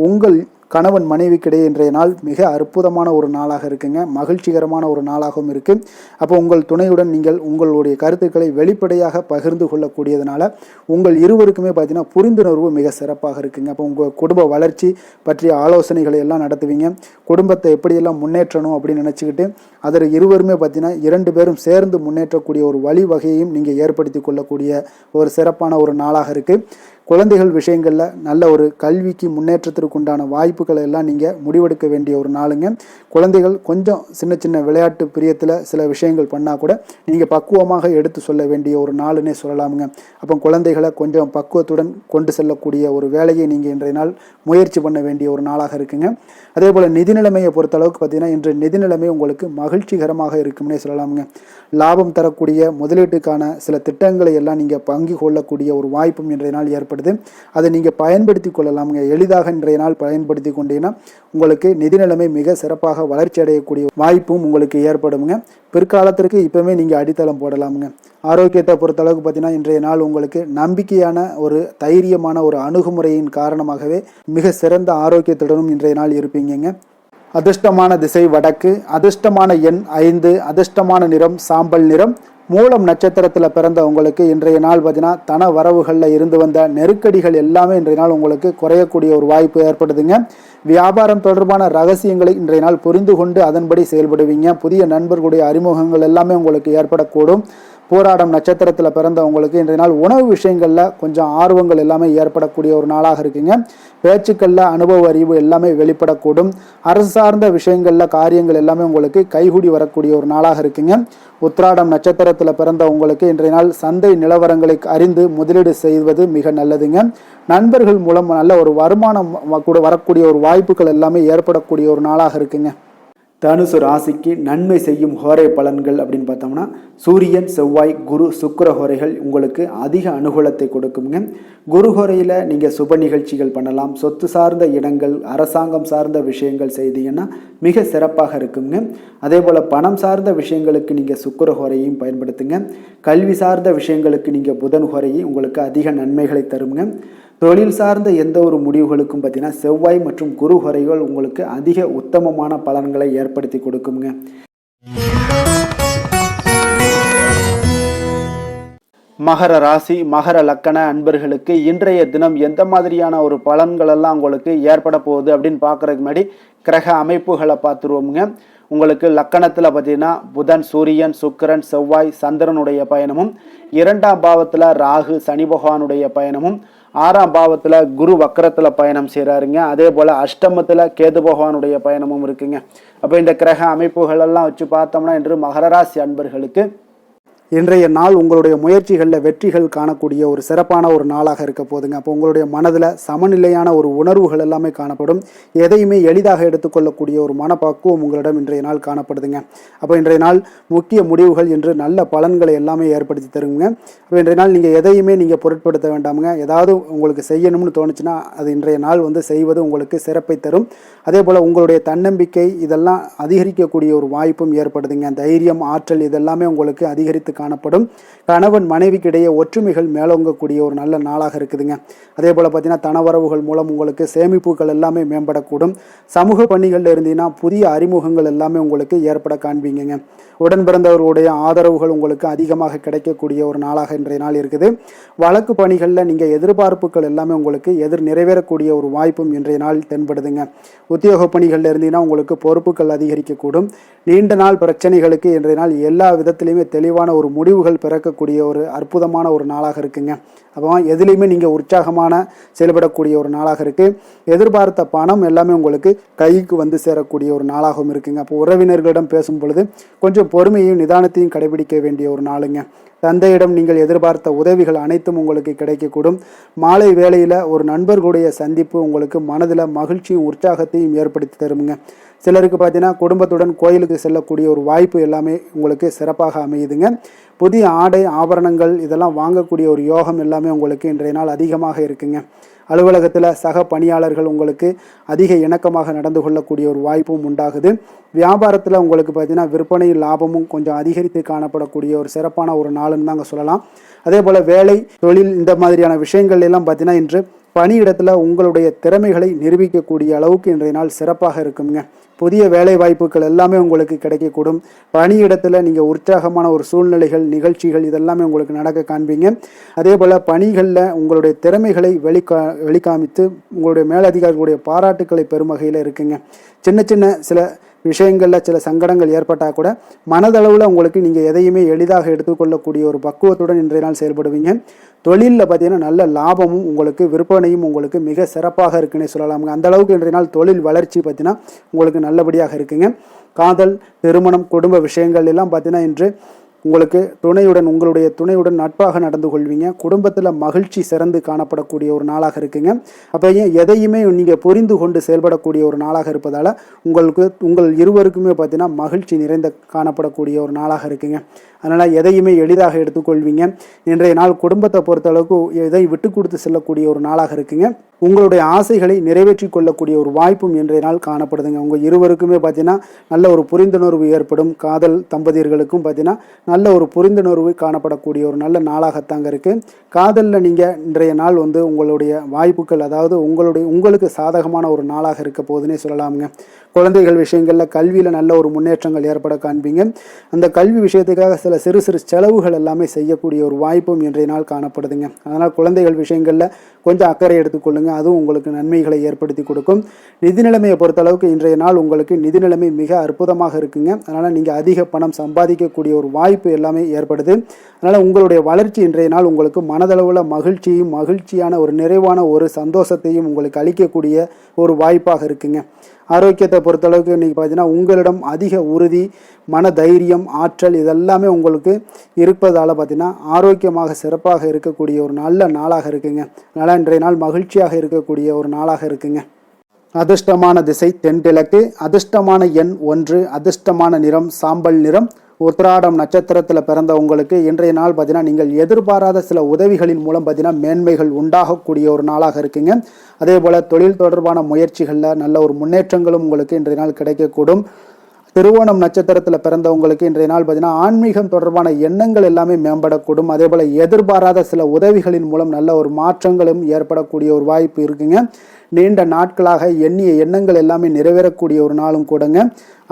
உங்கள் கணவன் மனைவிக்கிடையே இன்றைய நாள் மிக அற்புதமான ஒரு நாளாக இருக்குங்க. மகிழ்ச்சிகரமான ஒரு நாளாகவும் இருக்குது. அப்போ உங்கள் துணையுடன் நீங்கள் உங்களுடைய கருத்துக்களை வெளிப்படையாக பகிர்ந்து கொள்ளக்கூடியதுனால உங்கள் இருவருக்குமே பார்த்தீங்கன்னா புரிந்துணர்வு மிக சிறப்பாக இருக்குங்க. அப்போ உங்கள் குடும்ப வளர்ச்சி பற்றிய ஆலோசனைகளை எல்லாம் நடத்துவீங்க. குடும்பத்தை எப்படியெல்லாம் முன்னேற்றணும் அப்படின்னு நினச்சிக்கிட்டு அதில் இருவருமே பார்த்தீங்கன்னா 2 பேரும் சேர்ந்து முன்னேற்றக்கூடிய ஒரு வழிவகையையும் நீங்கள் ஏற்படுத்தி கொள்ளக்கூடிய ஒரு சிறப்பான ஒரு நாளாக இருக்குது. குழந்தைகள் விஷயங்களில் நல்ல ஒரு கல்விக்கு முன்னேற்றத்திற்கு உண்டான வாய்ப்புகளை எல்லாம் நீங்கள் முடிவெடுக்க வேண்டிய ஒரு நாளுங்க. குழந்தைகள் கொஞ்சம் சின்ன சின்ன விளையாட்டு பிரியத்தில் சில விஷயங்கள் பண்ணால் கூட நீங்கள் பக்குவமாக எடுத்து சொல்ல வேண்டிய ஒரு நாளுன்னே சொல்லலாமுங்க. அப்போ குழந்தைகளை கொஞ்சம் பக்குவத்துடன் கொண்டு செல்லக்கூடிய ஒரு வேலையை நீங்கள் இன்றைய நாள் முயற்சி பண்ண வேண்டிய ஒரு நாளாக இருக்குங்க. அதே போல் நிதி நிலைமையை பொறுத்தளவுக்கு பார்த்தீங்கன்னா இன்று நிதி நிலைமை உங்களுக்கு மகிழ்ச்சிகரமாக இருக்கும்னே சொல்லலாமுங்க. லாபம் தரக்கூடிய முதலீட்டுக்கான சில திட்டங்களை எல்லாம் நீங்கள் பங்கு கொள்ளக்கூடிய ஒரு வாய்ப்பும் இன்றைய நாள் ஏற்படுது. அதை நீங்கள் பயன்படுத்தி கொள்ளலாமுங்க. எளிதாக இன்றைய நாள் பயன்படுத்தி கொண்டீங்கன்னா உங்களுக்கு நிதி நிலைமை மிக சிறப்பாக வளர்ச்சி அடையக்கூடிய வாய்ப்பும் உங்களுக்கு ஏற்படுங்க. பிற்காலத்திற்கு இப்பவுமே நீங்கள் அடித்தளம் போடலாமுங்க. ஆரோக்கியத்தை பொறுத்தளவுக்கு பார்த்தீங்கன்னா இன்றைய நாள் உங்களுக்கு நம்பிக்கையான ஒரு தைரியமான ஒரு அணுகுமுறையின் காரணமாகவே மிக சிறந்த ஆரோக்கியத்துடனும் இன்றைய நாள் இருப்பீங்க. அதிர்ஷ்டமான திசை வடக்கு, அதிர்ஷ்டமான எண் 5, அதிர்ஷ்டமான நிறம் சாம்பல் நிறம். மூலம் நட்சத்திரத்தில் பிறந்த உங்களுக்கு இன்றைய நாள் பார்த்தீங்கன்னா தன வரவுகளில் இருந்து வந்த நெருக்கடிகள் எல்லாமே இன்றைய நாள் உங்களுக்கு குறையக்கூடிய ஒரு வாய்ப்பு ஏற்படுதுங்க. வியாபாரம் தொடர்பான ரகசியங்களை இன்றைய நாள் புரிந்து கொண்டு அதன்படி செயல்படுவீங்க. புதிய நண்பர்களுடைய அறிமுகங்கள் எல்லாமே உங்களுக்கு ஏற்படக்கூடும். போராடம் நட்சத்திரத்தில் பிறந்த உங்களுக்கு இன்றைய நாள் உணவு விஷயங்களில் கொஞ்சம் ஆர்வங்கள் எல்லாமே ஏற்படக்கூடிய ஒரு நாளாக இருக்குங்க. பேச்சுக்களில் அனுபவ அறிவு எல்லாமே வெளிப்படக்கூடும். அரசு சார்ந்த விஷயங்களில் காரியங்கள் எல்லாமே உங்களுக்கு கைகூடி வரக்கூடிய ஒரு நாளாக இருக்குங்க. உத்திராடம் நட்சத்திரத்தில் பிறந்த உங்களுக்கு இன்றைய நாள் சந்தை நிலவரங்களை அறிந்து முதலீடு செய்வது மிக நல்லதுங்க. நண்பர்கள் மூலம் நல்ல ஒரு வருமானம் கூட வரக்கூடிய ஒரு வாய்ப்புகள் எல்லாமே ஏற்படக்கூடிய ஒரு நாளாக இருக்குங்க. தனுசு ராசிக்கு நன்மை செய்யும் ஹோரை பலன்கள் அப்படின்னு பார்த்தோம்னா சூரியன், செவ்வாய், குரு, சுக்கிர ஹோரைகள் உங்களுக்கு அதிக அனுகூலத்தை கொடுக்குங்க. குரு ஹோரையில் நீங்கள் சுப நிகழ்ச்சிகள் பண்ணலாம். சொத்து சார்ந்த இடங்கள், அரசாங்கம் சார்ந்த விஷயங்கள் செய்தீங்கன்னா மிக சிறப்பாக இருக்குங்க. அதே போல் பணம் சார்ந்த விஷயங்களுக்கு நீங்கள் சுக்கிர ஹோரையும் பயன்படுத்துங்க. கல்வி சார்ந்த விஷயங்களுக்கு நீங்கள் புதன் ஹோரையும் உங்களுக்கு அதிக நன்மைகளை தருங்க. தொழில் சார்ந்த எந்த ஒரு முடிவுகளுக்கும் பார்த்தீங்கன்னா செவ்வாய் மற்றும் குரு ஹோரைகள் உங்களுக்கு அதிக உத்தமமான பலன்களை ஏற்படுத்தி கொடுக்குங்க. மகர ராசி, மகர லக்கண அன்பர்களுக்கு இன்றைய தினம் எந்த மாதிரியான ஒரு பலன்கள் எல்லாம் உங்களுக்கு ஏற்பட போகுது அப்படின்னு பார்க்கறதுக்கு முன்னாடி கிரக அமைப்புகளை பார்த்துருவோமுங்க. உங்களுக்கு லக்கணத்தில் பார்த்தீங்கன்னா புதன், சூரியன், சுக்கிரன், செவ்வாய், சந்திரனுடைய பயணமும், 2ஆம் பாவத்தில் ராகு, சனி பகவானுடைய பயணமும், 6ஆம் பாவத்தில் குரு வக்கரத்தில் பயணம் செய்கிறாருங்க. அதே போல் அஷ்டமத்தில் கேது பகவானுடைய பயணமும் இருக்குங்க. அப்போ இந்த கிரக அமைப்புகள் எல்லாம் வச்சு பார்த்தோம்னா இன்று மகர ராசி அன்பர்களுக்கு இன்றைய நாள் உங்களுடைய முயற்சிகளில் வெற்றிகள் காணக்கூடிய ஒரு சிறப்பான ஒரு நாளாக இருக்க போதுங்க. அப்போ உங்களுடைய மனதில் சமநிலையான ஒரு உணர்வுகள் எல்லாமே காணப்படும். எதையுமே எளிதாக எடுத்துக்கொள்ளக்கூடிய ஒரு மனப்பக்குவம் உங்களிடம் இன்றைய நாள் காணப்படுதுங்க. அப்போ இன்றைய நாள் முக்கிய முடிவுகள் என்று நல்ல பலன்களை எல்லாமே ஏற்படுத்தி தருங்க. அப்போ இன்றைய நாள் நீங்கள் எதையுமே நீங்கள் பொருட்படுத்த வேண்டாமுங்க. ஏதாவது உங்களுக்கு செய்யணும்னு தோணுச்சுன்னா அது இன்றைய நாள் செய்வது உங்களுக்கு சிறப்பை தரும். அதே போல் உங்களுடைய தன்னம்பிக்கை இதெல்லாம் அதிகரிக்கக்கூடிய ஒரு வாய்ப்பும் ஏற்படுதுங்க. தைரியம், ஆற்றல் இதெல்லாமே உங்களுக்கு அதிகரித்து காணப்படும். கணவன் மனைவிக்கு இடையே ஒற்றுமைகள் மேலோங்கக்கூடிய ஒரு நல்ல நாளாக இருக்குதுங்க. அதே போல் பார்த்தீங்கன்னா தனவரவுகள் மூலம் உங்களுக்கு சேமிப்புகள் எல்லாமே மேம்படக்கூடும். சமூக பணிகளில் இருந்தீங்கன்னா புதிய அறிமுகங்கள் எல்லாமே உங்களுக்கு ஏற்பட காண்பீங்க. உடன் பிறந்தவர்களுடைய ஆதரவுகள் உங்களுக்கு அதிகமாக கிடைக்கக்கூடிய ஒரு நாளாக இன்றைய நாள் இருக்குது. வழக்கு பணிகளில் நீங்கள் எதிர்பார்ப்புகள் எல்லாமே உங்களுக்கு நிறைவேறக்கூடிய ஒரு வாய்ப்பும் இன்றைய நாள் தென்படுதுங்க. உத்தியோக பணிகளில் இருந்தீங்கன்னா உங்களுக்கு பொறுப்புகள் அதிகரிக்கக்கூடும். நீண்ட நாள் பிரச்சனைகளுக்கு இன்றைய நாள் எல்லா விதத்திலையுமே தெளிவான ஒரு முடிவுகள் பிறக்கக்கூடிய ஒரு அற்புதமான ஒரு நாளாக இருக்குங்க. அப்போ எதுலேயுமே நீங்கள் உற்சாகமான செயல்படக்கூடிய ஒரு நாளாக இருக்குது. எதிர்பார்த்த பணம் எல்லாமே உங்களுக்கு கைக்கு சேரக்கூடிய ஒரு நாளாகவும் இருக்குங்க. அப்போ உறவினர்களிடம் பேசும் பொழுது கொஞ்சம் பொறுமையும் நிதானத்தையும் கடைபிடிக்க வேண்டிய ஒரு நாளுங்க. தந்தையிடம் நீங்கள் எதிர்பார்த்த உதவிகள் அனைத்தும் உங்களுக்கு கிடைக்கக்கூடும். மாலை வேளையில் ஒரு நண்பர்களுடைய சந்திப்பு உங்களுக்கு மனதில் மகிழ்ச்சியும் உற்சாகத்தையும் ஏற்படுத்தி தருமுங்க. சிலருக்கு பார்த்தீங்கன்னா குடும்பத்துடன் கோயிலுக்கு செல்லக்கூடிய ஒரு வாய்ப்பு எல்லாமே உங்களுக்கு சிறப்பாக அமையுதுங்க. புதிய ஆடை, ஆபரணங்கள் இதெல்லாம் வாங்கக்கூடிய ஒரு யோகம் எல்லாமே உங்களுக்கு இன்றைய நாள் அதிகமாக இருக்குங்க. அலுவலகத்தில் சக பணியாளர்கள் உங்களுக்கு அதிக இணக்கமாக நடந்து கொள்ளக்கூடிய ஒரு வாய்ப்பும் உண்டாகுது. வியாபாரத்தில் உங்களுக்கு பார்த்தீங்கன்னா விற்பனை லாபமும் கொஞ்சம் அதிகரித்து காணப்படக்கூடிய ஒரு சிறப்பான ஒரு நாளுன்னு தாங்க சொல்லலாம். அதே போல் வேலை, தொழில் இந்த மாதிரியான விஷயங்கள் எல்லாம் பார்த்தீங்கன்னா இன்று பணியிடத்தில் உங்களுடைய திறமைகளை நிரூபிக்கக்கூடிய அளவுக்கு இன்றைய நாள் சிறப்பாக இருக்குங்க. புதிய வேலை வாய்ப்புகள் எல்லாமே உங்களுக்கு கிடைக்கக்கூடும். பணியிடத்தில் நீங்கள் உற்சாகமான ஒரு சூழ்நிலைகள், நிகழ்ச்சிகள் இதெல்லாமே உங்களுக்கு நடக்க காண்பீங்க. அதே போல் பணிகளில் உங்களுடைய திறமைகளை வெளிக்காமித்து உங்களுடைய மேலதிகாரிகளுடைய பாராட்டுக்களை பெறும் வகையில் இருக்குங்க. சின்ன சின்ன சில விஷயங்களில் சில சங்கடங்கள் ஏற்பட்டால் கூட மனதளவில் உங்களுக்கு நீங்கள் எதையுமே எளிதாக எடுத்துக்கொள்ளக்கூடிய ஒரு பக்குவத்துடன் இன்றைய நாள் செயல்படுவீங்க. தொழிலில் பார்த்தீங்கன்னா நல்ல லாபமும் உங்களுக்கு விற்பனையும் உங்களுக்கு மிக சிறப்பாக இருக்குன்னே சொல்லலாமுங்க. அந்த அளவுக்கு இன்றைய நாள் தொழில் வளர்ச்சி பார்த்தீங்கன்னா உங்களுக்கு நல்லபடியாக இருக்குங்க. காதல், திருமணம், குடும்ப விஷயங்கள் எல்லாம் பார்த்தீங்கன்னா இன்று உங்களுக்கு உங்களுடைய துணையுடன் நட்பாக நடந்து கொள்வீங்க. குடும்பத்தில் மகிழ்ச்சி சிறந்து காணப்படக்கூடிய ஒரு நாளாக இருக்குங்க. அப்போ எதையுமே நீங்கள் புரிந்து கொண்டு செயல்படக்கூடிய ஒரு நாளாக இருப்பதால் உங்கள் இருவருக்குமே பார்த்தீங்கன்னா மகிழ்ச்சி நிறைந்த காணப்படக்கூடிய ஒரு நாளாக இருக்குங்க. அதனால் எதையுமே எளிதாக எடுத்துக்கொள்வீங்க. இன்றைய நாள் குடும்பத்தை பொறுத்தளவுக்கு எதை விட்டு கொடுத்து செல்லக்கூடிய ஒரு நாளாக இருக்குங்க. உங்களுடைய ஆசைகளை நிறைவேற்றி கொள்ளக்கூடிய ஒரு வாய்ப்பும் இன்றைய நாள் காணப்படுதுங்க. உங்கள் இருவருக்குமே பார்த்தீங்கன்னா நல்ல ஒரு புரிந்துணர்வு ஏற்படும். காதல் தம்பதியர்களுக்கும் பார்த்தீங்கன்னா நல்ல ஒரு புரிந்துணர்வு காணப்படக்கூடிய ஒரு நல்ல நாளாகத்தாங்க இருக்குது. காதலில் நீங்கள் இன்றைய நாள் உங்களுடைய வாய்ப்புகள், அதாவது உங்களுக்கு சாதகமான ஒரு நாளாக இருக்க போதுன்னே சொல்லலாமுங்க. குழந்தைகள் விஷயங்களில் கல்வியில் நல்ல ஒரு முன்னேற்றங்கள் ஏற்பட காண்பீங்க. அந்த கல்வி விஷயத்துக்காக சில சிறு சிறு செலவுகள் எல்லாமே செய்யக்கூடிய ஒரு வாய்ப்பும் இன்றைய நாள் காணப்படுதுங்க. அதனால் குழந்தைகள் விஷயங்களில் கொஞ்சம் அக்கறை எடுத்துக்கொள்ளுங்க. அதுவும் உங்களுக்கு நன்மைகளை ஏற்படுத்தி கொடுக்கும். நிதி நிலைமையை பொறுத்தளவுக்கு இன்றைய நாள் உங்களுக்கு நிதி நிலைமை மிக அற்புதமாக இருக்குங்க. அதனால் நீங்கள் அதிக பணம் சம்பாதிக்கக்கூடிய ஒரு வாய்ப்பு எல்லாமே ஏற்படுது. அதனால் உங்களுடைய வளர்ச்சி இன்றைய நாள் உங்களுக்கு மனதளவில் மகிழ்ச்சியான ஒரு நிறைவான ஒரு சந்தோஷத்தையும் உங்களுக்கு அளிக்கக்கூடிய ஒரு வாய்ப்பாக இருக்குங்க. ஆரோக்கியத்தை பொறுத்தளவுக்கு இன்றைக்கி பார்த்தீங்கன்னா உங்களிடம் அதிக உறுதி, மன தைரியம், ஆற்றல் இதெல்லாமே உங்களுக்கு இருப்பதால் பார்த்தீங்கன்னா ஆரோக்கியமாக சிறப்பாக இருக்கக்கூடிய ஒரு நல்ல நாளாக இருக்குங்க. அதனால் இன்றைய நாள் மகிழ்ச்சியாக இருக்கக்கூடிய ஒரு நாளாக இருக்குங்க. அதிர்ஷ்டமான திசை தென்கிழக்கு, அதிர்ஷ்டமான எண் 1, அதிர்ஷ்டமான நிறம் சாம்பல் நிறம். உத்திராடம் நட்சத்திரத்தில் பிறந்த உங்களுக்கு இன்றைய நாள் பார்த்தீங்கன்னா நீங்கள் எதிர்பாராத சில உதவிகளின் மூலம் பார்த்தீங்கன்னா மேன்மைகள் உண்டாகக்கூடிய ஒரு நாளாக இருக்குங்க. அதே போல் தொழில் தொடர்பான முயற்சிகளில் நல்ல ஒரு முன்னேற்றங்களும் உங்களுக்கு இன்றைய நாள் கிடைக்கக்கூடும். திருவோணம் நட்சத்திரத்தில் பிறந்தவங்களுக்கு இன்றைய நாள் பார்த்தீங்கன்னா ஆன்மீகம் தொடர்பான எண்ணங்கள் எல்லாமே மேம்படக்கூடும். அதே போல் எதிர்பாராத சில உதவிகளின் மூலம் நல்ல ஒரு மாற்றங்களும் ஏற்படக்கூடிய ஒரு வாய்ப்பு இருக்குங்க. நீண்ட நாட்களாக எண்ணிய எண்ணங்கள் எல்லாமே நிறைவேறக்கூடிய ஒரு நாளும் கூடங்க.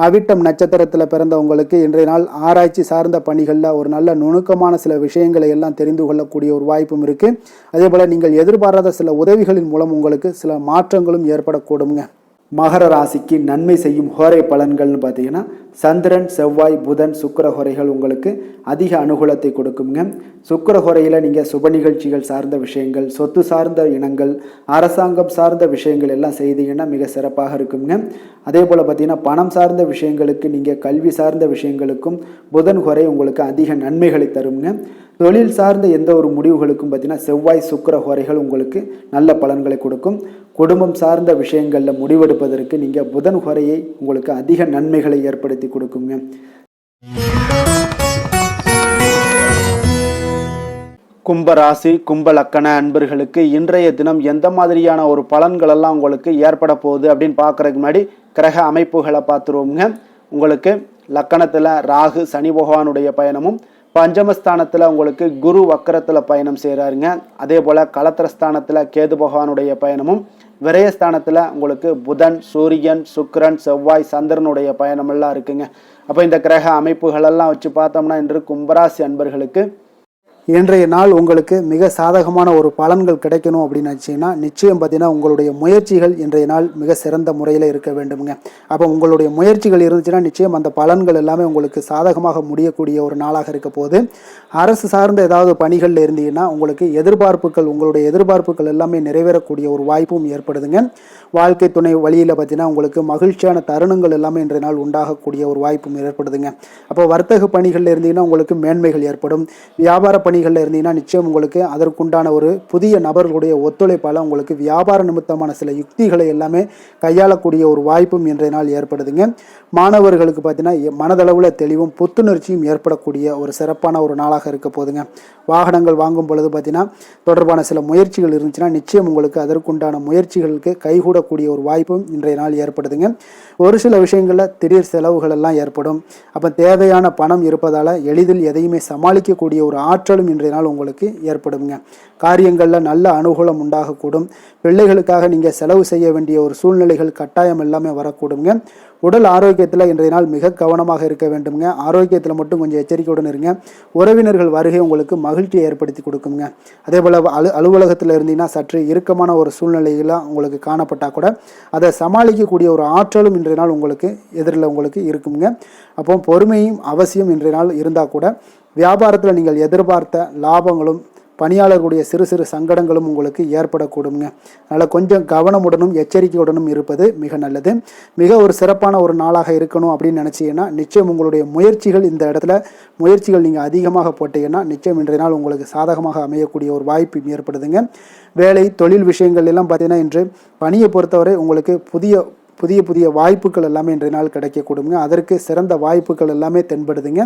அவிட்டம் நட்சத்திரத்தில் பிறந்தவங்களுக்கு இன்றைய நாள் ஆராய்ச்சி சார்ந்த பணிகளில் ஒரு நல்ல நுணுக்கமான சில விஷயங்களை எல்லாம் தெரிந்து கொள்ளக்கூடிய ஒரு வாய்ப்பும் இருக்குது. அதே போல் நீங்கள் எதிர்பாராத சில உதவிகளின் மூலம் உங்களுக்கு சில மாற்றங்களும் ஏற்படக்கூடுங்க. மகர ராசிக்கு நன்மை செய்யும் ஹோரை பலன்கள்னு பார்த்தீங்கன்னா சந்திரன், செவ்வாய், புதன், சுக்கிர ஹோரைகள் உங்களுக்கு அதிக அனுகூலத்தை கொடுக்குங்க. சுக்கிர ஹோரையில் நீங்கள் சுப நிகழ்ச்சிகள் சார்ந்த விஷயங்கள், சொத்து சார்ந்த இனங்கள், அரசாங்கம் சார்ந்த விஷயங்கள் எல்லாம் செய்தீங்கன்னா மிக சிறப்பாக இருக்குங்க. அதே போல் பார்த்தீங்கன்னா பணம் சார்ந்த விஷயங்களுக்கு, நீங்கள் கல்வி சார்ந்த விஷயங்களுக்கும் புதன் ஹோரை உங்களுக்கு அதிக நன்மைகளை தருங்க. தொழில் சார்ந்த எந்த ஒரு முடிவுகளுக்கும் பார்த்தீங்கன்னா செவ்வாய், சுக்கிர ஹோரைகள் உங்களுக்கு நல்ல பலன்களை கொடுக்கும். குடும்பம் சார்ந்த விஷயங்களில் முடிவெடுப்பதற்கு நீங்கள் புதன் ஹோரையை உங்களுக்கு அதிக நன்மைகளை ஏற்படுத்தி கொடுக்குங்க. கும்பராசி, கும்ப லக்கண அன்பர்களுக்கு இன்றைய தினம் எந்த மாதிரியான ஒரு பலன்கள் எல்லாம் உங்களுக்கு ஏற்பட போகுது அப்படின்னு பார்க்கறதுக்கு முன்னாடி கிரக அமைப்புகளை பார்த்துருவோங்க. உங்களுக்கு லக்கணத்தில் ராகு சனி பகவானுடைய பயணமும், பஞ்சமஸ்தானத்தில் உங்களுக்கு குரு வக்கரத்தில் பயணம் செய்கிறாருங்க. அதே போல் களத்திரஸ்தானத்தில் கேது பகவானுடைய பயணமும், விரயஸ்தானத்தில் உங்களுக்கு புதன், சூரியன், சுக்கிரன், செவ்வாய், சந்திரனுடைய பயணமெல்லாம் இருக்குங்க. அப்போ இந்த கிரக அமைப்புகளெல்லாம் வச்சு பார்த்தோம்னா இன்று கும்பராசி அன்பர்களுக்கு இன்றைய நாள் உங்களுக்கு மிக சாதகமான ஒரு பலன்கள் கிடைக்கணும் அப்படின்னு நினச்சிங்கன்னா நிச்சயம் பார்த்தீங்கன்னா உங்களுடைய முயற்சிகள் இன்றைய நாள் மிக சிறந்த முறையில் இருக்க வேண்டுங்க. அப்போ உங்களுடைய முயற்சிகள் இருந்துச்சுன்னா நிச்சயம் அந்த பலன்கள் எல்லாமே உங்களுக்கு சாதகமாக முடியக்கூடிய ஒரு நாளாக இருக்க போது. அரசு சார்ந்த ஏதாவது பணிகளில் இருந்தீங்கன்னா உங்களுக்கு உங்களுடைய எதிர்பார்ப்புகள் எல்லாமே நிறைவேறக்கூடிய ஒரு வாய்ப்பும் ஏற்படுதுங்க. வாழ்க்கை துணை வழியில் பார்த்தீங்கன்னா உங்களுக்கு மகிழ்ச்சியான தருணங்கள் எல்லாமே இன்றைய நாள் உண்டாகக்கூடிய ஒரு வாய்ப்பும் ஏற்படுதுங்க. அப்போ வர்த்தக பணிகளில் இருந்தீங்கன்னா உங்களுக்கு மேன்மைகள் ஏற்படும். வியாபார பணிகளில் இருந்தீங்கன்னா நிச்சயம் உங்களுக்கு அதற்குண்டான ஒரு புதிய நபர்களுடைய ஒத்துழைப்பால் உங்களுக்கு வியாபார நிமித்தமான சில யுக்திகளை எல்லாமே கையாளக்கூடிய ஒரு வாய்ப்பும் இன்றைய நாள் ஏற்படுதுங்க. மாணவர்களுக்கு பார்த்தீங்கன்னா மனதளவில் தெளிவும் புத்துணர்ச்சியும் ஏற்படக்கூடிய ஒரு சிறப்பான ஒரு நாளாக இருக்க போதுங்க. வாகனங்கள் வாங்கும் பொழுது பார்த்தீங்கன்னா தொடர்பான சில முயற்சிகள் இருந்துச்சுன்னா நிச்சயம் உங்களுக்கு அதற்குண்டான முயற்சிகளுக்கு கைகூடக்கூடிய ஒரு வாய்ப்பும் இன்றைய நாள் ஏற்படுதுங்க. ஒரு சில விஷயங்களில் திடீர் செலவுகள் எல்லாம் ஏற்படும். அப்போ தேவையான பணம் இருப்பதால் எளிதில் எதையுமே சமாளிக்கக்கூடிய ஒரு ஆற்றலும் இன்றைய நாள் உங்களுக்கு ஏற்படுங்க. காரியங்களில் நல்ல அனுகூலம் உண்டாகக்கூடும். பிள்ளைகளுக்காக நீங்கள் செலவு செய்ய வேண்டிய ஒரு சூழ்நிலைகள் கட்டாயம் எல்லாமே வரக்கூடுங்க. உடல் ஆரோக்கியத்தில் இன்றைய நாள் மிக கவனமாக இருக்க வேண்டுங்க. ஆரோக்கியத்தில் மட்டும் கொஞ்சம் எச்சரிக்கையுடன் இருங்க. உறவினர்கள் வருகை உங்களுக்கு மகிழ்ச்சியை ஏற்படுத்தி கொடுக்குங்க. அதே போல் அலுவலகத்தில் இருந்தீங்கன்னா சற்று இறுக்கமான ஒரு சூழ்நிலைகளாக உங்களுக்கு காணப்பட்டால் கூட அதை சமாளிக்கக்கூடிய ஒரு ஆற்றலும் இன்றைய நாள் உங்களுக்கு எதிரில் உங்களுக்கு இருக்குங்க. அப்போ பொறுமையும் அவசியம் இன்றைய நாள் இருந்தால் கூட வியாபாரத்தில் நீங்கள் எதிர்பார்த்த லாபங்களும் பணியாளர்களுடைய சிறு சிறு சங்கடங்களும் உங்களுக்கு ஏற்படக்கூடுங்க. அதனால் கொஞ்சம் கவனமுடனும் எச்சரிக்கையுடனும் இருப்பது மிக நல்லது. மிக ஒரு சிறப்பான ஒரு நாளாக இருக்கணும் அப்படின்னு நினச்சிங்கன்னா நிச்சயம் உங்களுடைய முயற்சிகள் இந்த இடத்துல நீங்கள் அதிகமாக போட்டீங்கன்னா நிச்சயம் இன்றைய நாள் உங்களுக்கு சாதகமாக அமையக்கூடிய ஒரு வாய்ப்பு ஏற்படுதுங்க. வேலை தொழில் விஷயங்கள் எல்லாம் பார்த்தீங்கன்னா இன்று பணியை பொறுத்தவரை உங்களுக்கு புதிய வாய்ப்புகள் எல்லாமே இன்றைய நாள் கிடைக்கக்கூடுங்க. அதற்கு சிறந்த வாய்ப்புகள் எல்லாமே தென்படுதுங்க.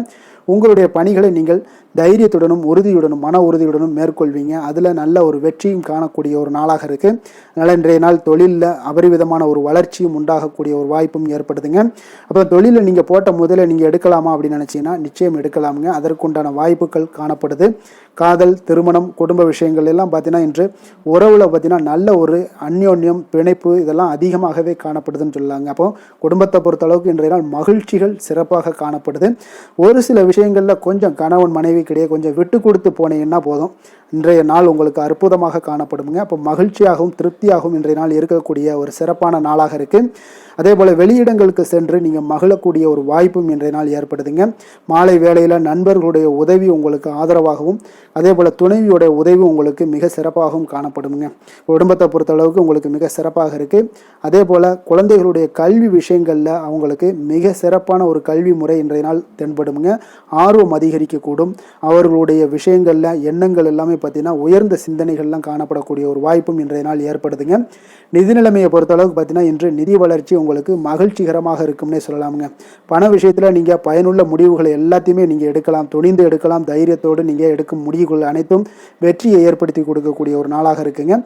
உங்களுடைய பணிகளை நீங்கள் தைரியத்துடனும் உறுதியுடனும் மன உறுதியுடனும் மேற்கொள்வீங்க. அதில் நல்ல ஒரு வெற்றியும் காணக்கூடிய ஒரு நாளாக இருக்குது. அதனால் இன்றைய நாள் தொழிலில் அபரிவிதமான ஒரு வளர்ச்சியும் உண்டாகக்கூடிய ஒரு வாய்ப்பும் ஏற்படுதுங்க. அப்போ தொழிலில் நீங்கள் போட்ட முதல்ல நீங்கள் எடுக்கலாமா அப்படின்னு நினச்சிங்கன்னா நிச்சயம் எடுக்கலாமுங்க. அதற்குண்டான வாய்ப்புகள் காணப்படுது. காதல், திருமணம், குடும்ப விஷயங்கள் எல்லாம் பார்த்தீங்கன்னா இன்று உறவில் பார்த்தீங்கன்னா நல்ல ஒரு அந்யோன்யம், பிணைப்பு இதெல்லாம் அதிகமாகவே காணப்படுதுன்னு சொல்லலாங்க. அப்போ குடும்பத்தை பொறுத்தளவுக்கு இன்றைய நாள் மகிழ்ச்சிகள் சிறப்பாக காணப்படுது. ஒரு சில விஷயங்களில் கொஞ்சம் கணவன் மனைவிக்கிடையே கொஞ்சம் விட்டு கொடுத்து போனீங்கன்னா போதும், இன்றைய நாள் உங்களுக்கு அற்புதமாக காணப்படுங்க. அப்போ மகிழ்ச்சியாகவும் திருப்தியாகவும் இன்றைய நாள் இருக்கக்கூடிய ஒரு சிறப்பான நாளாக இருக்குது. அதே போல் வெளியிடங்களுக்கு சென்று நீங்கள் மகிழக்கூடிய ஒரு வாய்ப்பும் இன்றைய நாள் ஏற்படுதுங்க. மாலை வேளையில் நண்பர்களுடைய உதவி உங்களுக்கு ஆதரவாகவும் அதே போல் துணைவியோடைய உதவி உங்களுக்கு மிக சிறப்பாகவும் காணப்படுங்க. குடும்பத்தை பொறுத்தளவுக்கு உங்களுக்கு மிக சிறப்பாக இருக்குது. அதே போல் குழந்தைகளுடைய கல்வி விஷயங்களில் அவங்களுக்கு மிக சிறப்பான ஒரு கல்வி முறை இன்றைய நாள் தென்படுங்க. ஆர்வம் அதிகரிக்கக்கூடும். அவர்களுடைய விஷயங்களில் எண்ணங்கள் எல்லாமே பார்த்தீங்கன்னா உயர்ந்த சிந்தனைகள்லாம் காணப்படக்கூடிய ஒரு வாய்ப்பும் இன்றைய நாள் ஏற்படுதுங்க. நிதி நிலைமையை பொறுத்தளவுக்கு பார்த்தீங்கன்னா இன்று நிதி வளர்ச்சி உங்களுக்கு மகிழ்ச்சிகரமாக இருக்கும்னே சொல்லலாமுங்க. பண விஷயத்தில் நீங்கள் பயனுள்ள முடிவுகளை எல்லாத்தையுமே நீங்கள் எடுக்கலாம், துணிந்து எடுக்கலாம், தைரியத்தோடு நீங்கள் எடுக்கும் முடிவுகள் அனைத்தும் வெற்றியை ஏற்படுத்தி கொடுக்கக்கூடிய ஒரு நாளாக இருக்குங்க.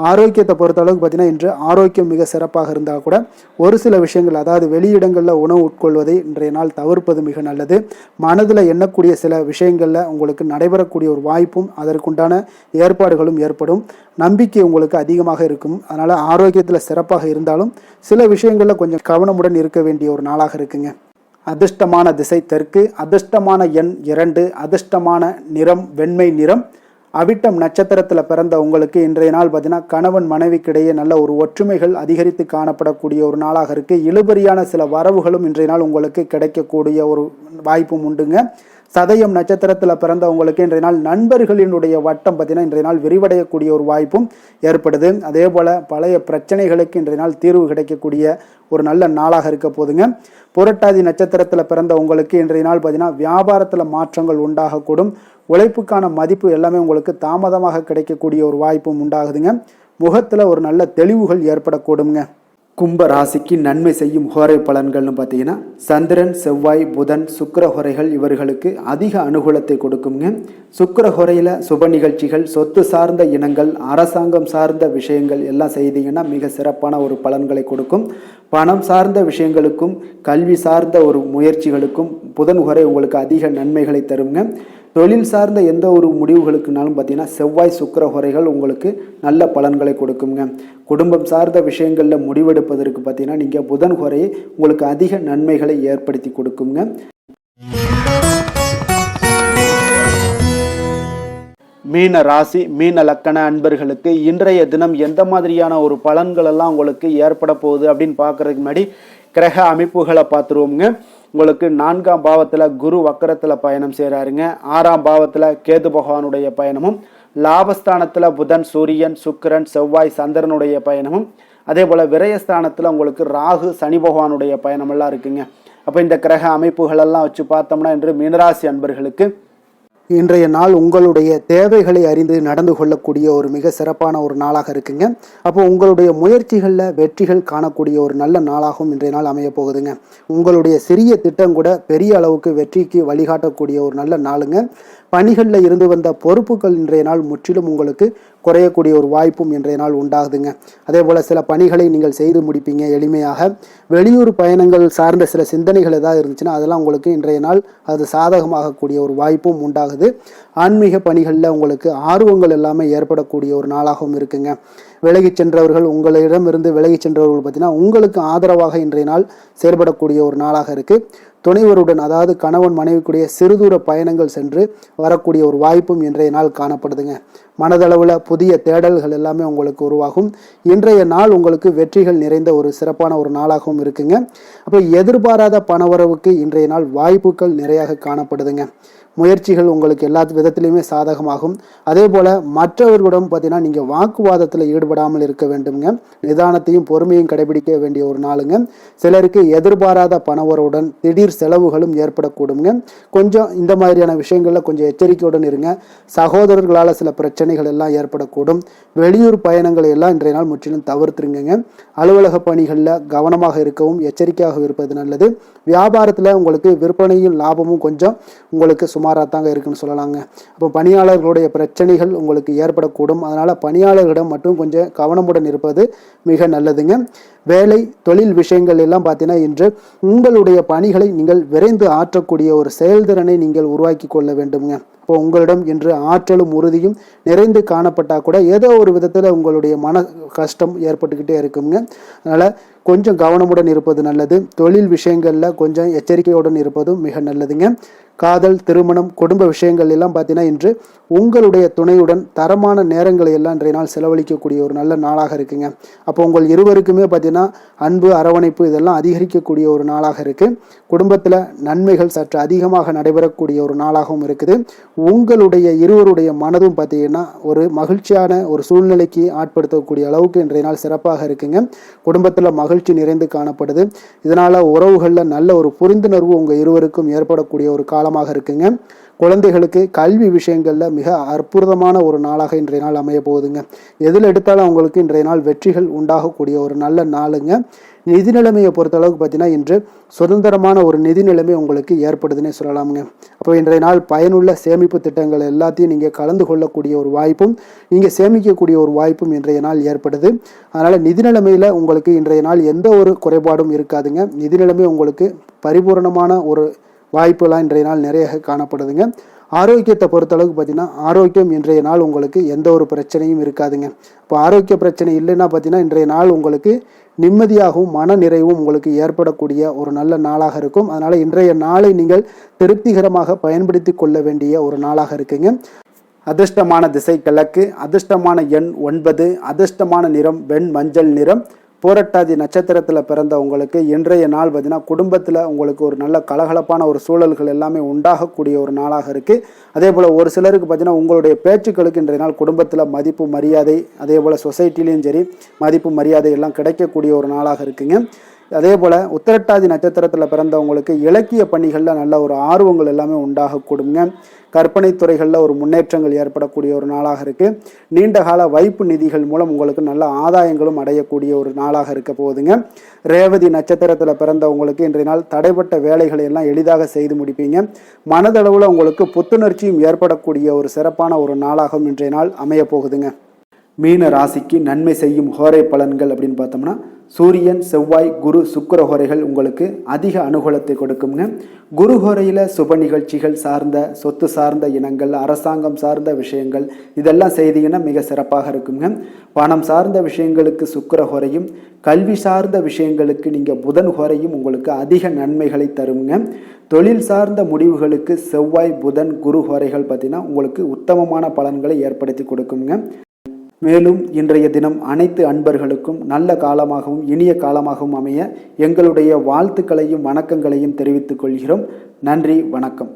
ஆரோக்கியத்தை பொறுத்தளவுக்கு பார்த்தீங்கன்னா இன்று ஆரோக்கியம் மிக சிறப்பாக இருந்தால் கூட ஒரு சில விஷயங்கள், அதாவது வெளியிடங்களில் உணவு உட்கொள்வதை இன்றைய நாள் தவிர்ப்பது மிக நல்லது. மனதில் எண்ணக்கூடிய சில விஷயங்களில் உங்களுக்கு நடைபெறக்கூடிய ஒரு வாய்ப்பும் அதற்குண்டான ஏற்பாடுகளும் ஏற்படும். நம்பிக்கை உங்களுக்கு அதிகமாக இருக்கும். அதனால் ஆரோக்கியத்தில் சிறப்பாக இருந்தாலும் சில விஷயங்களில் கொஞ்சம் கவனமுடன் இருக்க வேண்டிய ஒரு நாளாக இருக்குங்க. அதிர்ஷ்டமான திசை தெற்கு, அதிர்ஷ்டமான எண் 2, அதிர்ஷ்டமான நிறம் வெண்மை நிறம். அவிட்டம் நட்சத்திரத்தில் பிறந்த உங்களுக்கு இன்றைய நாள் பார்த்தீங்கன்னா கணவன் மனைவிக்கிடையே நல்ல ஒரு ஒற்றுமைகள் அதிகரித்து காணப்படக்கூடிய ஒரு நாளாக இருக்குது. இழுபறியான சில வரவுகளும் இன்றைய நாள் உங்களுக்கு கிடைக்கக்கூடிய ஒரு வாய்ப்பும் உண்டுங்க. சதயம் நட்சத்திரத்தில் பிறந்த உங்களுக்கு இன்றைய நாள் நண்பர்களினுடைய வட்டம் பார்த்தீங்கன்னா இன்றைய நாள் விரிவடையக்கூடிய ஒரு வாய்ப்பும் ஏற்படுது. அதே போல் பழைய பிரச்சனைகளுக்கு இன்றைய நாள் தீர்வு கிடைக்கக்கூடிய ஒரு நல்ல நாளாக இருக்க போதுங்க. புரட்டாதி நட்சத்திரத்தில் பிறந்த உங்களுக்கு இன்றைய நாள் பார்த்தீங்கன்னா வியாபாரத்தில் மாற்றங்கள் உண்டாகக்கூடும். உழைப்புக்கான மதிப்பு எல்லாமே உங்களுக்கு தாமதமாக கிடைக்கக்கூடிய ஒரு வாய்ப்பும் உண்டாகுதுங்க. முகத்தில் ஒரு நல்ல தெளிவுகள் ஏற்படக்கூடுங்க. கும்ப ராசிக்கு நன்மை செய்யும் ஹோரை பலன்கள்னு பார்த்தீங்கன்னா சந்திரன், செவ்வாய், புதன், சுக்கிர ஹோரைகள் இவர்களுக்கு அதிக அனுகூலத்தை கொடுக்குங்க. சுக்கிர ஹோரையில் சுப நிகழ்ச்சிகள், சொத்து சார்ந்த இனங்கள், அரசாங்கம் சார்ந்த விஷயங்கள் எல்லாம் செய்தீங்கன்னா மிக சிறப்பான ஒரு பலன்களை கொடுக்கும். பணம் சார்ந்த விஷயங்களுக்கும் கல்வி சார்ந்த ஒரு முயற்சிகளுக்கும் புதன் ஹோரை உங்களுக்கு அதிக நன்மைகளை தருங்க. தொழில் சார்ந்த எந்த ஒரு முடிவுகளுக்குனாலும் பார்த்தீங்கன்னா செவ்வாய், சுக்கிர ஹோரைகள் உங்களுக்கு நல்ல பலன்களை கொடுக்குங்க. குடும்பம் சார்ந்த விஷயங்களில் முடிவெடுப்பதற்கு பார்த்தீங்கன்னா நீங்கள் புதன் ஹோரையை உங்களுக்கு அதிக நன்மைகளை ஏற்படுத்தி கொடுக்குங்க. மீன ராசி, மீன லக்கண அன்பர்களுக்கு இன்றைய தினம் எந்த மாதிரியான ஒரு பலன்கள் எல்லாம் உங்களுக்கு ஏற்பட போகுது அப்படின்னு பார்க்கறதுக்கு முன்னாடி கிரக அமைப்புகளை பார்த்துருவோங்க. உங்களுக்கு 4ஆம் பாவத்தில் குரு வக்கரத்தில் பயணம் செய்கிறாருங்க. 6ஆம் பாவத்தில் கேது பகவானுடைய பயணமும், லாபஸ்தானத்தில் புதன், சூரியன், சுக்கிரன், செவ்வாய், சந்திரனுடைய பயணமும், அதே போல் விரயஸ்தானத்தில் உங்களுக்கு ராகு, சனி பகவானுடைய பயணமெல்லாம் இருக்குங்க. அப்போ இந்த கிரக அமைப்புகளெல்லாம் வச்சு பார்த்தோம்னா இன்று மீனராசி அன்பர்களுக்கு இன்றைய நாள் உங்களுடைய தேவைகளை அறிந்து நடந்து கொள்ளக்கூடிய ஒரு மிக சிறப்பான ஒரு நாளாக இருக்குங்க. அப்போ உங்களுடைய முயற்சிகளில் வெற்றிகள் காணக்கூடிய ஒரு நல்ல நாளாகவும் இன்றைய நாள் அமைய போகுதுங்க. உங்களுடைய சிறிய திட்டம் கூட பெரிய அளவுக்கு வெற்றிக்கு வழிகாட்டக்கூடிய ஒரு நல்ல நாளுங்க. பணிகளில் இருந்து வந்த பொறுப்புகள் இன்றைய நாள் முற்றிலும் உங்களுக்கு குறையக்கூடிய ஒரு வாய்ப்பும் இன்றைய நாள் உண்டாகுதுங்க. அதே போல் சில பணிகளை நீங்கள் செய்து முடிப்பீங்க எளிமையாக. வெளியூர் பயணங்கள் சார்ந்த சில சிந்தனைகள் ஏதாவது இருந்துச்சுன்னா அதெல்லாம் உங்களுக்கு இன்றைய நாள் அது சாதகமாகக்கூடிய ஒரு வாய்ப்பும் உண்டாகுது. ஆன்மீக பணிகளில் உங்களுக்கு ஆர்வங்கள் எல்லாமே ஏற்படக்கூடிய ஒரு நாளாகவும் இருக்குங்க. விலகி சென்றவர்கள், உங்களிடமிருந்து விலகி சென்றவர்கள் பார்த்தீங்கன்னா உங்களுக்கு ஆதரவாக இன்றைய நாள் செயல்படக்கூடிய ஒரு நாளாக இருக்குது. துணைவருடன், அதாவது கணவன் மனைவிக்குடைய சிறுதூர பயணங்கள் சென்று வரக்கூடிய ஒரு வாய்ப்பும் இன்றைய நாள் காணப்படுதுங்க. மனதளவில் புதிய தேடல்கள் எல்லாமே உங்களுக்கு உருவாகும். இன்றைய நாள் உங்களுக்கு வெற்றிகள் நிறைந்த ஒரு சிறப்பான ஒரு நாளாகவும் இருக்குங்க. அப்போ எதிர்பாராத பணவரவுக்கு இன்றைய நாள் வாய்ப்புகள் நிறையாக காணப்படுதுங்க. முயற்சிகள் உங்களுக்கு எல்லா விதத்திலையுமே சாதகமாகும். அதே போல் மற்றவர்களிடம் பார்த்தீங்கன்னா நீங்கள் வாக்குவாதத்தில் ஈடுபடாமல் இருக்க வேண்டுங்க. நிதானத்தையும் பொறுமையும் கடைபிடிக்க வேண்டிய ஒரு நாளுங்க. சிலருக்கு எதிர்பாராத பணவரவுடன் திடீர் செலவுகளும் ஏற்படக்கூடுங்க. கொஞ்சம் இந்த மாதிரியான விஷயங்களில் கொஞ்சம் எச்சரிக்கையுடன் இருங்க. சகோதரர்களால் சில பிரச்சனைகள் எல்லாம் ஏற்படக்கூடும். வெளியூர் பயணங்களை எல்லாம் இன்றைய நாள் முற்றிலும் தவிர்த்துருங்க. அலுவலக பணிகளில் கவனமாக இருக்கவும் எச்சரிக்கையாக இருப்பது நல்லது. வியாபாரத்தில் உங்களுக்கு விற்பனையும் லாபமும் கொஞ்சம் உங்களுக்கு சுமாராக தாங்க இருக்குன்னு சொல்லலாங்க. அப்போ பணியாளர்களுடைய பிரச்சனைகள் உங்களுக்கு ஏற்படக்கூடும். அதனால் பணியாளர்களிடம் மட்டும் கொஞ்சம் கவனமுடன் இருப்பது மிக நல்லதுங்க. வேலை தொழில் விஷயங்கள் எல்லாம் பார்த்தீங்கன்னா இன்று உங்களுடைய பணிகளை நீங்கள் விரைந்து ஆற்றக்கூடிய ஒரு செயல்திறனை நீங்கள் உருவாக்கி கொள்ள வேண்டுங்க. இப்போ உங்களிடம் இன்று ஆற்றலும் உறுதியும் நிறைந்து காணப்பட்டால் கூட ஏதோ ஒரு விதத்தில் உங்களுடைய மன கஷ்டம் ஏற்பட்டுக்கிட்டே இருக்குங்க. அதனால் கொஞ்சம் கவனமுடன் இருப்பது நல்லது. தொழில் விஷயங்களில் கொஞ்சம் எச்சரிக்கையுடன் இருப்பதும் மிக நல்லதுங்க. காதல், திருமணம், குடும்ப விஷயங்கள் எல்லாம் பார்த்தீங்கன்னா இன்று உங்களுடைய துணையுடன் தரமான நேரங்களை எல்லாம் இன்றைய நாள் செலவழிக்கக்கூடிய ஒரு நல்ல நாளாக இருக்குங்க. அப்போ உங்கள் இருவருக்குமே பார்த்தீங்கன்னா அன்பு, அரவணைப்பு இதெல்லாம் அதிகரிக்கக்கூடிய ஒரு நாளாக இருக்குது. குடும்பத்தில் நன்மைகள் சற்று அதிகமாக நடைபெறக்கூடிய ஒரு நாளாகவும் இருக்குது. உங்களுடைய இருவருடைய மனதும் பார்த்தீங்கன்னா ஒரு மகிழ்ச்சியான ஒரு சூழ்நிலைக்கு ஆட்படுத்தக்கூடிய அளவுக்கு இன்றைய நாள் சிறப்பாக இருக்குங்க. குடும்பத்தில் மகிழ்ச்சி நிறைந்து காணப்படுது. இதனால் உறவுகளில் நல்ல ஒரு புரிந்துணர்வு உங்கள் இருவருக்கும் ஏற்படக்கூடிய ஒரு காலமாக இருக்குங்க. குழந்தைகளுக்கு கல்வி விஷயங்களில் மிக அற்புதமான ஒரு நாளாக இன்றைய நாள் அமைய போகுதுங்க. எதில் எடுத்தாலும் அவங்களுக்கு இன்றைய நாள் வெற்றிகள் உண்டாகக்கூடிய ஒரு நல்ல நாளுங்க. நிதி நிலைமையை பொறுத்தளவுக்கு பார்த்தீங்கன்னா இன்று சுதந்திரமான ஒரு நிதி நிலைமை உங்களுக்கு ஏற்படுதுன்னே சொல்லலாமுங்க. அப்போ இன்றைய நாள் பயனுள்ள சேமிப்பு திட்டங்கள் எல்லாத்தையும் நீங்கள் கலந்து கொள்ளக்கூடிய ஒரு வாய்ப்பும் நீங்கள் சேமிக்கக்கூடிய ஒரு வாய்ப்பும் இன்றைய நாள் ஏற்படுது. அதனால் நிதி நிலைமையில் உங்களுக்கு இன்றைய நாள் எந்த ஒரு குறைபாடும் இருக்காதுங்க. நிதி நிலைமை உங்களுக்கு பரிபூரணமான ஒரு வாய்ப்புலாம் இன்றைய நாள் நிறைய காணப்படுதுங்க. ஆரோக்கியத்தை பொறுத்தளவுக்கு பார்த்தீங்கன்னா ஆரோக்கியம் இன்றைய நாள் உங்களுக்கு எந்த ஒரு பிரச்சனையும் இருக்காதுங்க. இப்போ ஆரோக்கிய பிரச்சனை இல்லைன்னா பார்த்தீங்கன்னா இன்றைய நாள் உங்களுக்கு நிம்மதியாகவும் மன நிறைவும் உங்களுக்கு ஏற்படக்கூடிய ஒரு நல்ல நாளாக இருக்கும். அதனால் இன்றைய நாளை நீங்கள் திருப்திகரமாக பயன்படுத்தி கொள்ள வேண்டிய ஒரு நாளாக இருக்குங்க. அதிர்ஷ்டமான திசை கிழக்கு, அதிர்ஷ்டமான எண் 9, அதிர்ஷ்டமான நிறம் வெண் மஞ்சள் நிறம். பூரட்டாதி நட்சத்திரத்தில் பிறந்த உங்களுக்கு இன்றைய நாள் பார்த்தீங்கன்னா குடும்பத்தில் உங்களுக்கு ஒரு நல்ல கலகலப்பான ஒரு சூழல்கள் எல்லாமே உண்டாகக்கூடிய ஒரு நாளாக இருக்குது. அதே போல் ஒரு சிலருக்கு பார்த்தீங்கன்னா உங்களுடைய பேச்சுக்களுக்கு இன்றைய நாள் குடும்பத்தில் மதிப்பு மரியாதை, அதே போல் சொசைட்டிலையும் சரி மதிப்பு மரியாதை எல்லாம் கிடைக்கக்கூடிய ஒரு நாளாக இருக்குங்க. அதே போல் உத்திரட்டாதி நட்சத்திரத்தில் பிறந்தவங்களுக்கு இலக்கிய பணிகளில் நல்ல ஒரு ஆர்வங்கள் எல்லாமே உண்டாகக்கூடுங்க. கற்பனை துறைகளில் ஒரு முன்னேற்றங்கள் ஏற்படக்கூடிய ஒரு நாளாக இருக்குது. நீண்ட கால வைப்பு நிதிகள் மூலம் உங்களுக்கு நல்ல ஆதாயங்களும் அடையக்கூடிய ஒரு நாளாக இருக்க போகுதுங்க. ரேவதி நட்சத்திரத்தில் பிறந்தவங்களுக்கு இன்றைய நாள் தடைப்பட்ட வேலைகளை எல்லாம் எளிதாக செய்து முடிப்பீங்க. மனதளவில் உங்களுக்கு புத்துணர்ச்சியும் ஏற்படக்கூடிய ஒரு சிறப்பான ஒரு நாளாகவும் இன்றைய நாள் அமைய போகுதுங்க. மீன ராசிக்கு நன்மை செய்யும் ஹோரை பலன்கள் அப்படின்னு பார்த்தோம்னா சூரியன், செவ்வாய், குரு, சுக்கிர ஹோரைகள் உங்களுக்கு அதிக அனுகூலத்தை கொடுக்குங்க. குரு ஹோரையில் சுப நிகழ்ச்சிகள் சார்ந்த சொத்து சார்ந்த இனங்கள், அரசாங்கம் சார்ந்த விஷயங்கள் இதெல்லாம் செய்தீங்கன்னா மிக சிறப்பாக இருக்குங்க. பணம் சார்ந்த விஷயங்களுக்கு சுக்கிர ஹோரையும், கல்வி சார்ந்த விஷயங்களுக்கு நீங்கள் புதன் ஹோரையும் உங்களுக்கு அதிக நன்மைகளை தருங்க. தொழில் சார்ந்த முடிவுகளுக்கு செவ்வாய், புதன், குரு ஹோரைகள் பார்த்தீங்கன்னா உங்களுக்கு உத்தமமான பலன்களை ஏற்படுத்தி கொடுக்குங்க. மேலும் இன்றைய தினம் அனைத்து அன்பர்களுக்கும் நல்ல காலமாகவும் இனிய காலமாகவும் அமைய எங்களுடைய வாழ்த்துக்களையும் வணக்கங்களையும் தெரிவித்துக் கொள்கிறோம். நன்றி, வணக்கம்.